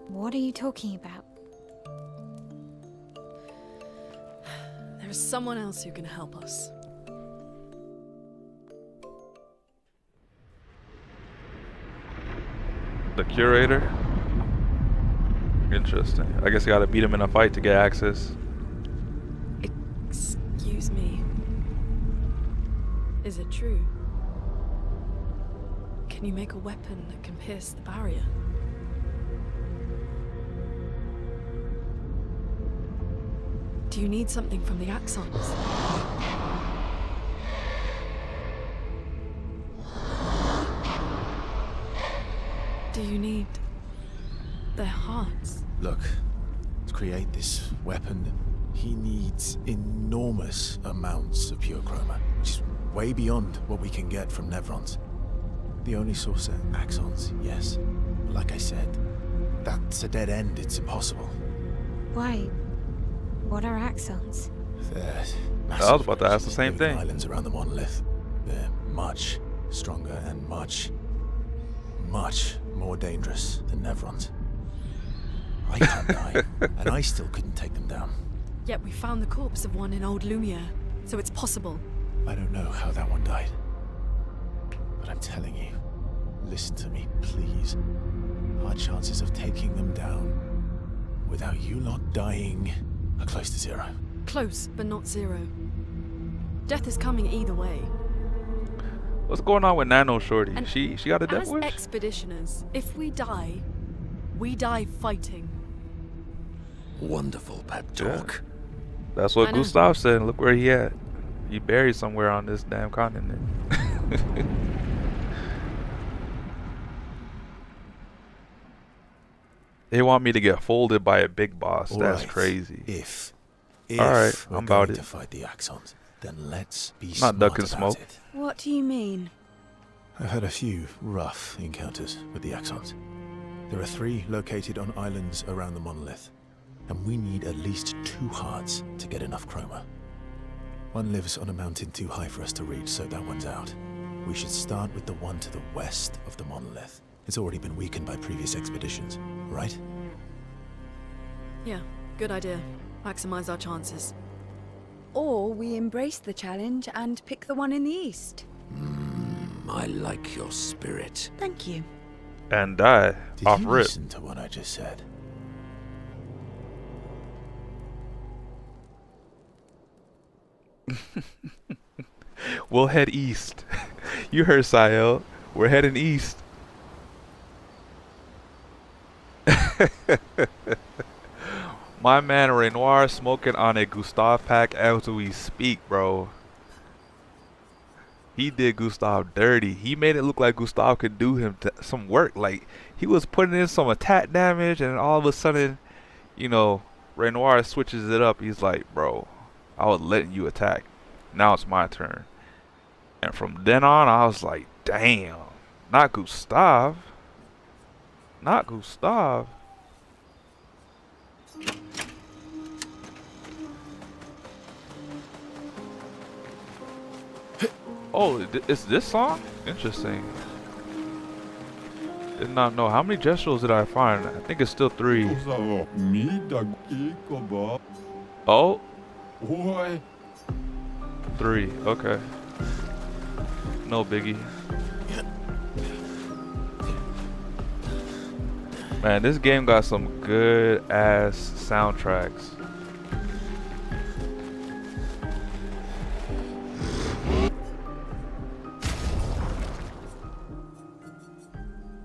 what are you talking about? There is someone else who can help us. The curator. Interesting. I guess you gotta beat him in a fight to get access. Excuse me. Is it true? Can you make a weapon that can pierce the barrier? Do you need something from the Axons? Do you need their hearts? Look, to create this weapon, he needs enormous amounts of pure chroma, which is way beyond what we can get from Nevrons. The only source are Axons, yes. But like I said, that's a dead end, it's impossible. Why? What are axons? They're I was about to ask the same living thing. Islands around the monolith. They're much stronger and much more dangerous than Nevrons. I can't die, and I still couldn't take them down. Yet we found the corpse of one in Old Lumiere, so it's possible. I don't know how that one died. But I'm telling you, listen to me, please. Our chances of taking them down without you lot dying are close to zero. Close, but not zero. Death is coming either way. What's going on with Nano Shorty? And She got a death as wish? expeditioners, if we die fighting. Wonderful pep talk. That's what I know. Gustav said. Look where he at. He buried somewhere on this damn continent. They want me to get folded by a big boss. All That's right, crazy. If Alright, we're I'm about going it. to fight the Axons, then let's be Not smart ducking about smoke. it. What do you mean? I've had a few rough encounters with the Axons. There are 3 located on islands around the monolith, and we need at least 2 hearts to get enough chroma. One lives on a mountain too high for us to reach, so that one's out. We should start with the one to the west of the monolith. It's already been weakened by previous expeditions, right? Yeah, good idea. Maximize our chances. Or we embrace the challenge and pick the one in the east. I like your spirit. Thank you. And die. Did Off you rip. listen to what I just said? We'll head east. You heard Sael. We're heading east. My man Renoir smoking on a Gustav pack as we speak, bro. He did Gustav dirty. He made it look like Gustav could do him some work. Like, he was putting in some attack damage, and all of a sudden, you know, Renoir switches it up. He's like, bro, I was letting you attack. Now it's my turn. And from then on, I was like, damn. Not Gustav. Not Gustav. Oh, it's this song? Interesting. Did not know. How many gestuals did I find? I think it's still 3. Oh, 3. Okay. No biggie. Man, this game got some good ass soundtracks.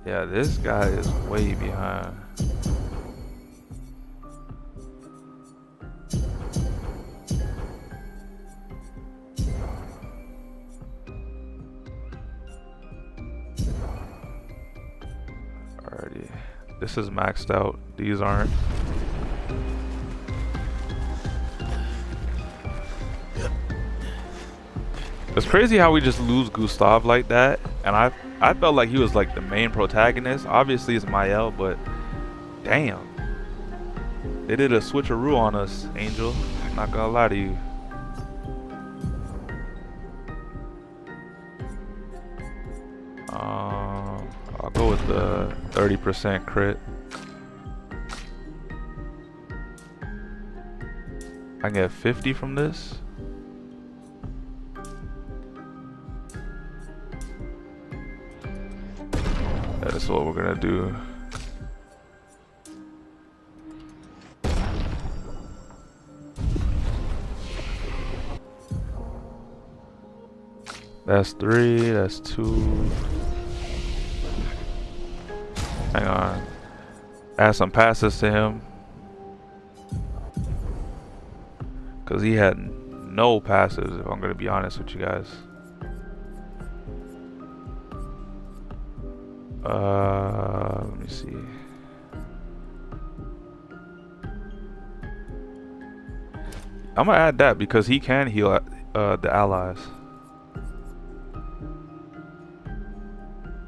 Yeah, this guy is way behind. Alrighty. This is maxed out. These aren't. It's crazy how we just lose Gustav like that, and I felt like he was like the main protagonist. Obviously it's Mael, but damn. They did a switcheroo on us, Angel. I'm not gonna lie to you. I'll go with the 30% crit. I can get 50 from this. That's what we're gonna do. That's 3, that's 2. Hang on. Add some passes to him. Cause he had no passes, if I'm gonna be honest with you guys. Let me see. I'm gonna add that because he can heal the allies.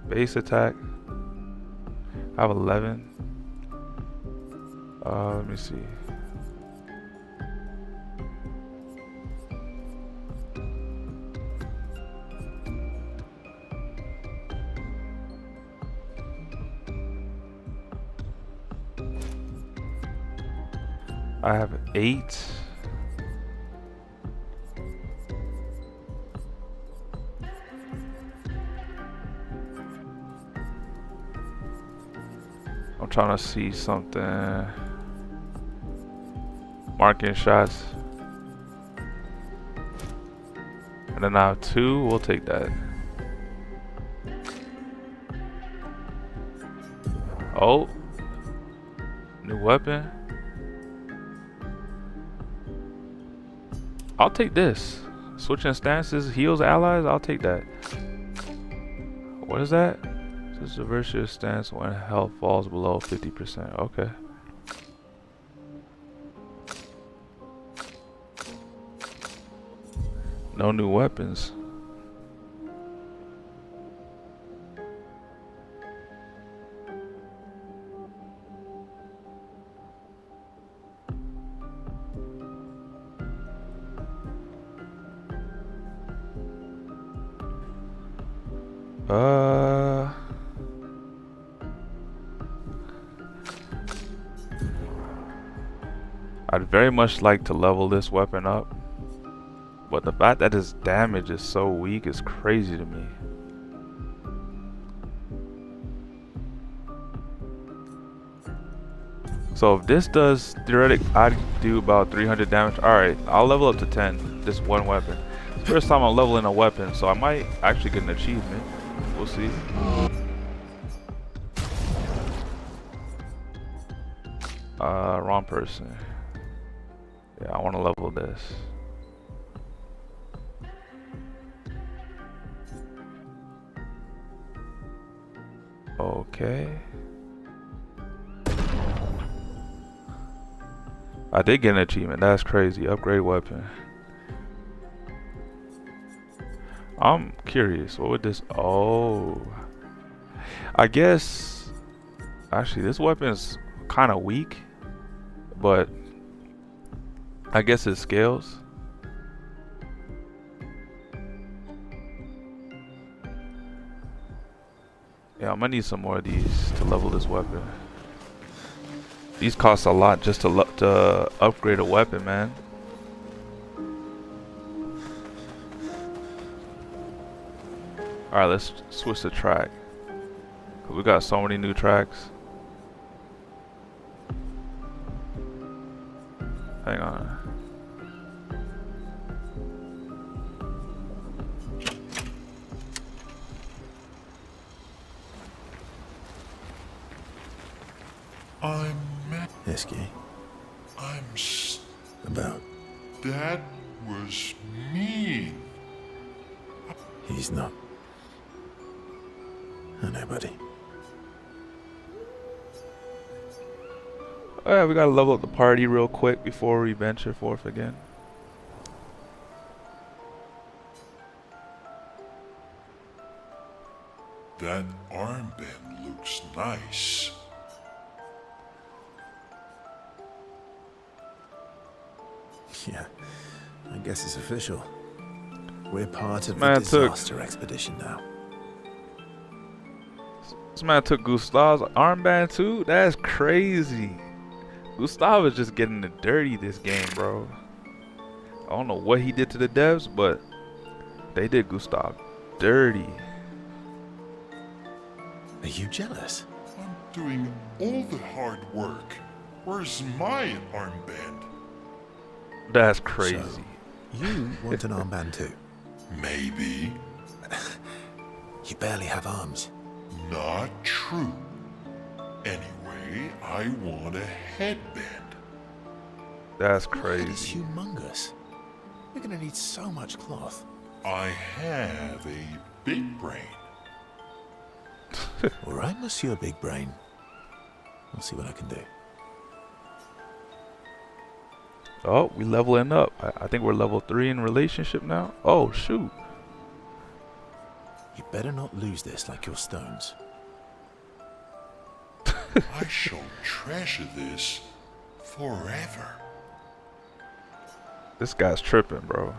Base attack. I have 11. Let me see. I have 8. I'm trying to see something. Marking shots. And then I have 2. We'll take that. Oh. New weapon. I'll take this. Switching stances heals allies. I'll take that. What is that? Just reverse your stance when health falls below 50%. Okay. No new weapons. I'd very much like to level this weapon up, but the fact that its damage is so weak is crazy to me. So if this does theoretic, I'd do about 300 damage. Alright, I'll level up to 10, this one weapon. First time I'm leveling a weapon, so I might actually get an achievement. We'll see. Wrong person. Yeah, I want to level this. Okay. I did get an achievement. That's crazy. Upgrade weapon. I'm curious. What would this... Oh. I guess... Actually, this weapon is kind of weak. But... I guess it scales. Yeah, I'm gonna need some more of these to level this weapon. These cost a lot just to upgrade a weapon, man. Alright, let's switch the track. 'Cause we got so many new tracks. Hang on. Esky. About. That was mean. He's not. I know, buddy. Oh yeah, we gotta level up the party real quick before we venture forth again. That armband looks nice. Yeah, I guess it's official. We're part of the man took- disaster expedition now. This man took Gustav's armband too? That's crazy. Gustav is just getting it dirty this game, bro. I don't know what he did to the devs, but they did Gustav dirty. Are you jealous? I'm doing all the hard work. Where's my armband? That's crazy. So, you want an armband too? Maybe. You barely have arms. Not true. Anyway, I want a headband. That's Your head is crazy. humongous. You're gonna need so much cloth. I have a big brain. All right, Monsieur Big Brain. I'll see what I can do. Oh, we leveling up. I think we're level 3 in relationship now. Oh, shoot. You better not lose this like your stones. I shall treasure this forever. This guy's tripping, bro.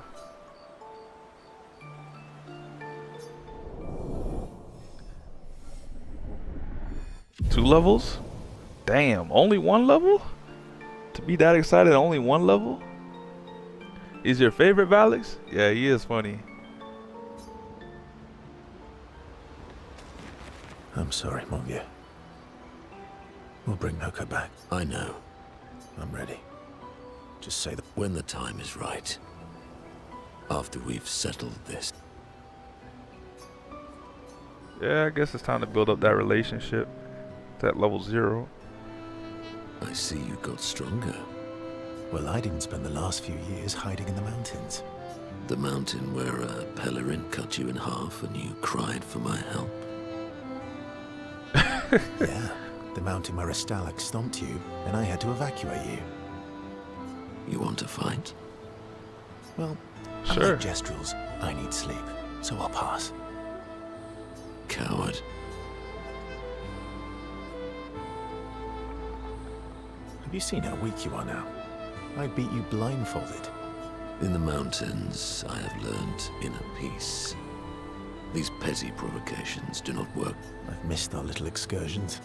Two levels? Damn, only one level? To be that excited, only one level? Is your favorite Valix? Yeah, he is funny. I'm sorry, mon vieux. We'll bring Noko back. I know. I'm ready. Just say the... When the time is right. After we've settled this. Yeah, I guess it's time to build up that relationship. At level 0. I see you got stronger. Well, I didn't spend the last few years hiding in the mountains. The mountain where a Pellerin cut you in half and you cried for my help. Yeah, the mountain where a Stalag stomped you, and I had to evacuate you. You want to fight? Well, Sure. unlike Gestrels, I need sleep, so I'll pass. Coward. Have you seen how weak you are now? I beat you blindfolded. In the mountains, I have learned inner peace. These petty provocations do not work. I've missed our little excursions.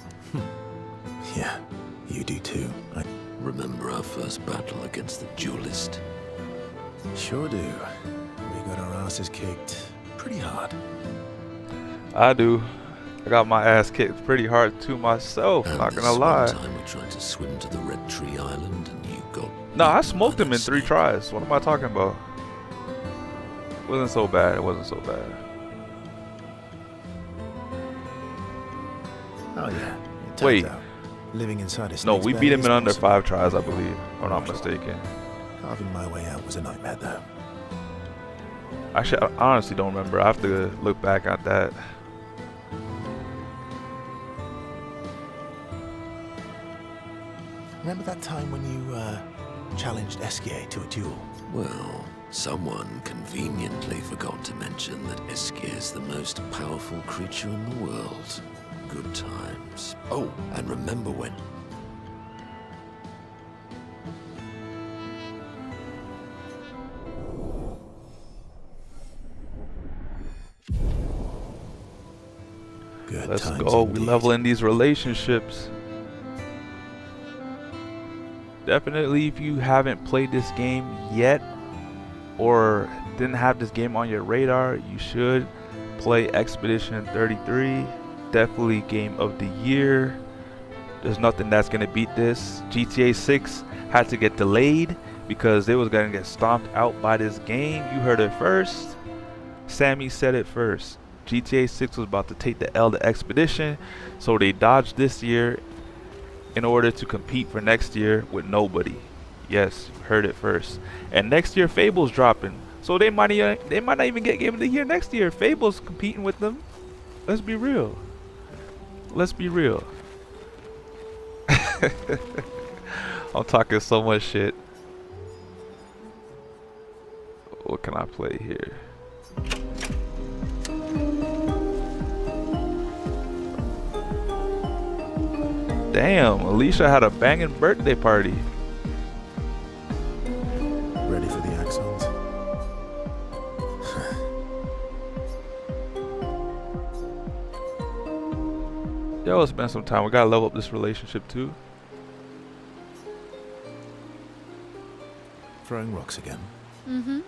Yeah, you do too. I Remember our first battle against the duelist? sure do. We got our asses kicked pretty hard. I do. I got my ass kicked pretty hard too myself, And not this gonna lie. one time we tried to swim to the Red Tree Island and you got... No, I eaten smoked by him that in 3 snake. tries. What am I talking about? Wasn't so bad. It wasn't so bad. Oh yeah. It turns Wait. out, living inside a No, snake's we belly beat him is in under awesome. 5 tries, I believe. If I'm not mistaken. Carving my way out was a nightmare, though. Actually, I honestly don't remember. I have to look back at that. Remember that time when you challenged Esquier to a duel? Well, someone conveniently forgot to mention that Esquier is the most powerful creature in the world. Good times. Oh, and remember when... Good Let's times go. We indeed. leveling these relationships. Definitely, if you haven't played this game yet or didn't have this game on your radar, you should play Expedition 33. Definitely game of the year. There's nothing that's gonna beat this. GTA 6 had to get delayed because they was gonna get stomped out by this game. You heard it first. Sammy said it first. GTA 6 was about to take the L to Expedition, so they dodged this year in order to compete for next year with nobody. Yes, you heard it first. And next year Fable's dropping, so they might not even get Game of the Year next year. Fable's competing with them. Let's be real. Let's be real. I'm talking so much shit. What can I play here? Damn, Alicia had a banging birthday party. Ready for the axons? Yo, let's spend some time. We gotta level up this relationship too. Throwing rocks again. Mm-hmm.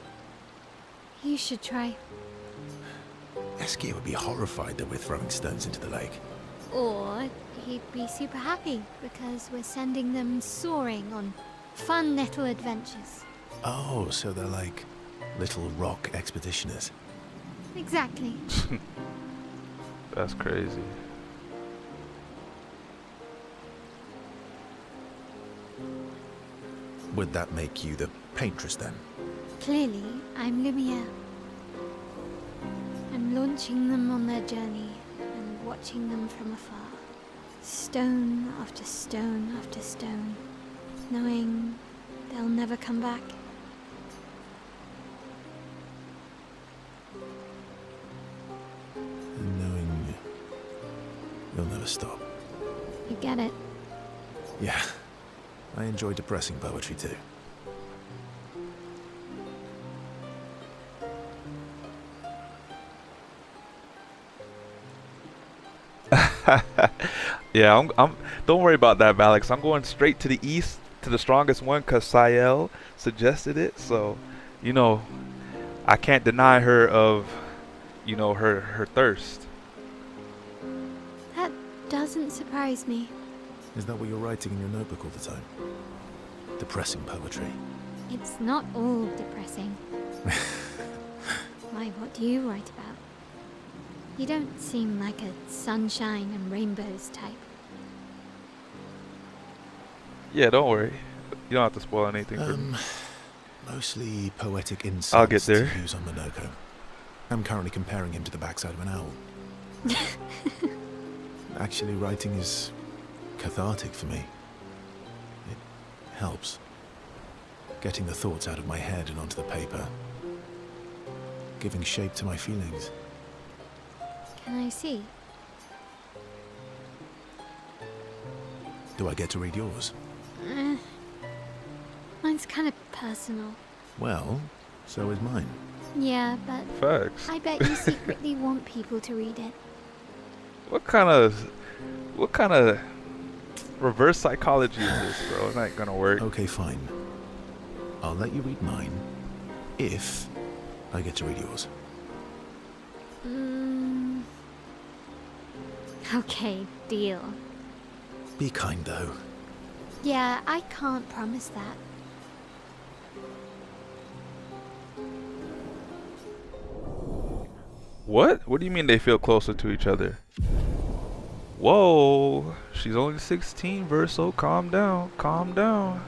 You should try. Eski would be horrified that we're throwing stones into the lake. Or he'd be super happy because we're sending them soaring on fun little adventures. Oh, so they're like little rock expeditioners. Exactly. That's crazy. Would that make you the paintress then? Clearly, I'm Lumiere. I'm launching them on their journey and watching them from afar. Stone after stone after stone, knowing they'll never come back. And knowing you'll never stop. You get it? Yeah, I enjoy depressing poetry too. Yeah, I'm. Don't worry about that, Alex. I'm going straight to the east to the strongest one because Sayel suggested it. So, you know, I can't deny her of, you know, her thirst. That doesn't surprise me. Is that what you're writing in your notebook all the time? Depressing poetry. It's not all depressing. Why, what do you write about? You don't seem like a sunshine and rainbows type. Yeah, don't worry. You don't have to spoil anything for me. Mostly poetic insights I'll get there. to use on Monoko. I'm currently comparing him to the backside of an owl. Actually, writing is cathartic for me. It helps. Getting the thoughts out of my head and onto the paper. Giving shape to my feelings. Can I see? Do I get to read yours? Mine's kind of personal. Well, so is mine. Yeah, but Facts. I bet you secretly want people to read it. What kind of reverse psychology is this, bro? It's not gonna work. Okay, fine. I'll let you read mine if I get to read yours. Okay, deal. Be kind, though. Yeah, I can't promise that. What? What do you mean they feel closer to each other? Whoa, she's only 16, Verso. Calm down, calm down.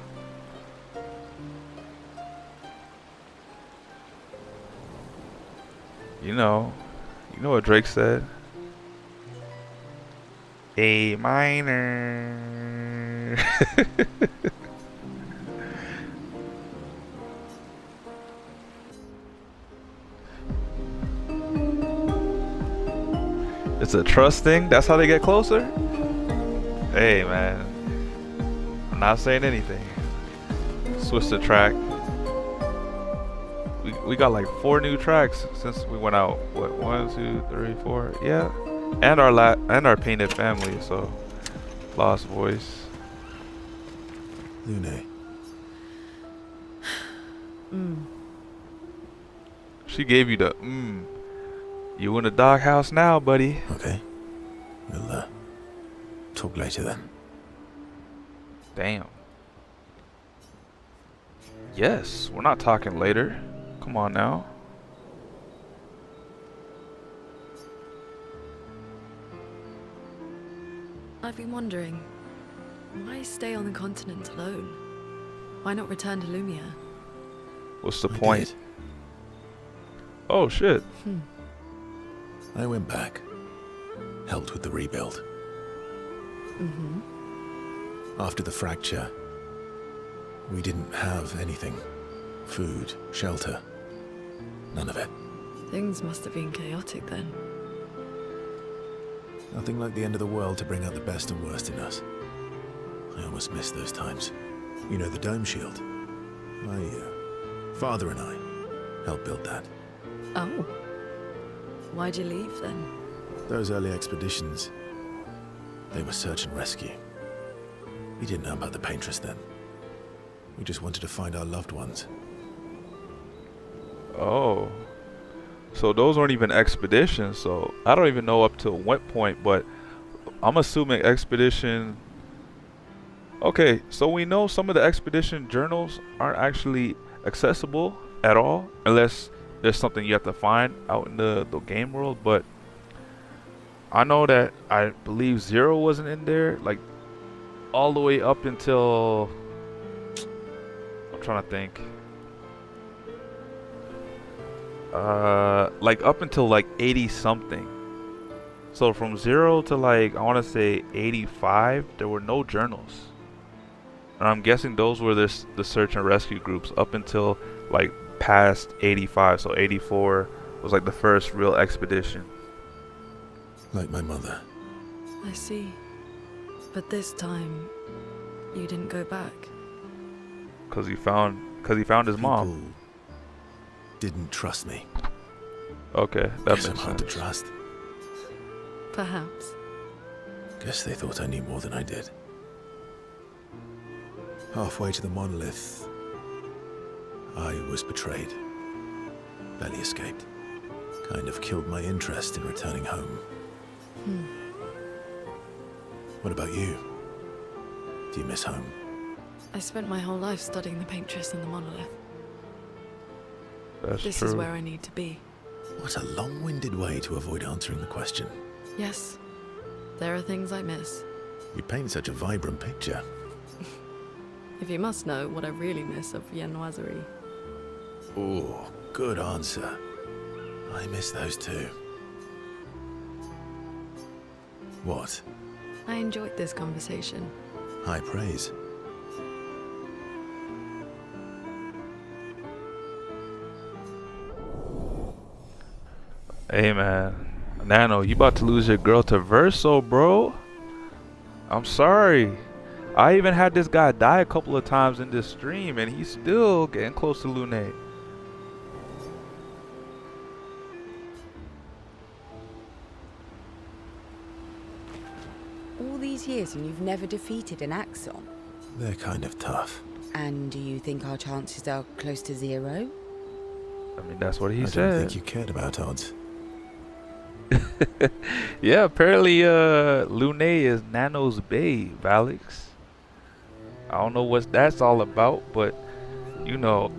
You know what Drake said? A minor. It's a trust thing? That's how they get closer? Hey, man. I'm not saying anything. Switch the track. We got like 4 new tracks since we went out. What, 1, 2, 3, 4? Yeah. And our Painted Family, so Lost Voice. Lune. She gave you the You in the doghouse now, buddy. Okay. We'll talk later then. Damn. Yes, we're not talking later. Come on now. I've been wondering, why stay on the continent alone? Why not return to Lumia? What's the I point? did. Oh shit. I went back. Helped with the rebuild. After the fracture, We didn't have anything. Food, shelter. None of it. Things must have been chaotic then. Nothing like the end of the world to bring out the best and worst in us. I almost miss those times. You know, the dome shield. My father and I helped build that. Oh. Why'd you leave then? Those early expeditions, they were search and rescue. We didn't know about the Paintress then. We just wanted to find our loved ones. Oh. So those weren't even expeditions, so I don't even know up to what point, but I'm assuming expedition... Okay, so we know some of the expedition journals aren't actually accessible at all, unless there's something you have to find out in the game world, but I know that I believe 0 wasn't in there, like all the way up until... I'm trying to think. Like up until like 80 something. So from 0 to like, I want to say 85, there were no journals. And I'm guessing those were the search and rescue groups up until like past 85. So 84 was like the first real expedition. Like my mother. I see. But this time, you didn't go back. Cause he found his mom. People didn't trust me. Okay, that Guess I'm makes hard to sense. trust. Perhaps. Guess they thought I knew more than I did. Halfway to the monolith, I was betrayed. Barely escaped. Kind of killed my interest in returning home. What about you? Do you miss home? I spent my whole life studying the Paintress and the monolith. That's This true. is where I need to be. What a long-winded way to avoid answering the question. Yes, there are things I miss. You paint such a vibrant picture. If you must know what I really miss of Viennoiserie. Oh, good answer. I miss those too. What? I enjoyed this conversation. High praise. Hey man, Nano, you about to lose your girl to Verso, bro? I'm sorry. I even had this guy die a couple of times in this stream, and he's still getting close to Lune. All these years and you've never defeated an Axon? They're kind of tough. And do you think our chances are close to 0? I mean, that's what he I said. didn't think you cared about odds. Yeah, apparently Lune is Nano's babe, Alex. I don't know what that's all about, but you know,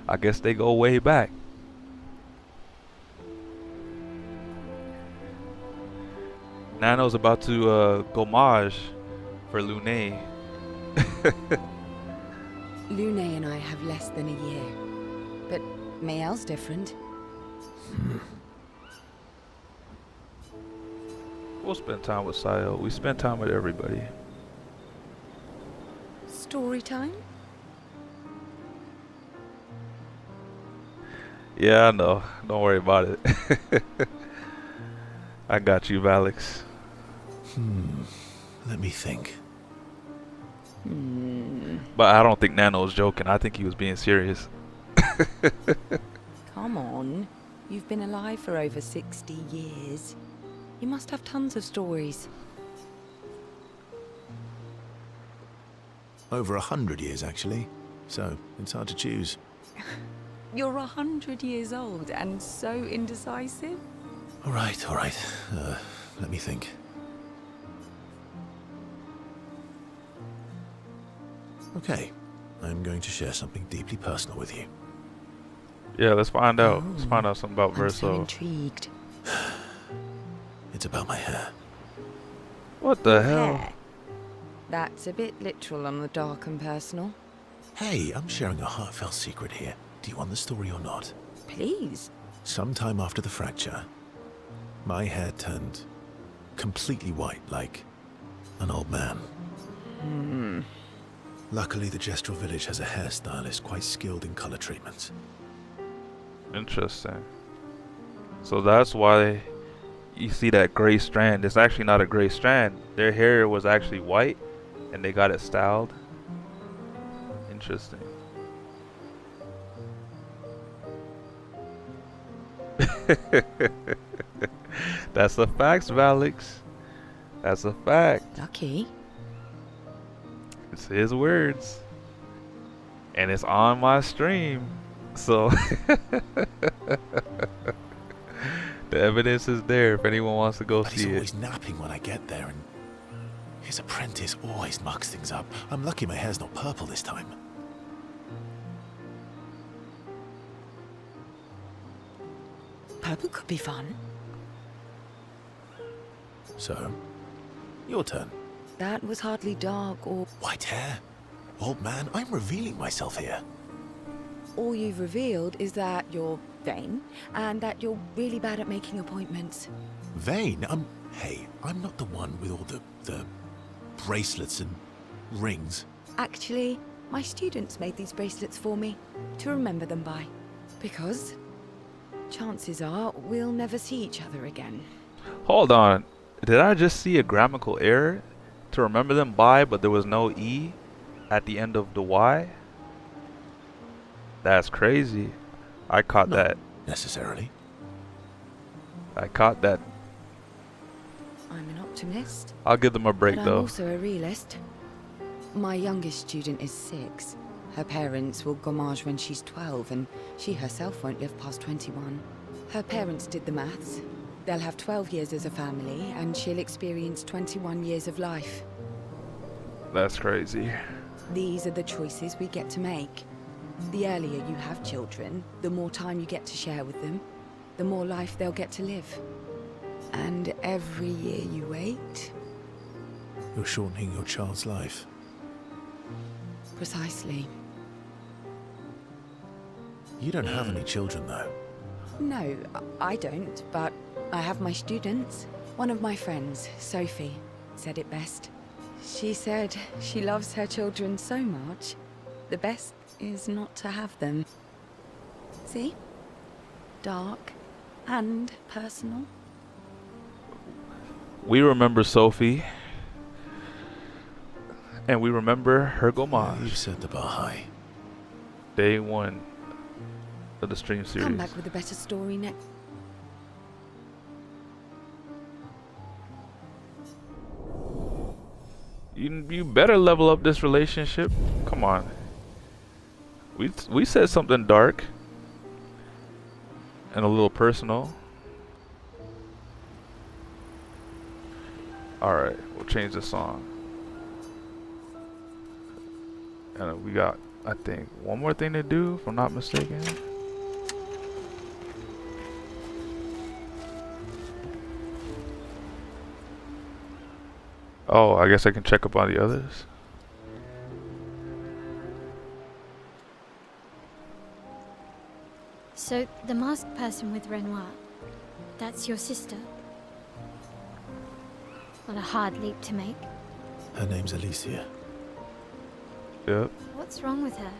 I guess they go way back. Nano's about to go mage for Lune. Lune and I have less than a year. But Mael's different. We'll spend time with Sayo. We spend time with everybody. Story time? Yeah, I know. Don't worry about it. I got you, Alex. Let me think. But I don't think Nano was joking. I think he was being serious. Come on. You've been alive for over 60 years. You must have tons of stories. Over 100 years, actually. So, it's hard to choose. You're 100 years old and so indecisive? All right. Let me think. Okay. I'm going to share something deeply personal with you. Yeah, let's find out. Let's find out something about I'm so Verso. intrigued. It's about my hair. What the hell? Hair. That's a bit literal on the dark and personal. Hey, I'm sharing a heartfelt secret here. Do you want the story or not? Please. Sometime after the fracture, my hair turned completely white, like an old man. Luckily, the Gestural village has a hairstylist quite skilled in color treatments. Interesting. So that's why you see that gray strand. It's actually not a gray strand. Their hair was actually white, and they got it styled. Interesting. That's a fact, Valix. That's a fact. Lucky. It's his words. And it's on my stream. So the evidence is there if anyone wants to go But he's see always it. napping when I get there, and his apprentice always mucks things up. I'm lucky my hair's not purple this time. Purple could be fun. So, your turn. That was hardly dark or... White hair? Old man, I'm revealing myself here. All you've revealed is that you're vain, and that you're really bad at making appointments. Vain? Hey, I'm not the one with all the bracelets and rings. Actually, my students made these bracelets for me, to remember them by. Because, chances are, we'll never see each other again. Hold on. Did I just see a grammatical error? To remember them by, but there was no E at the end of the Y? That's crazy. I caught Not that. necessarily. I caught that. I'm an optimist, I'll give them a break but I'm though. also a realist. My youngest student is 6. Her parents will gommage when she's 12, and she herself won't live past 21. Her parents did the maths. They'll have 12 years as a family, and she'll experience 21 years of life. That's crazy. These are the choices we get to make. The earlier you have children, the more time you get to share with them, the more life they'll get to live. And every year you wait... You're shortening your child's life. Precisely. You don't have any children, though. No, I don't, but I have my students. One of my friends, Sophie, said it best. She said she loves her children so much, the best is not to have them. See? Dark and personal. We remember Sophie. And we remember her You've gommage. set the bar high. Day 1 of the stream series. Come back with a better story next. You better level up this relationship. Come on. We said something dark and a little personal. Alright, we'll change the song. And we got, I think, one more thing to do, if I'm not mistaken. Oh, I guess I can check up on the others. So, the masked person with Renoir, that's your sister? What a hard leap to make. Her name's Alicia. Yep. What's wrong with her?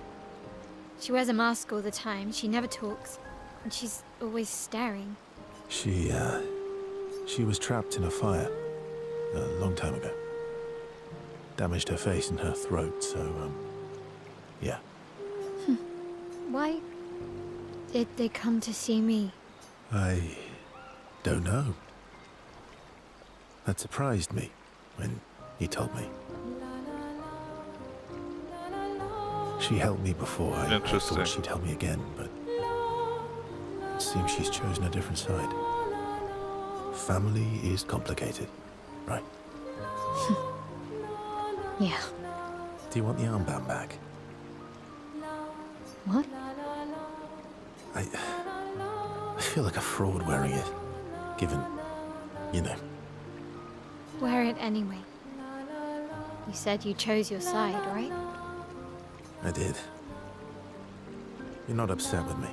She wears a mask all the time, she never talks, and she's always staring. She was trapped in a fire a long time ago. Damaged her face and her throat, so, yeah. Why did they come to see me? I don't know. That surprised me when he told me. She helped me before. I Interesting. thought she'd help me again, but it seems she's chosen a different side. Family is complicated, right? Yeah. Do you want the armband back? What? I feel like a fraud wearing it, given, you know. Wear it anyway. You said you chose your side, right? I did. You're not upset with me.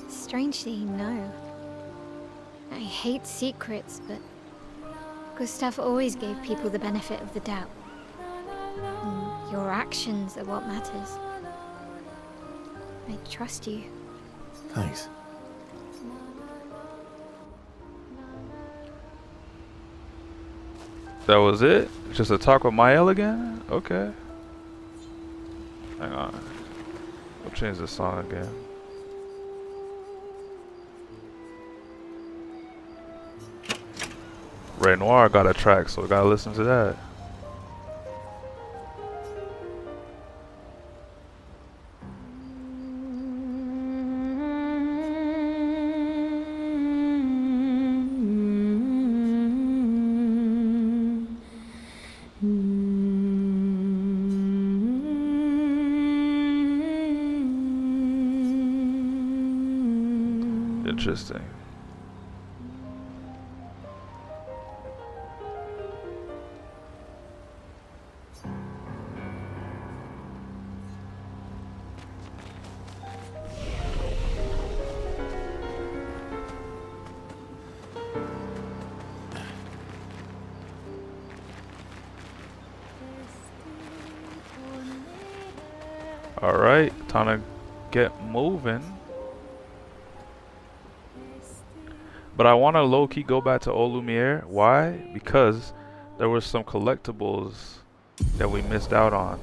Strangely, no. I hate secrets, but Gustav always gave people the benefit of the doubt. Your actions are what matters. I trust you. Thanks. That was it? Just a talk with Mael again? Okay. Hang on. We'll change the song again. Ray Noir got a track, so we gotta listen to that. Interesting. All right, time to get moving. But I want to low-key go back to Old Lumiere. Why? Because there were some collectibles that we missed out on.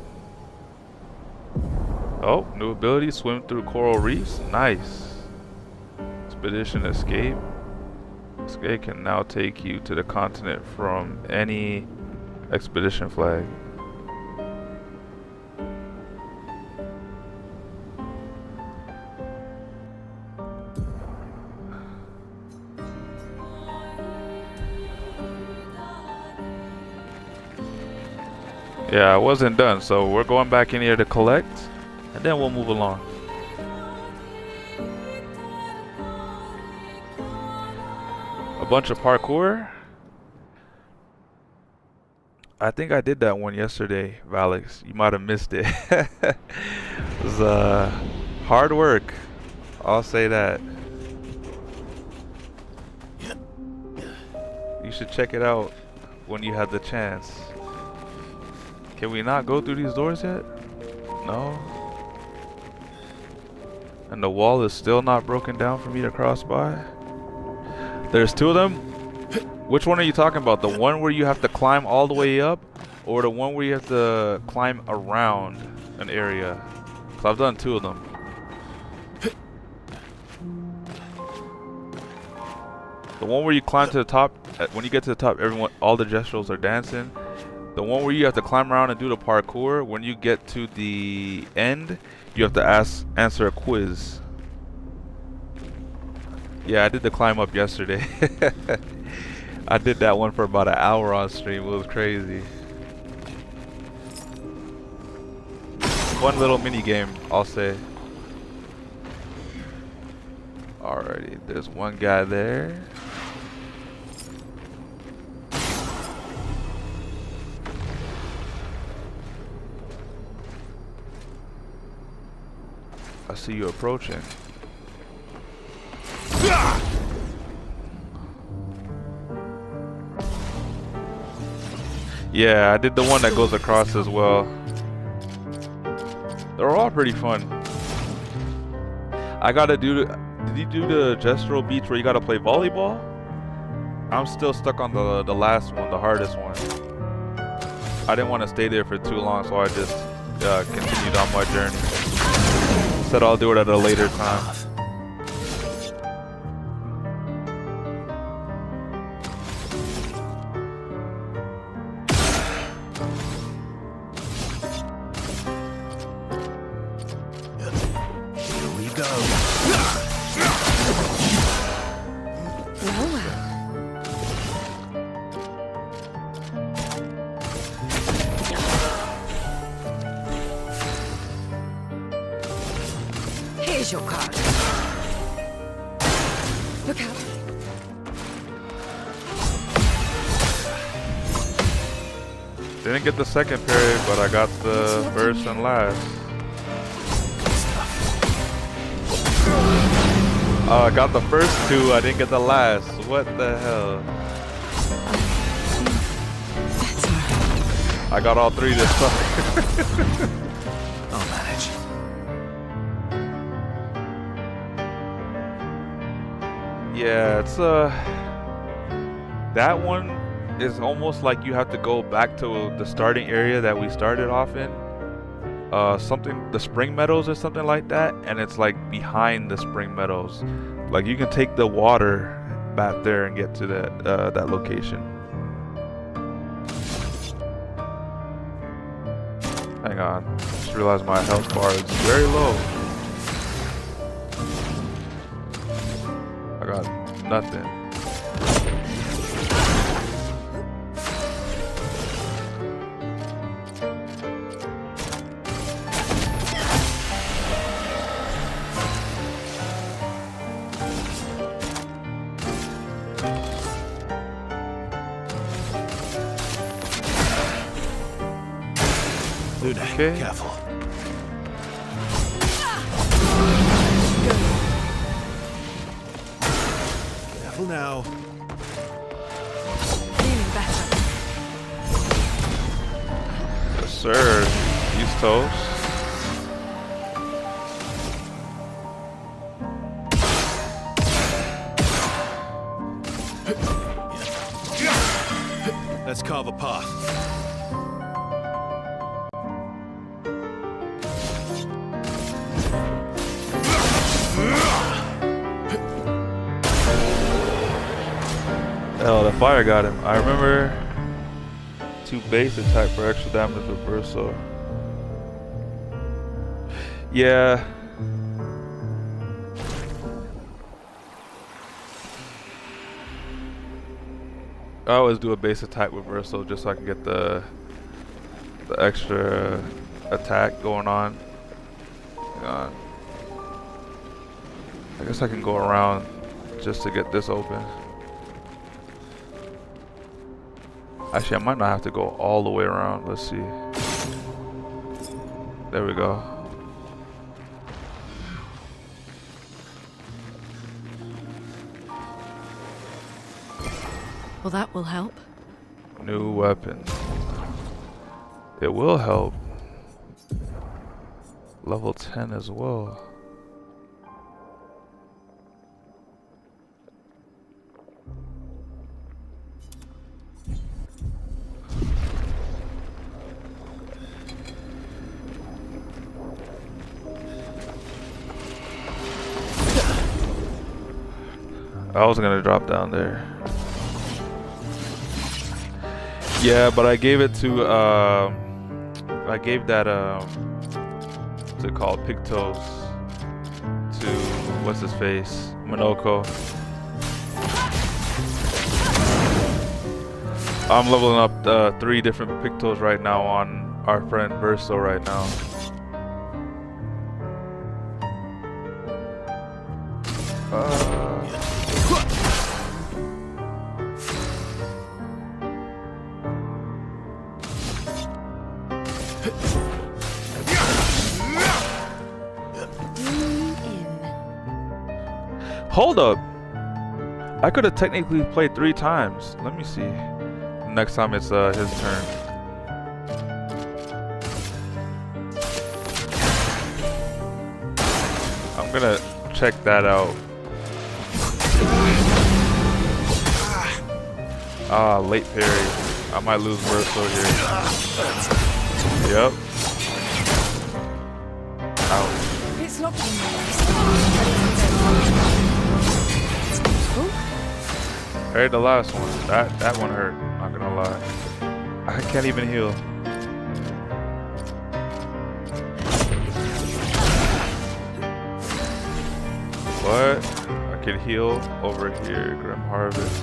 Oh, new ability, swim through coral reefs. Nice. Expedition escape. Escape can now take you to the continent from any expedition flag. Yeah, I wasn't done, so we're going back in here to collect, and then we'll move along. A bunch of parkour. I think I did that one yesterday, Valix. You might have missed it. It was hard work. I'll say that. You should check it out when you have the chance. Can we not go through these doors yet? No. And the wall is still not broken down for me to cross by. There's two of them. Which one are you talking about? The one where you have to climb all the way up, or the one where you have to climb around an area? Because I've done two of them. The one where you climb to the top, when you get to the top, all the gestrels are dancing. The one where you have to climb around and do the parkour, when you get to the end, you have to answer a quiz. Yeah, I did the climb up yesterday. I did that one for about an hour on stream. It was crazy. One little mini game, I'll say. Alrighty, there's one guy there. I see you approaching. Yeah, I did the one that goes across as well. They're all pretty fun. I gotta do did you do the Gestural Beach where you gotta play volleyball? I'm still stuck on the last one, the hardest one. I didn't want to stay there for too long, so I just continued on my journey. Said I'll do it at a later time. Here we go. Here's your card. Look out. Didn't get the second period, but I got the first and last. I got the first two, I didn't get the last. What the hell? That's alright. I got all three this time. I'll manage. Yeah, it's that one is almost like you have to go back to the starting area that we started off in. Something, the Spring Meadows or something like that, and it's like behind the Spring Meadows. Like you can take the water back there and get to that location. Hang on, just realized my health bar is very low. I got nothing. Luna, Okay. careful. Careful now. Feeling better. Yes, sir. He's toast. Let's carve a path. Oh, the fire got him. I remember 2 base attack for extra damage reversal. Yeah. I always do a base attack reversal just so I can get the extra attack going on. Hang on. I guess I can go around just to get this open. Actually, I might not have to go all the way around. Let's see. There we go. Well, that will help. New weapon. It will help. Level 10 as well. I was gonna drop down there. Yeah, but I gave it to I gave that what's it called, Pictos, to what's his face, Minoko. I'm leveling up 3 different Pictos right now on our friend Verso right now. Hold up! I could have technically played 3 times. Let me see. Next time it's his turn. I'm gonna check that out. Ah, late parry. I might lose Verso here. Yep. Ouch. It's not Alright, the last one. That one hurt, not gonna lie. I can't even heal. What? I can heal over here, Grim Harvest.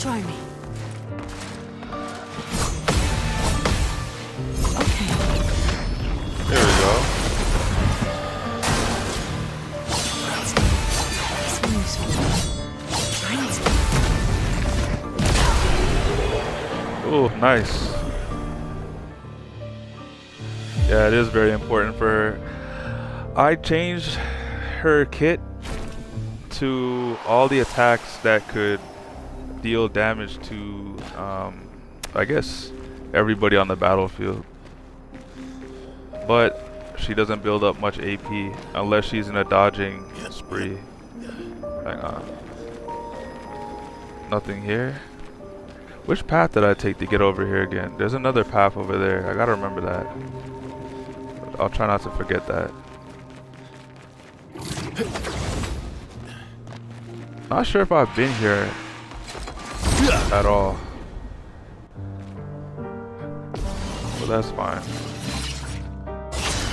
Try me. There we go. Oh, nice. Yeah, it is very important for her. I changed her kit into all the attacks that could deal damage to, I guess, everybody on the battlefield. But she doesn't build up much AP unless she's in a dodging spree. Hang on. Nothing here. Which path did I take to get over here again? There's another path over there. I gotta remember that. I'll try not to forget that. Not sure if I've been here at all. But that's fine.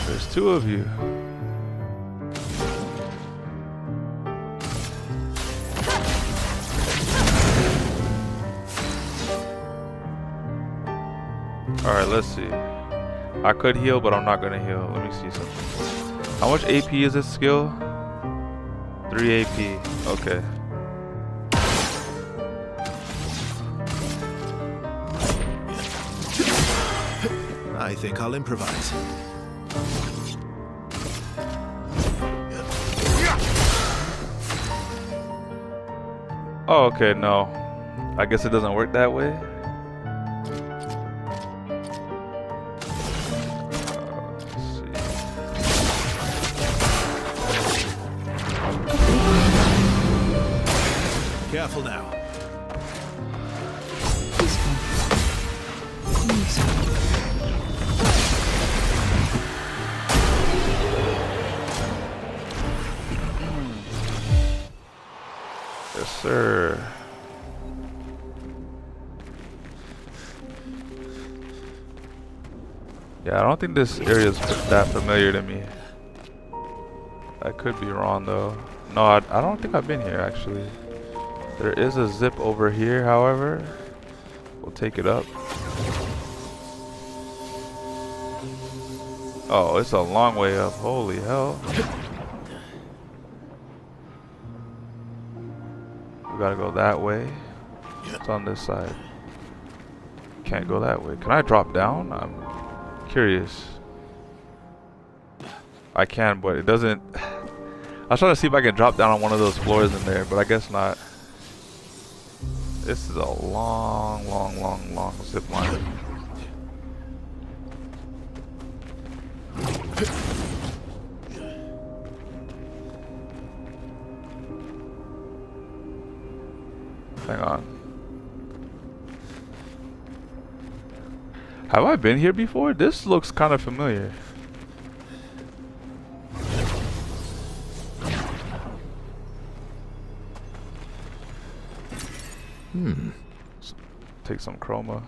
There's two of you. Alright, let's see. I could heal, but I'm not gonna heal. Let me see something. How much AP is this skill? 3 AP. Okay. I think I'll improvise. Oh, okay, no. I guess it doesn't work that way. Careful now. Yes, sir. Yeah, I don't think this area is that familiar to me. I could be wrong though. No, I don't think I've been here actually. There is a zip over here, however. We'll take it up. Oh, it's a long way up. Holy hell. We gotta go that way. It's on this side. Can't go that way. Can I drop down? I'm curious. I can, but it doesn't. I was trying to see if I can drop down on one of those floors in there, but I guess not. This is a long, long, long, long zip line. Hang on. Have I been here before? This looks kind of familiar. Take some chroma.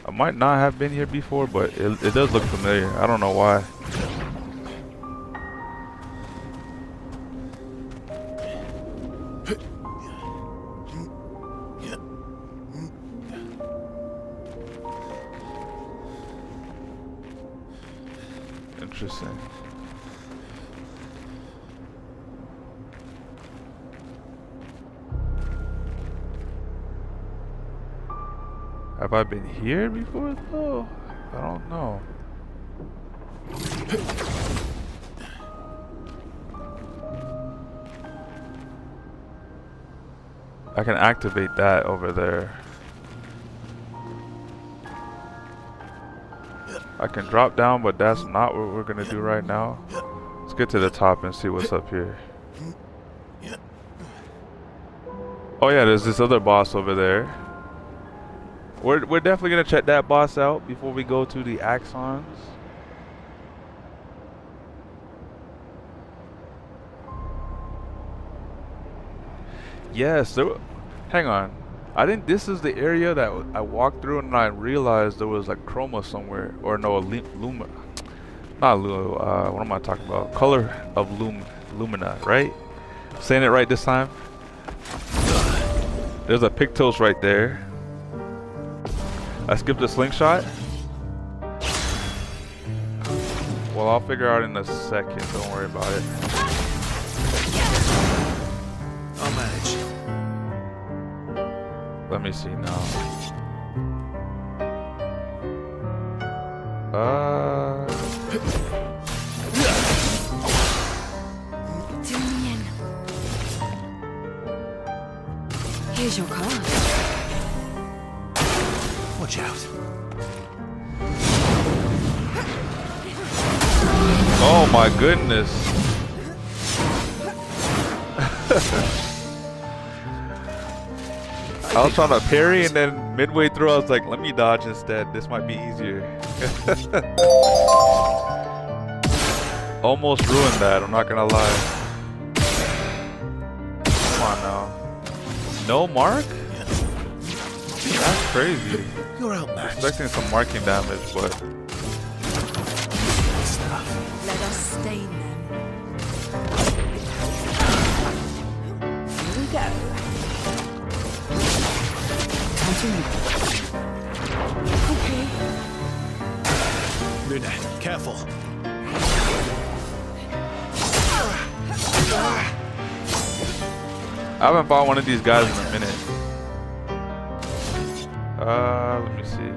I might not have been here before, but it does look familiar. I don't know why. Interesting. Have I been here before though? I don't know. I can activate that over there. I can drop down, but that's not what we're gonna do right now. Let's get to the top and see what's up here. Oh yeah, there's this other boss over there. We're definitely gonna check that boss out before we go to the Axons. Yes, hang on. I think this is the area that I walked through and I realized there was like chroma somewhere, or no, luma, not luma. What am I talking about? Color of lumina, right? Saying it right this time. There's a Pictos right there. I skipped a slingshot. Well, I'll figure out in a second. Don't worry about it. I'll manage. Let me see now. Do me Here's your card. Watch out. Oh my goodness. I was trying to parry and then midway through I was like, let me dodge instead. This might be easier. Almost ruined that, I'm not gonna lie. Come on now. No mark? That's crazy. You're outmatched. Expecting some marking damage, but Let us stain them. Here we go. Continue. Okay. Luna, careful. I haven't fought one of these guys in a minute. Let me see.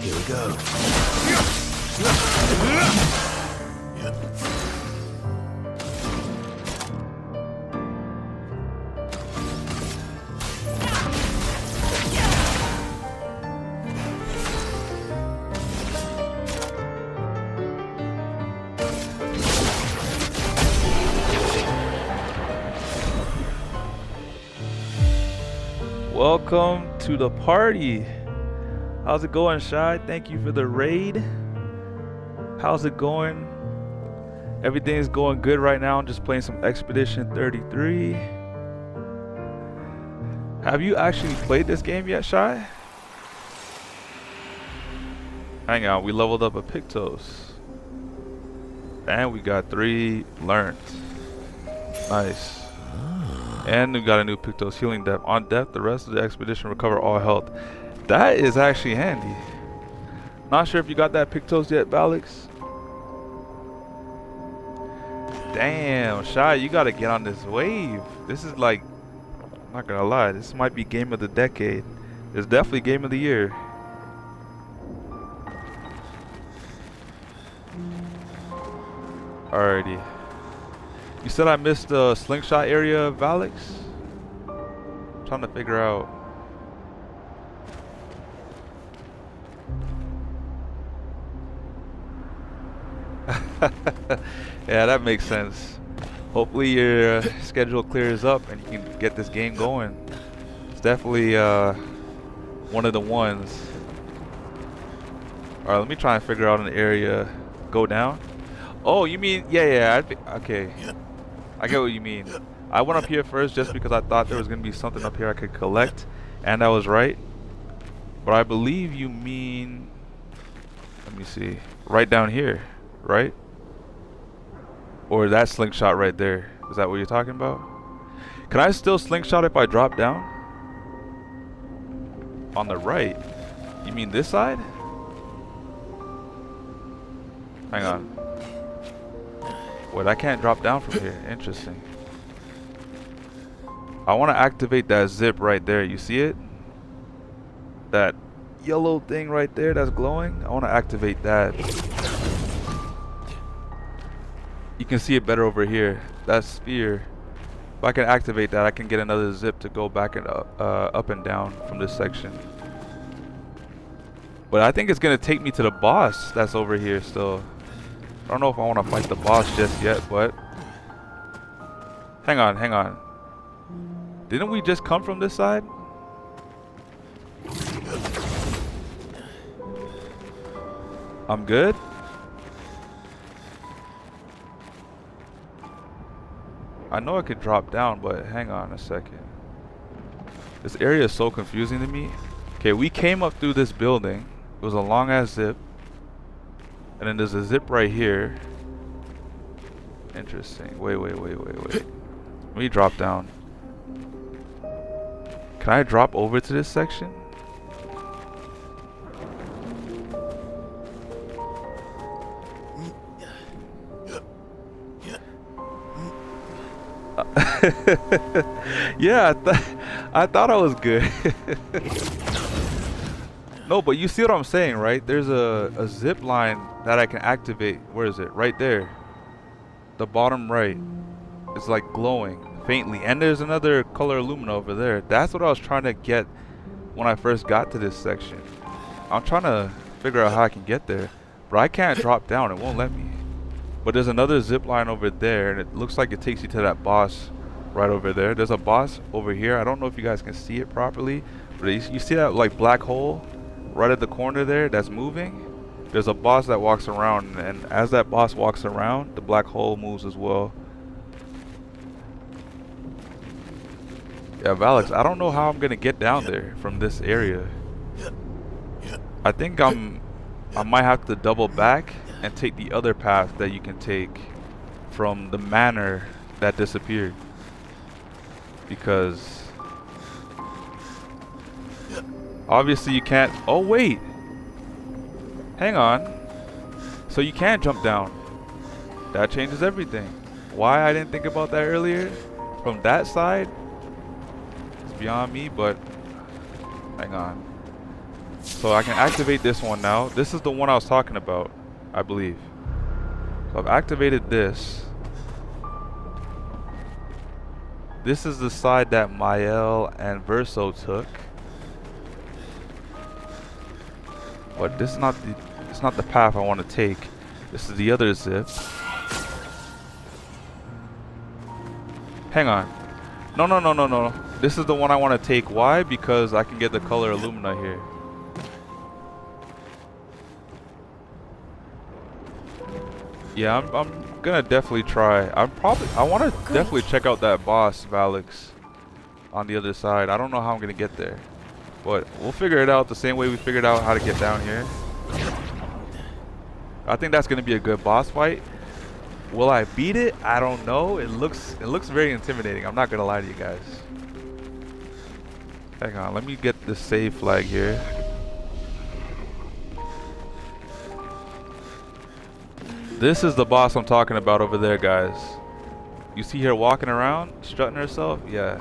Here we go. Welcome to the party. How's it going, Shy? Thank you for the raid. How's it going? Everything's going good right now. I'm just playing some Expedition 33. Have you actually played this game yet, Shy? Hang on, we leveled up a Pictos. And we got 3 learned. Nice. And we got a new Pictos healing depth. On depth, the rest of the expedition recover all health. That is actually handy. Not sure if you got that Pictos yet, Balix. Damn, Shy, you gotta get on this wave. This is like, I'm not gonna lie, this might be game of the decade. It's definitely game of the year. Alrighty. You said I missed the slingshot area, Valix? I'm trying to figure out. Yeah, that makes sense. Hopefully your schedule clears up and you can get this game going. It's definitely one of the ones. Alright, let me try and figure out an area. Go down? Oh, you mean, yeah, okay. I get what you mean. I went up here first just because I thought there was going to be something up here I could collect, and I was right. But I believe you mean, let me see, right down here, right? Or that slingshot right there. Is that what you're talking about? Can I still slingshot if I drop down? On the right? You mean this side? Hang on. Wait, I can't drop down from here. Interesting. I want to activate that zip right there. You see it? That yellow thing right there that's glowing. I want to activate that. You can see it better over here. That sphere. If I can activate that, I can get another zip to go back and up and down from this section. But I think it's going to take me to the boss that's over here still. I don't know if I want to fight the boss just yet, but hang on. Didn't we just come from this side? I'm good? I know I could drop down, but hang on a second. This area is so confusing to me. Okay, we came up through this building. It was a long ass zip. And then there's a zip right here. Interesting. Wait. Let me drop down. Can I drop over to this section? Yeah, I thought I was good. No, but you see what I'm saying, right? There's a zip line that I can activate. Where is it? Right there. The bottom right. It's like glowing faintly. And there's another color Illumina over there. That's what I was trying to get when I first got to this section. I'm trying to figure out how I can get there. But I can't drop down. It won't let me. But there's another zip line over there. And it looks like it takes you to that boss right over there. There's a boss over here. I don't know if you guys can see it properly. But you see that like black hole right at the corner there that's moving? There's a boss that walks around. And as that boss walks around, the black hole moves as well. Yeah, Valix, I don't know how I'm gonna get down there from this area. I think I might have to double back and take the other path that you can take from the manor that disappeared. Because obviously you can't. Oh wait, hang on. So you can't jump down. That changes everything. Why I didn't think about that earlier from that side, beyond me, but hang on. So I can activate this one now. This is the one I was talking about, I believe. So I've activated this. This is the side that Mael and Verso took. But this is not the path I want to take. This is the other zip. Hang on. No. This is the one I want to take. Why? Because I can get the color Illumina here. Yeah, I'm gonna definitely try. I want to definitely check out that boss, Valix, on the other side. I don't know how I'm gonna get there, but we'll figure it out the same way we figured out how to get down here. I think that's gonna be a good boss fight. Will I beat it? I don't know. It looks very intimidating. I'm not gonna lie to you guys. Hang on, let me get the save flag here. This is the boss I'm talking about over there, guys. You see her walking around, strutting herself? Yeah.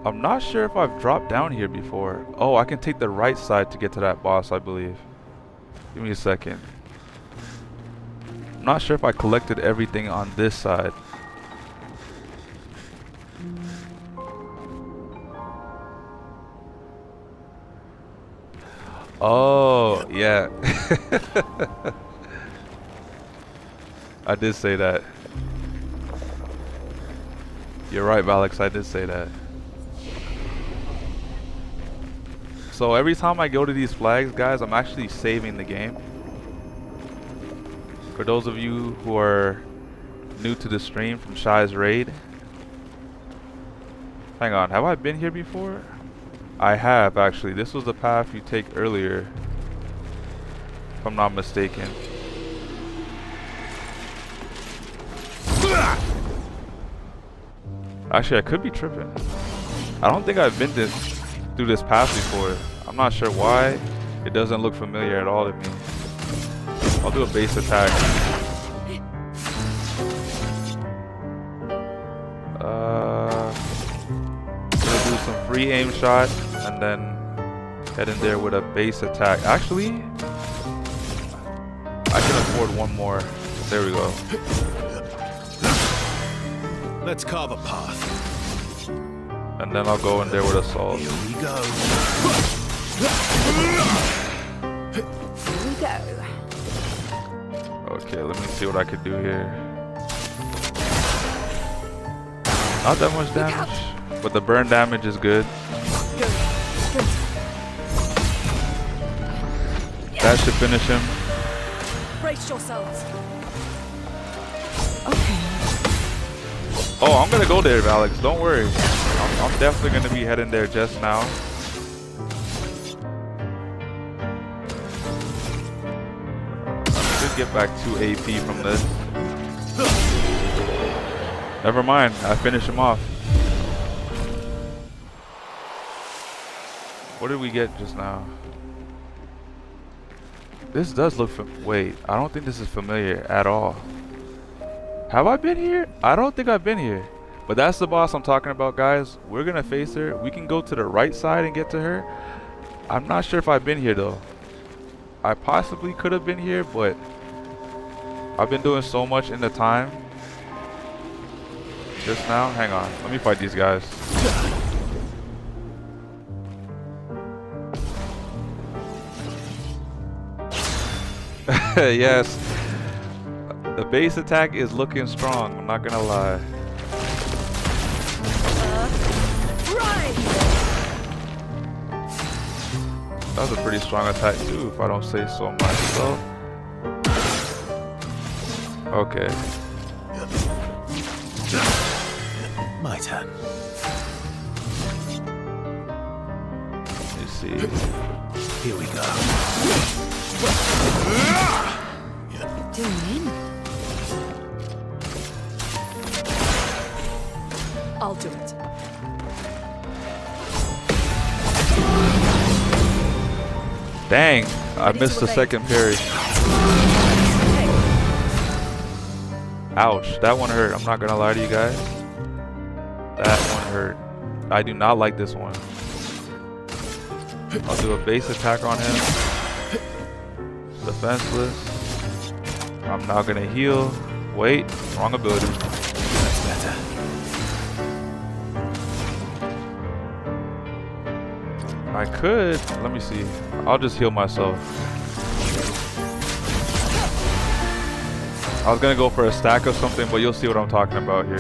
I'm not sure if I've dropped down here before. Oh, I can take the right side to get to that boss, I believe. Give me a second. I'm not sure if I collected everything on this side. Oh, yeah. I did say that. You're right, Valix, I did say that. So every time I go to these flags, guys, I'm actually saving the game. For those of you who are new to the stream from Shy's Raid. Hang on, have I been here before? I have, actually. This was the path you take earlier, if I'm not mistaken. Actually, I could be tripping. I don't think I've been through this path before. I'm not sure why. It doesn't look familiar at all to me. I'll do a base attack. Gonna do some free aim shot and then head in there with a base attack. Actually, I can afford one more. There we go. Let's carve a path. And then I'll go in there with assault. Here we go. Here we go. Okay, let me see what I can do here. Not that much damage, but the burn damage is good. That should finish him. Brace yourselves. Okay. Oh, I'm gonna go there, Alex. Don't worry. I'm definitely gonna be heading there just now. I should get back 2 AP from this. Never mind. I finished him off. What did we get just now? This does look wait, I don't think this is familiar at all. Have I been here? I don't think I've been here. But that's the boss I'm talking about, guys. We're gonna face her. We can go to the right side and get to her. I'm not sure if I've been here though. I possibly could have been here, but I've been doing so much in the time just now. Hang on, let me fight these guys. Yes, the base attack is looking strong, I'm not gonna lie. That was a pretty strong attack too, if I don't say so myself. Okay. My turn. Let me see. Here we go. Doing? I'll do it. Dang, I missed the second parry. Ouch, that one hurt. I'm not gonna lie to you guys. That one hurt. I do not like this one. I'll do a base attack on him. Defenseless. I'm not gonna heal. Wait, wrong ability. That's better. I could, let me see. I'll just heal myself. I was gonna go for a stack of something, but you'll see what I'm talking about here.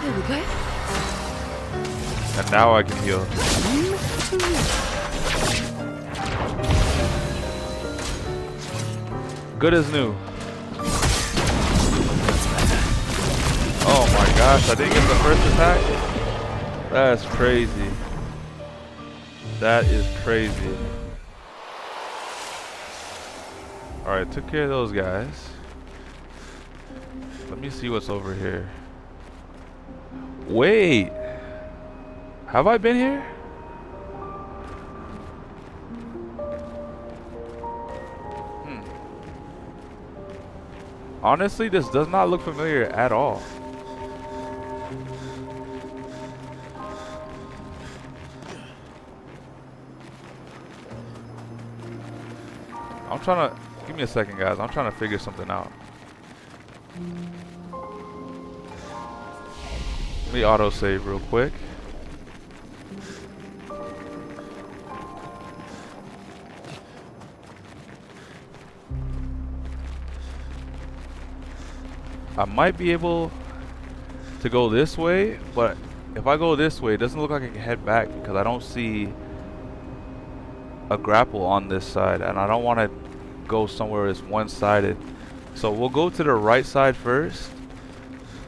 Here we go. And now I can heal. Good as new. Oh my gosh, I didn't get the first attack? That's crazy. That is crazy. Alright, took care of those guys. Let me see what's over here. Wait! Have I been here? Honestly, this does not look familiar at all. I'm trying to... Give me a second, guys. I'm trying to figure something out. Let me auto-save real quick. I might be able to go this way, but if I go this way, it doesn't look like I can head back because I don't see a grapple on this side, and I don't want to go somewhere it's one-sided. So we'll go to the right side first,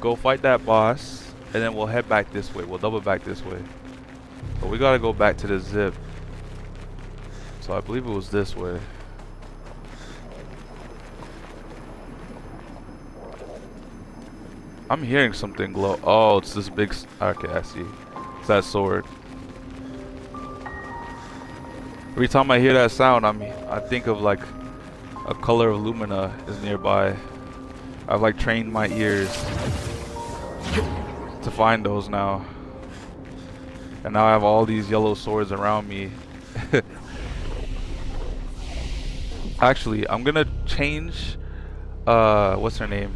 go fight that boss, and then we'll head back this way. We'll double back this way. But we gotta go back to the zip. So I believe it was this way. I'm hearing something glow. Oh, it's this big... Okay, I see. It's that sword. Every time I hear that sound, I think of like a color of Lumina is nearby. I've like trained my ears to find those now. And now I have all these yellow swords around me. Actually, I'm gonna change what's her name?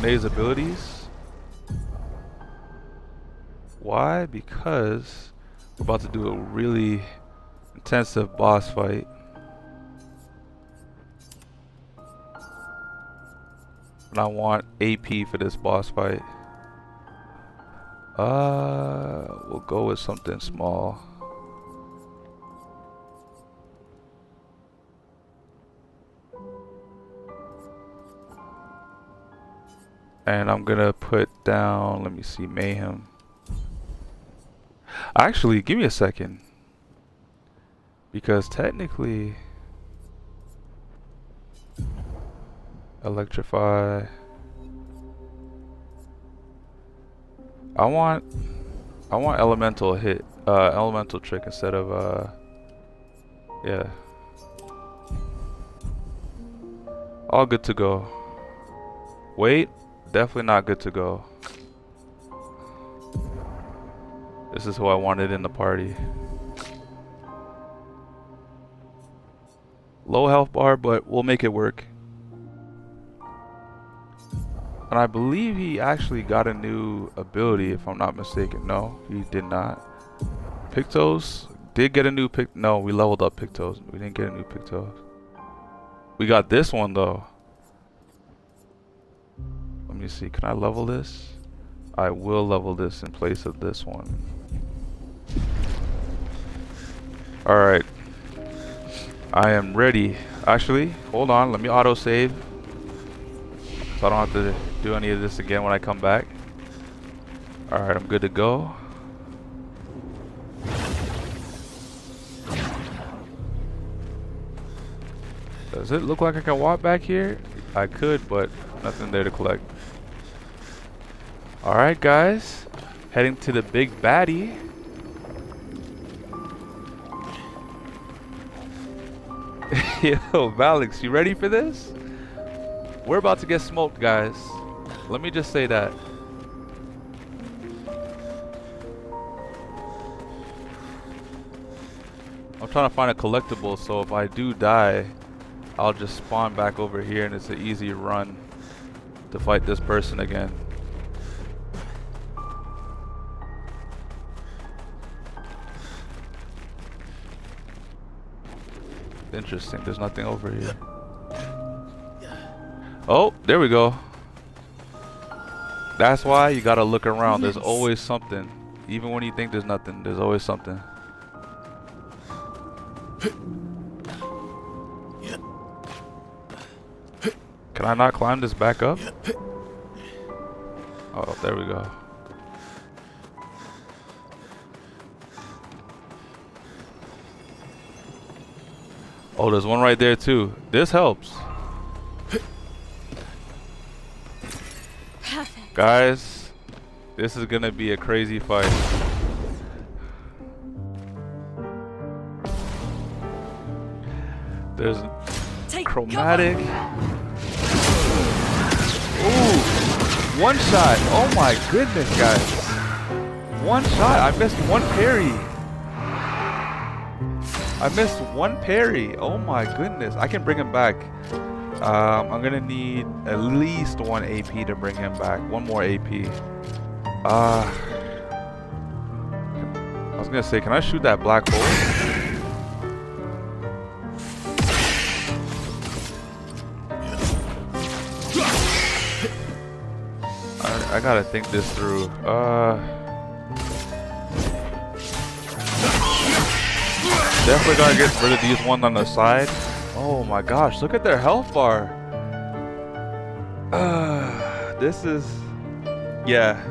Lune's abilities. Why? Because we're about to do a really intensive boss fight. And I want AP for this boss fight. We'll go with something small. And I'm gonna put down, let me see, Mayhem. Actually, give me a second. Because technically, Electrify. I want Elemental hit, Elemental trick instead of, yeah. All good to go. Wait. Definitely not good to go. This is who I wanted in the party. Low health bar, but we'll make it work. And I believe he actually got a new ability, if I'm not mistaken. No, he did not. Pictos did get a new pic. No, we leveled up Pictos. We didn't get a new Pictos. We got this one though. Let me see. Can I level this? I will level this in place of this one. Alright. I am ready. Actually, hold on. Let me auto save. So I don't have to do any of this again when I come back. Alright, I'm good to go. Does it look like I can walk back here? I could, but nothing there to collect. Alright guys, heading to the big baddie. Yo, Valix, you ready for this? We're about to get smoked, guys. Let me just say that. I'm trying to find a collectible, so if I do die, I'll just spawn back over here and it's an easy run to fight this person again. Interesting, there's nothing over here. Oh, there we go. That's why you gotta look around. There's always something. Even when you think there's nothing, there's always something. Can I not climb this back up? Oh, there we go. Oh, there's one right there too. This helps. Perfect. Guys, this is gonna be a crazy fight. There's chromatic. Ooh, one shot. Oh my goodness, guys. One shot. I missed one parry. I missed one parry. Oh my goodness. I can bring him back. I'm gonna need at least 1 AP to bring him back. One more AP. I was gonna say, can I shoot that black hole? I gotta think this through. Definitely gotta get rid of these ones on the side. Oh my gosh, look at their health bar. This is... yeah.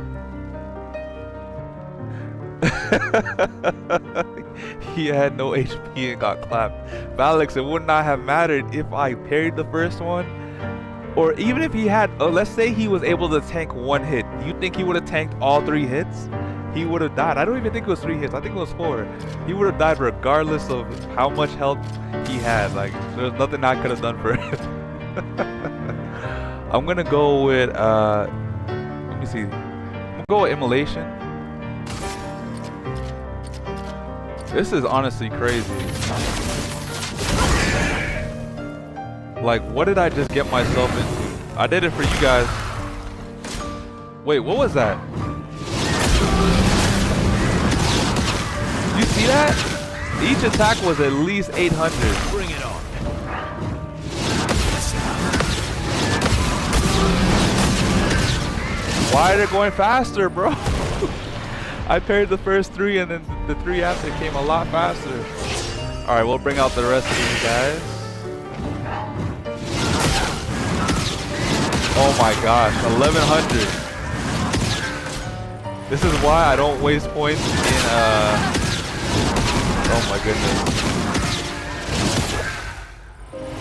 He had no HP and got clapped. Valix, it would not have mattered if I parried the first one. Or even if he had... let's say he was able to tank 1 hit. You think he would have tanked all 3 hits? He would have died. I don't even think it was 3 hits. I think it was 4. He would have died regardless of how much health he had. Like, there's nothing I could have done for him. I'm gonna go with let me see. I'm gonna go with immolation. This is honestly crazy. Like, what did I just get myself into? I did it for you guys. Wait, what was that? You see that? Each attack was at least 800. Bring it on. Why are they going faster, bro? I parried the first 3 and then the 3 after came a lot faster. Alright, we'll bring out the rest of these guys. Oh my gosh, 1100. This is why I don't waste points in oh my goodness.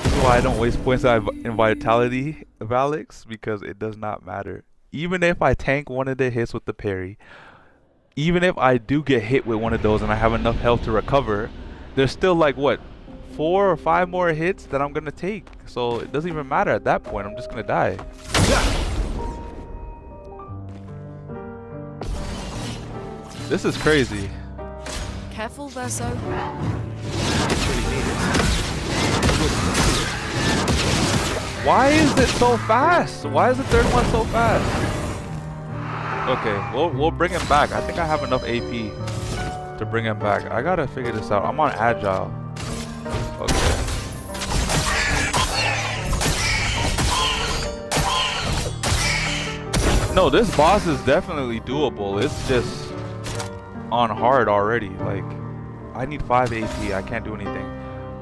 This is why I don't waste points in Vitality Valix, because it does not matter. Even if I tank one of the hits with the parry, even if I do get hit with one of those and I have enough health to recover, there's still like what, 4 or 5 more hits that I'm gonna take. So it doesn't even matter at that point. I'm just gonna die. This is crazy. Careful, Verso. Why is it so fast? Why is the third one so fast? Okay, we'll bring him back. I think I have enough AP to bring him back. I gotta figure this out. I'm on agile. Okay. No, this boss is definitely doable. It's just on hard already. Like, I need 5 AP. I can't do anything.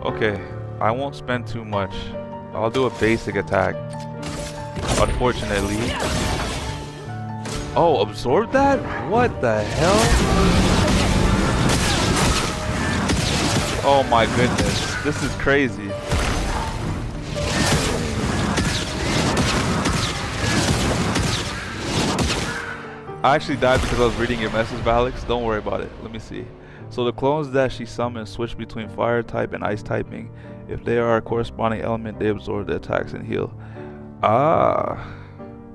Okay, I won't spend too much. I'll do a basic attack. Unfortunately. Oh, absorb that? What the hell? Oh my goodness. This is crazy. I actually died because I was reading your message, Alex. Don't worry about it. Let me see. So the clones that she summoned switch between fire type and ice typing. If they are a corresponding element, they absorb the attacks and heal. Ah,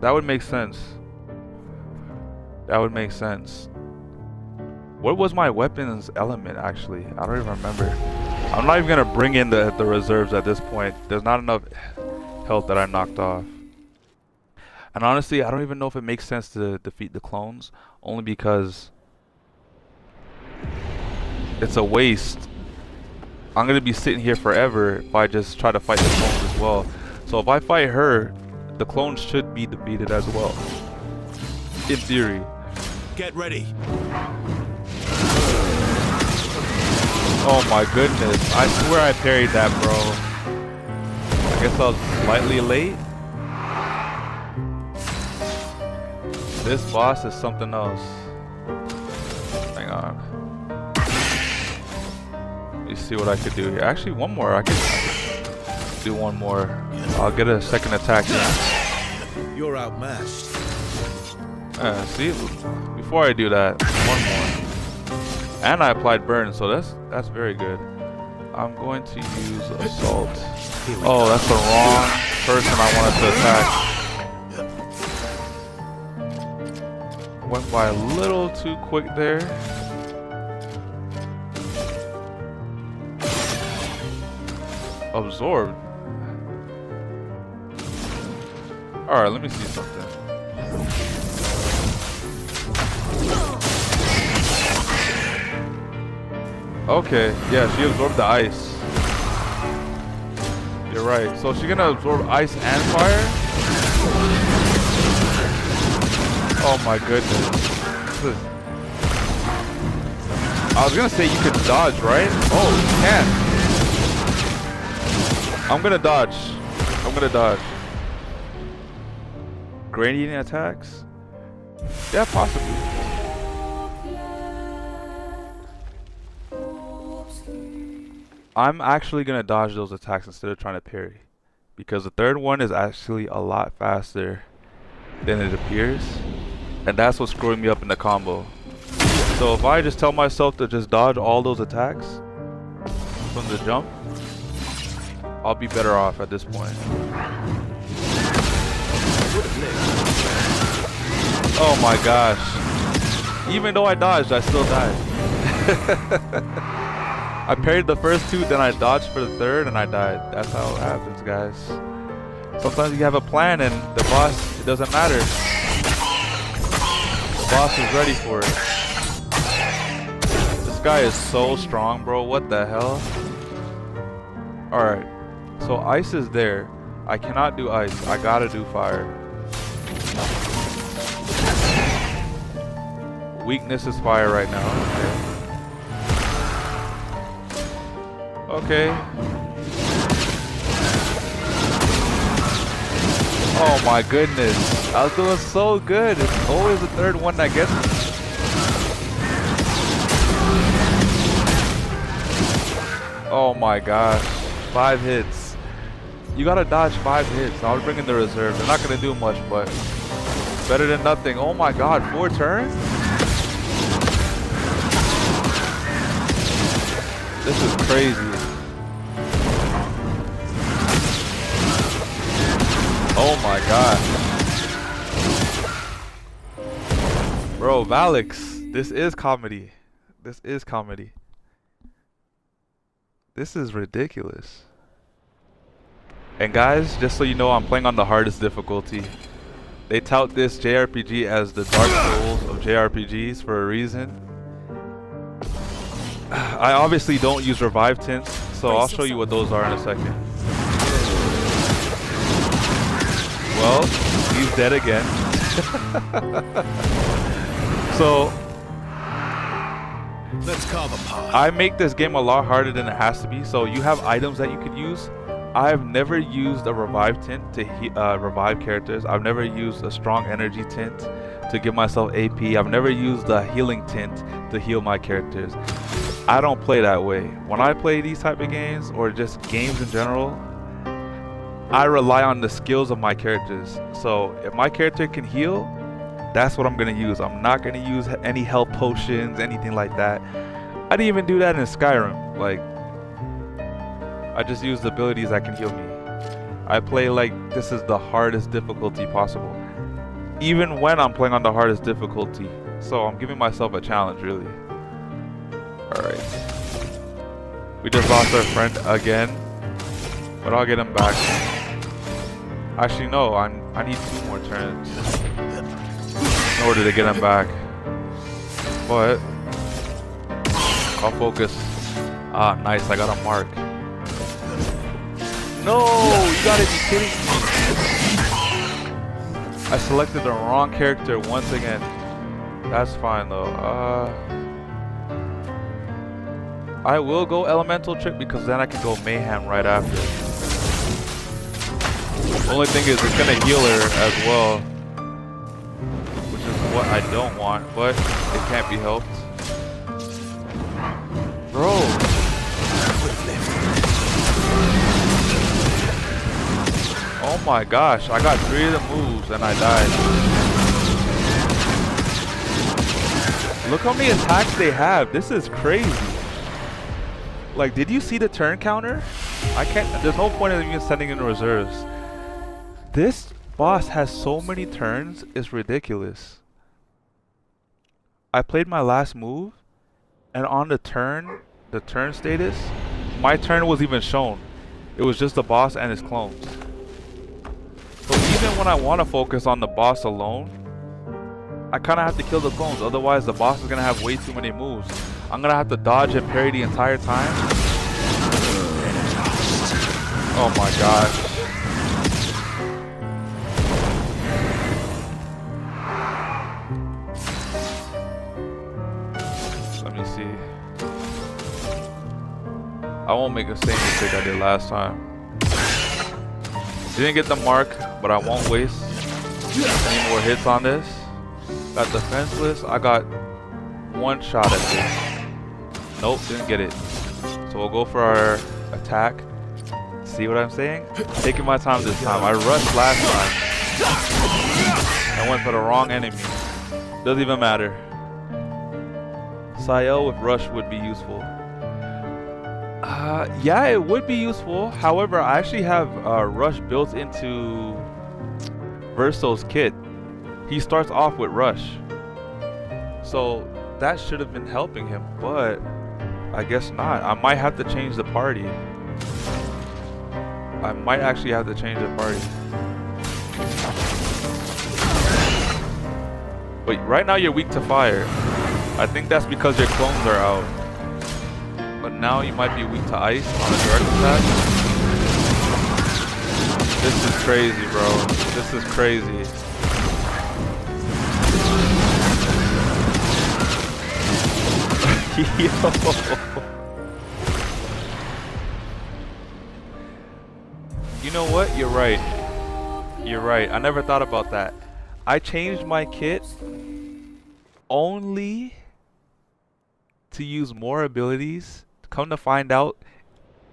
that would make sense. That would make sense. What was my weapons element actually? I don't even remember. I'm not even gonna bring in the reserves at this point. There's not enough health that I knocked off. And honestly, I don't even know if it makes sense to defeat the clones, only because it's a waste. I'm gonna be sitting here forever if I just try to fight the clones as well. So if I fight her, the clones should be defeated as well, in theory. Get ready. Oh my goodness, I swear I parried that, bro. I guess I was slightly late. This boss is something else. Hang on. Let me see what I could do here. Actually, one more. I could do one more. I'll get a second attack in. You're outmatched. See, before I do that, one more. And I applied burn, so that's very good. I'm going to use assault. Oh, that's the wrong person I wanted to attack. Went by a little too quick there. Absorbed. Alright, let me see something. Okay, yeah, she absorbed the ice. You're right. So she's gonna absorb ice and fire? Oh my goodness. I was gonna say you could dodge, right? Oh, you can. I'm gonna dodge. I'm gonna dodge. Gradient attacks? Yeah, possibly. I'm actually gonna dodge those attacks instead of trying to parry, because the third one is actually a lot faster than it appears, and that's what's screwing me up in the combo. So if I just tell myself to just dodge all those attacks from the jump, I'll be better off at this point. Oh my gosh. Even though I dodged, I still died. I parried the first two, then I dodged for the third, and I died. That's how it happens, guys. Sometimes you have a plan, and the boss, it doesn't matter. The boss is ready for it. This guy is so strong, bro. What the hell? Alright. So ice is there. I cannot do ice. I gotta do fire. Weakness is fire right now. Okay. Oh my goodness. I was doing so good. It's always the third one that gets me. Oh my gosh. 5 hits. You gotta dodge 5 hits. I'll bring in the reserve. They're not gonna do much, but better than nothing. Oh my god, 4 turns? This is crazy. Oh my god. Bro, Valix, This is comedy. This is comedy. This is ridiculous. And guys, just so you know, I'm playing on the hardest difficulty. They tout this JRPG as the Dark Souls of JRPGs for a reason. I obviously don't use revive tints, so I'll show you what those are in a second. Well, he's dead again. So Let's carve a path. I make this game a lot harder than it has to be. So you have items that you could use. I've never used a revive tint to revive characters. I've never used a strong energy tint to give myself AP. I've never used a healing tint to heal my characters. I don't play that way. When I play these type of games, or just games in general, I rely on the skills of my characters. So if my character can heal, that's what I'm gonna use. I'm not gonna use any health potions, anything like that. I didn't even do that in Skyrim. Like, I just use the abilities that can heal me. I play like this is the hardest difficulty possible, even when I'm playing on the hardest difficulty. So I'm giving myself a challenge, really. Alright. We just lost our friend again, but I'll get him back. Actually, no, I need 2 more turns in order to get him back. But I'll focus. Ah, nice, I got a mark. No, you gotta be kidding me. I selected the wrong character once again. That's fine though. I will go elemental trick because then I can go mayhem right after. The only thing is it's gonna heal her as well, which is what I don't want, but it can't be helped. Bro. Oh my gosh, I got 3 of the moves and I died. Look how many attacks they have. This is crazy. Like, did you see the turn counter? I can't, there's no point in even sending in reserves. This boss has so many turns, it's ridiculous. I played my last move, and on the turn status, my turn was even shown. It was just the boss and his clones. So even when I want to focus on the boss alone, I kind of have to kill the clones, otherwise the boss is going to have way too many moves. I'm going to have to dodge and parry the entire time. Oh my gosh. Let me see. I won't make the same mistake I did last time. Didn't get the mark, but I won't waste any more hits on this. Got defenseless. I got 1 shot at this. Nope, didn't get it. So we'll go for our attack. See what I'm saying? Taking my time this time. I rushed last time. I went for the wrong enemy. Doesn't even matter. Sael with rush would be useful. Yeah, it would be useful. However, I actually have rush built into Verso's kit. He starts off with rush. So that should have been helping him, but I guess not. I might have to change the party. I might actually have to change the party. Wait, right now you're weak to fire. I think that's because your clones are out. But now you might be weak to ice on a direct attack. This is crazy, bro. This is crazy. Yo. You know what? You're right. You're right. I never thought about that. I changed my kit only to use more abilities. Come to find out,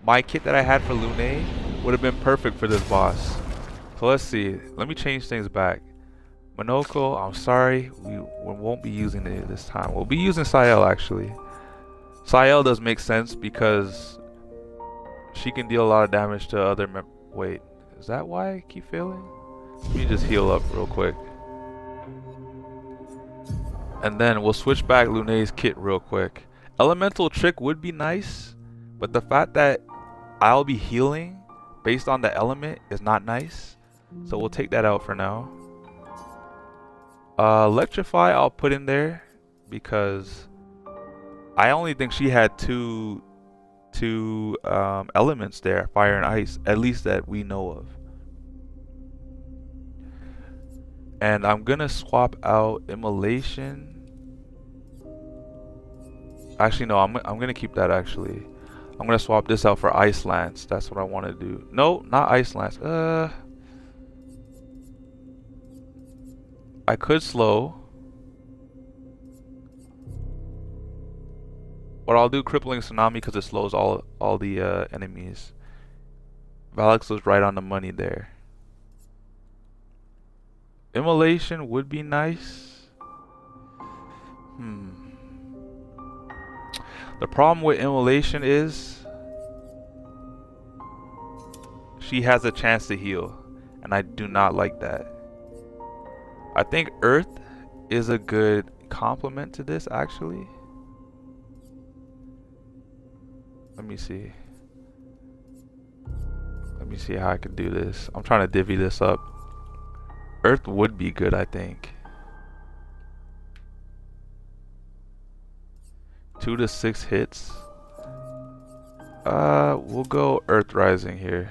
my kit that I had for Lune would have been perfect for this boss. So let's see. Let me change things back. Monoko, I'm sorry. We won't be using it this time. We'll be using Sael, actually. Sael does make sense because she can deal a lot of damage to other wait, is that why I keep failing? Let me just heal up real quick. And then we'll switch back Lune's kit real quick. Elemental trick would be nice, but the fact that I'll be healing based on the element is not nice. So we'll take that out for now. Electrify I'll put in there because I only think she had two elements there, fire and ice, at least that we know of. And I'm gonna swap out immolation. Actually, no, I'm gonna keep that. Actually, I'm gonna swap this out for ice lance. That's what I want to do. No, not ice lance. I could slow, but I'll do crippling tsunami because it slows all the enemies. Valix was right on the money there. Immolation would be nice. The problem with immolation is she has a chance to heal, and I do not like that. I think Earth is a good complement to this, actually. Let me see. Let me see how I can do this. I'm trying to divvy this up. Earth would be good, I think. 2 to 6 hits. We'll go Earth Rising here.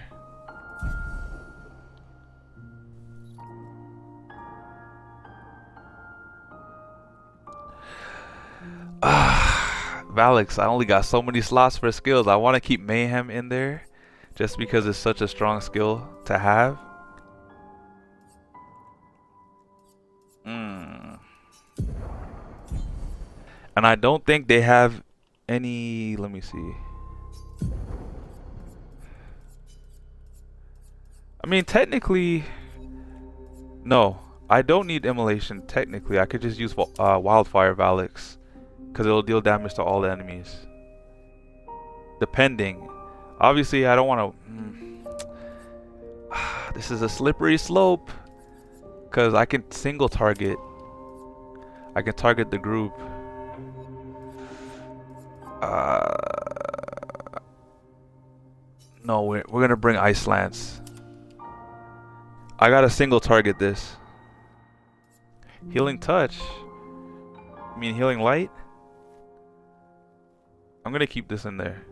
Valix, I only got so many slots for skills. I want to keep Mayhem in there just because it's such a strong skill to have. And I don't think they have any, let me see. I mean, technically, no, I don't need immolation. Technically, I could just use Wildfire Valix because it'll deal damage to all the enemies. Depending. Obviously, I don't want to... This is a slippery slope because I can single target. I can target the group. No, we're gonna bring Ice Lance. I gotta single target this. Healing Touch. I mean Healing Light. I'm gonna keep this in there.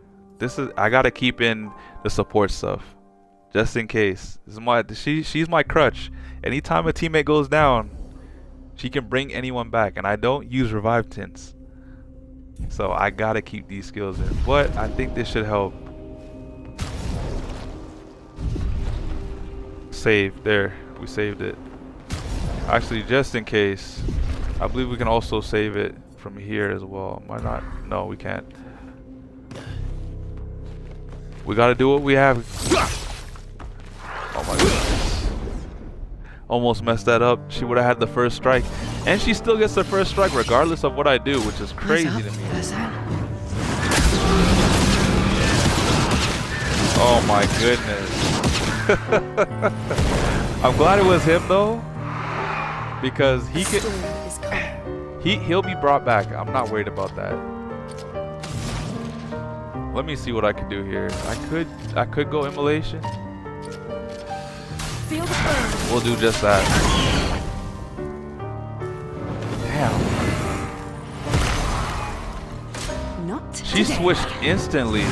I gotta keep in the support stuff, just in case. She's my crutch. Anytime a teammate goes down, she can bring anyone back, and I don't use revive tints. So I gotta keep these skills in, but I think this should help. Save, there, we saved it. Actually, just in case, I believe we can also save it from here as well. Why not? No, we can't. We gotta do what we have. Oh my goodness. Almost messed that up. She would have had the first strike. And she still gets the first strike regardless of what I do, which is crazy to me. Oh my goodness. I'm glad it was him though, because he'll be brought back. I'm not worried about that. Let me see what I can do here. I could go immolation. Feel the burn. We'll do just that. Damn. Not She today. switched instantly.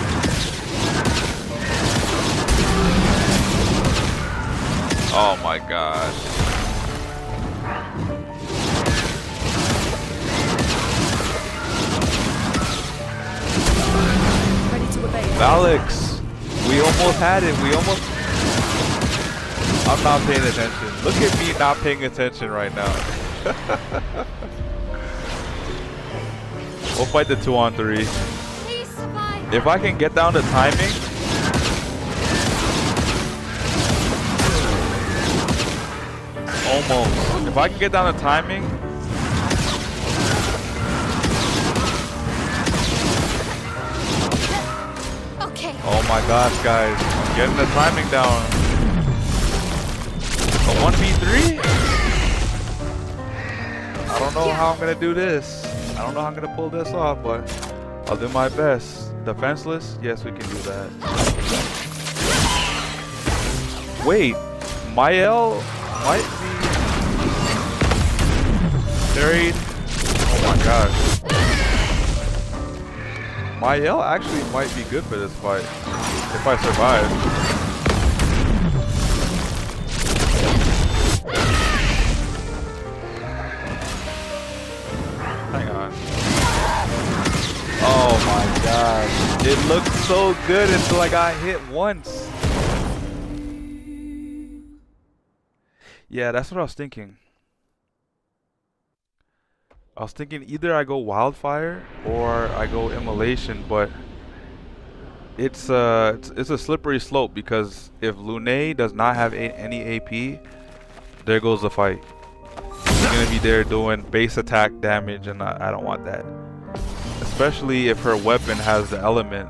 Oh my gosh. Ready to evade. Valix, we almost had it. I'm not paying attention. Look at me not paying attention right now. We'll fight the 2-on-3. If I can get down to timing. Almost. If I can get down to timing. Okay. Oh my gosh, guys. I'm getting the timing down. A 1v3? I don't know how I'm gonna do this. I don't know how I'm gonna pull this off, but I'll do my best. Defenseless? Yes, we can do that. Wait, Mael might be buried. Oh my gosh. Mael actually might be good for this fight if I survive. Hang on. Oh my gosh. It looked so good until I got hit once. Yeah, that's what I was thinking. I was thinking either I go wildfire or I go immolation, but it's a slippery slope because if Lune does not have any AP, there goes the fight. He's gonna be there doing base attack damage, and I don't want that. Especially if her weapon has the element.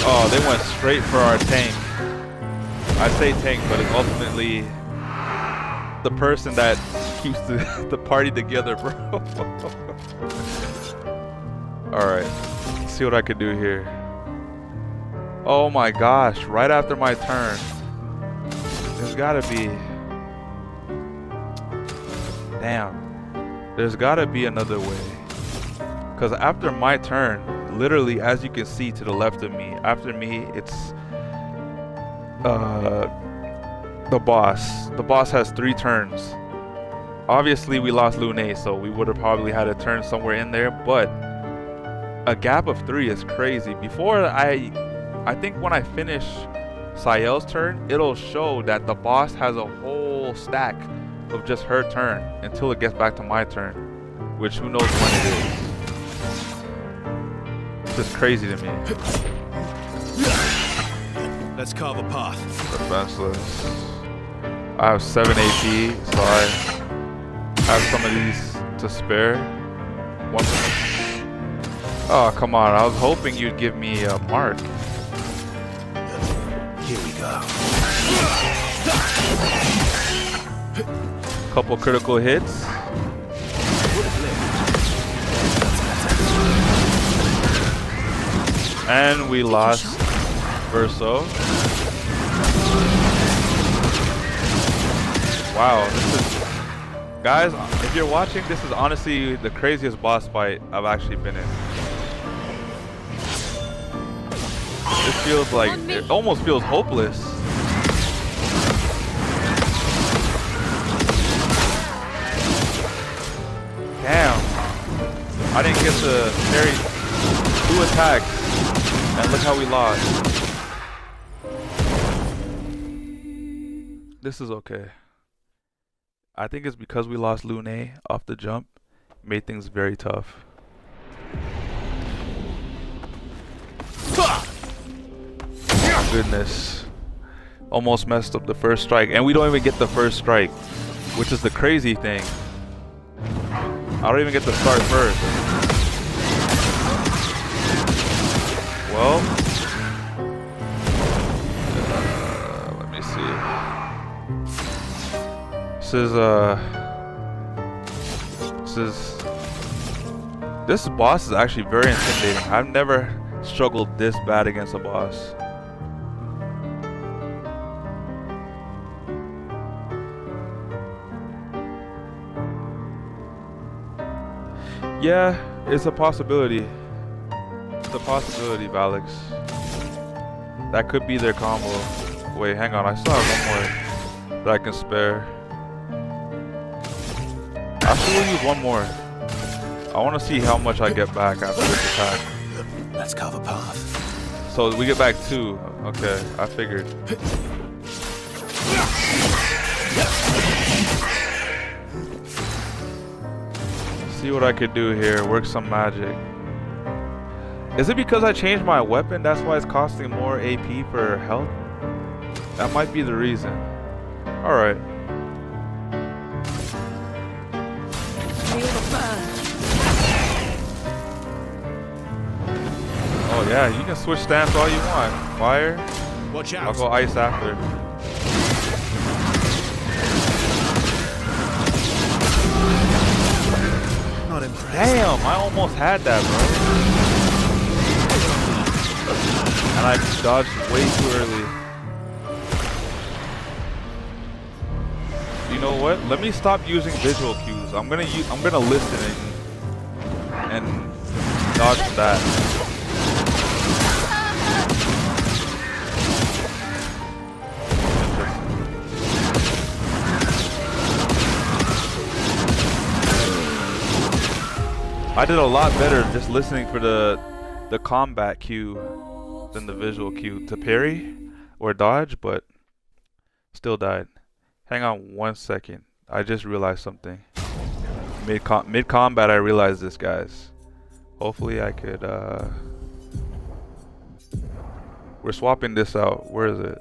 Oh, they went straight for our tank. I say tank, but it's ultimately the person that keeps the party together, bro. Alright, let's see what I can do here. Oh my gosh, right after my turn. There's gotta be... Damn. There's gotta be another way. Because after my turn, literally as you can see to the left of me, after me, it's... the boss. The boss has 3 turns. Obviously we lost Lune, so we would have probably had a turn somewhere in there, but a gap of 3 is crazy. Before I think when I finish Sael's turn, it'll show that the boss has a whole stack of just her turn until it gets back to my turn, which who knows when it is. It's just crazy to me. Let's carve a path. Defenseless. I have 7 AP, so I have some of these to spare. Oh, come on. I was hoping you'd give me a mark. Here we go. Couple critical hits. And we lost Verso. Wow, this is... Guys, if you're watching, this is honestly the craziest boss fight I've actually been in. This feels like... It almost feels hopeless. Damn. I didn't get to parry 2 attacks. And look how we lost. This is okay. I think it's because we lost Lune off the jump. Made things very tough. Oh my goodness. Almost messed up the first strike. And we don't even get the first strike, which is the crazy thing. I don't even get to start first. Well, let me see. This boss is actually very intimidating. I've never struggled this bad against a boss. Yeah, it's a possibility. It's a possibility, Valix. That could be their combo. Wait, hang on. I still have one more that I can spare. I still use one more. I want to see how much I get back after this attack. Let's carve a path. So we get back 2. Okay, I figured. See what I could do here. Work some magic. Is it because I changed my weapon? That's why it's costing more AP for health? That might be the reason. Alright. Oh yeah, you can switch stance all you want. Fire. Watch out. I'll go ice after. Damn, I almost had that, bro. And I dodged way too early. You know what? Let me stop using visual cues. I'm gonna listen and dodge that. I did a lot better just listening for the combat cue than the visual cue to parry or dodge, but still died. Hang on 1 second. I just realized something. Mid combat I realized this, guys. Hopefully I could we're swapping this out. Where is it?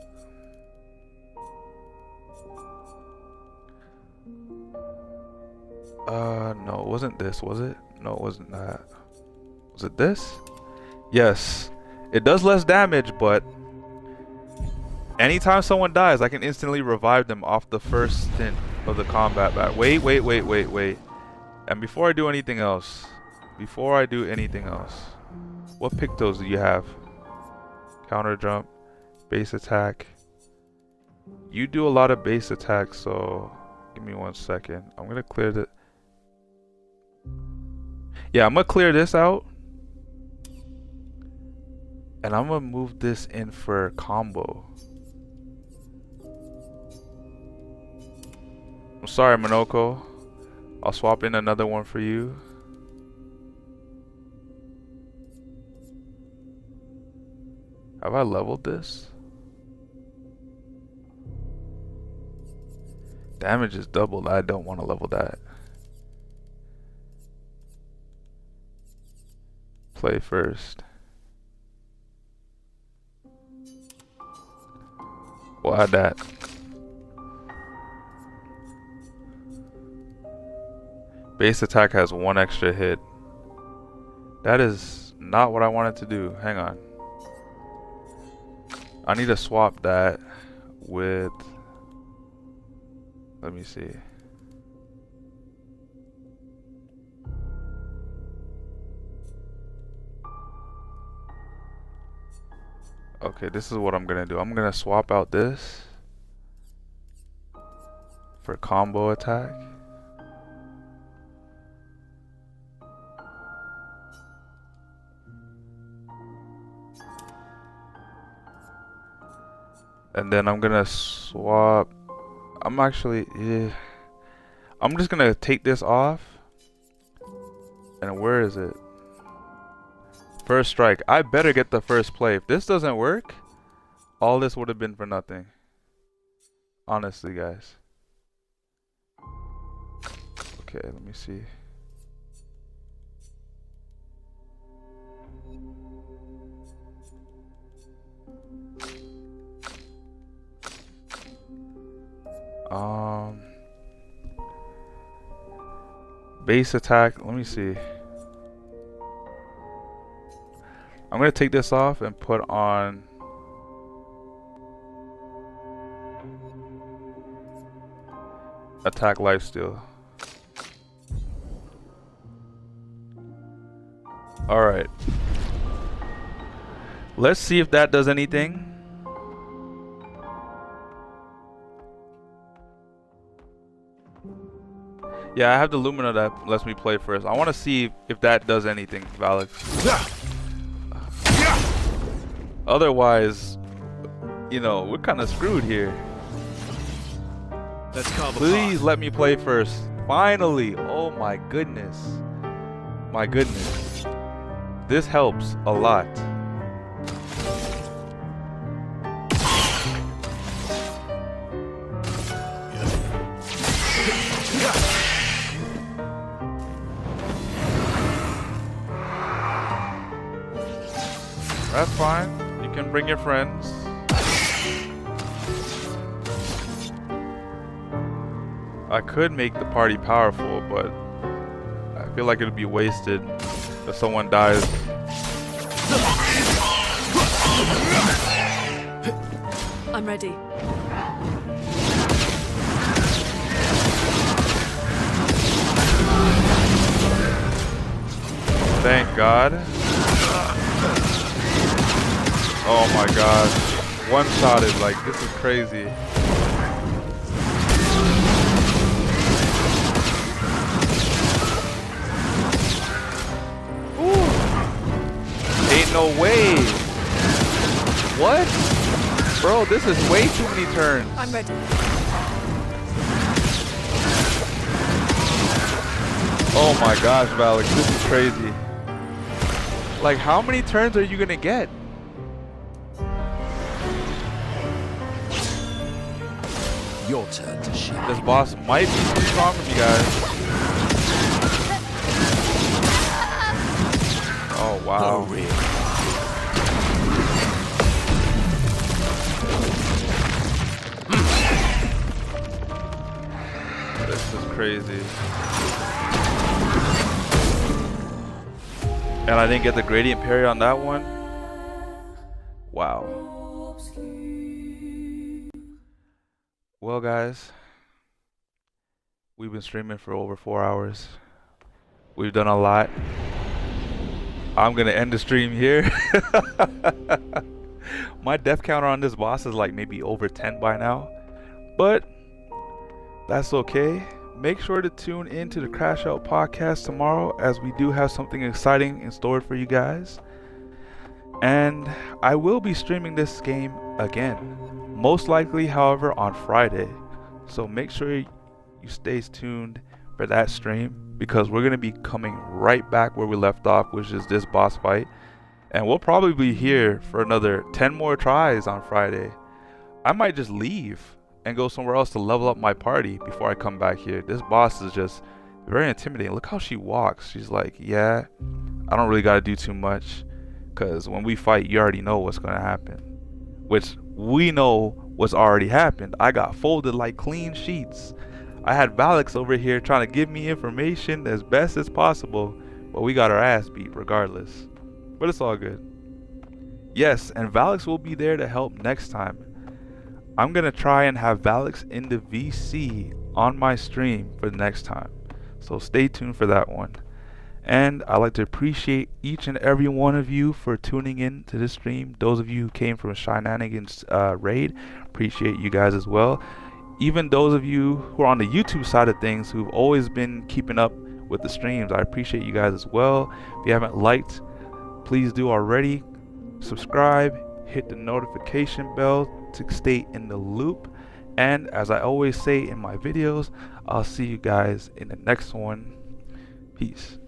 No, it wasn't this, was it? No, it wasn't that. Was it this? Yes. It does less damage, but anytime someone dies, I can instantly revive them off the first stint of the combat back. Wait. And before I do anything else, what pictos do you have? Counter jump, base attack. You do a lot of base attacks, so give me 1 second. I'm gonna clear the. Yeah, I'm gonna clear this out. And I'm gonna move this in for combo. I'm sorry, Monoko. I'll swap in another one for you. Have I leveled this? Damage is doubled. I don't want to level that. Play first. We'll add that. Base attack has 1 extra hit. That is not what I wanted to do. Hang on. I need to swap that with... Let me see. Okay, this is what I'm gonna do. I'm gonna swap out this for combo attack. And then I'm gonna swap. I'm just gonna take this off. And where is it? First strike. I better get the first play. If this doesn't work, all this would have been for nothing. Honestly, guys. Okay, let me see. Base attack. Let me see. I'm gonna take this off and put on attack lifesteal. Alright. Let's see if that does anything. Yeah, I have the Lumina that lets me play first. I want to see if that does anything, Valak. Otherwise, you know, we're kind of screwed here. Please let me play first. Finally. Oh my goodness. My goodness. This helps a lot. That's fine. You can bring your friends. I could make the party powerful, but I feel like it would be wasted if someone dies. I'm ready. Thank God. Oh my gosh. One-shotted, like, this is crazy. Ooh. Ain't no way. What? Bro, this is way too many turns. I'm ready. Oh my gosh, Valak, this is crazy. Like, how many turns are you gonna get? Your turn to shine. This boss might be too strong for you guys. Oh wow. Hurry. This is crazy. And I didn't get the gradient parry on that one. Wow. Well guys, we've been streaming for over 4 hours. We've done a lot. I'm gonna end the stream here. My death counter on this boss is like maybe over 10 by now, but that's okay. Make sure to tune in to the Crash Out podcast tomorrow, as we do have something exciting in store for you guys. And I will be streaming this game again, most likely, however, on Friday. So make sure you stay tuned for that stream, because we're going to be coming right back where we left off, which is this boss fight. And we'll probably be here for another 10 more tries on Friday. I might just leave and go somewhere else to level up my party before I come back here. This boss is just very intimidating. Look how she walks. She's like, yeah, I don't really got to do too much, because when we fight, you already know what's going to happen. Which we know what's already happened. I got folded like clean sheets. I had Valix over here trying to give me information as best as possible, but we got our ass beat regardless. But it's all good. Yes, and Valix will be there to help next time. I'm going to try and have Valix in the VC on my stream for the next time. So stay tuned for that one. And I'd like to appreciate each and every one of you for tuning in to this stream. Those of you who came from Shenanigans raid, appreciate you guys as well. Even those of you who are on the YouTube side of things, who've always been keeping up with the streams, I appreciate you guys as well. If you haven't liked, please do already. Subscribe, hit the notification bell to stay in the loop. And as I always say in my videos, I'll see you guys in the next one. Peace.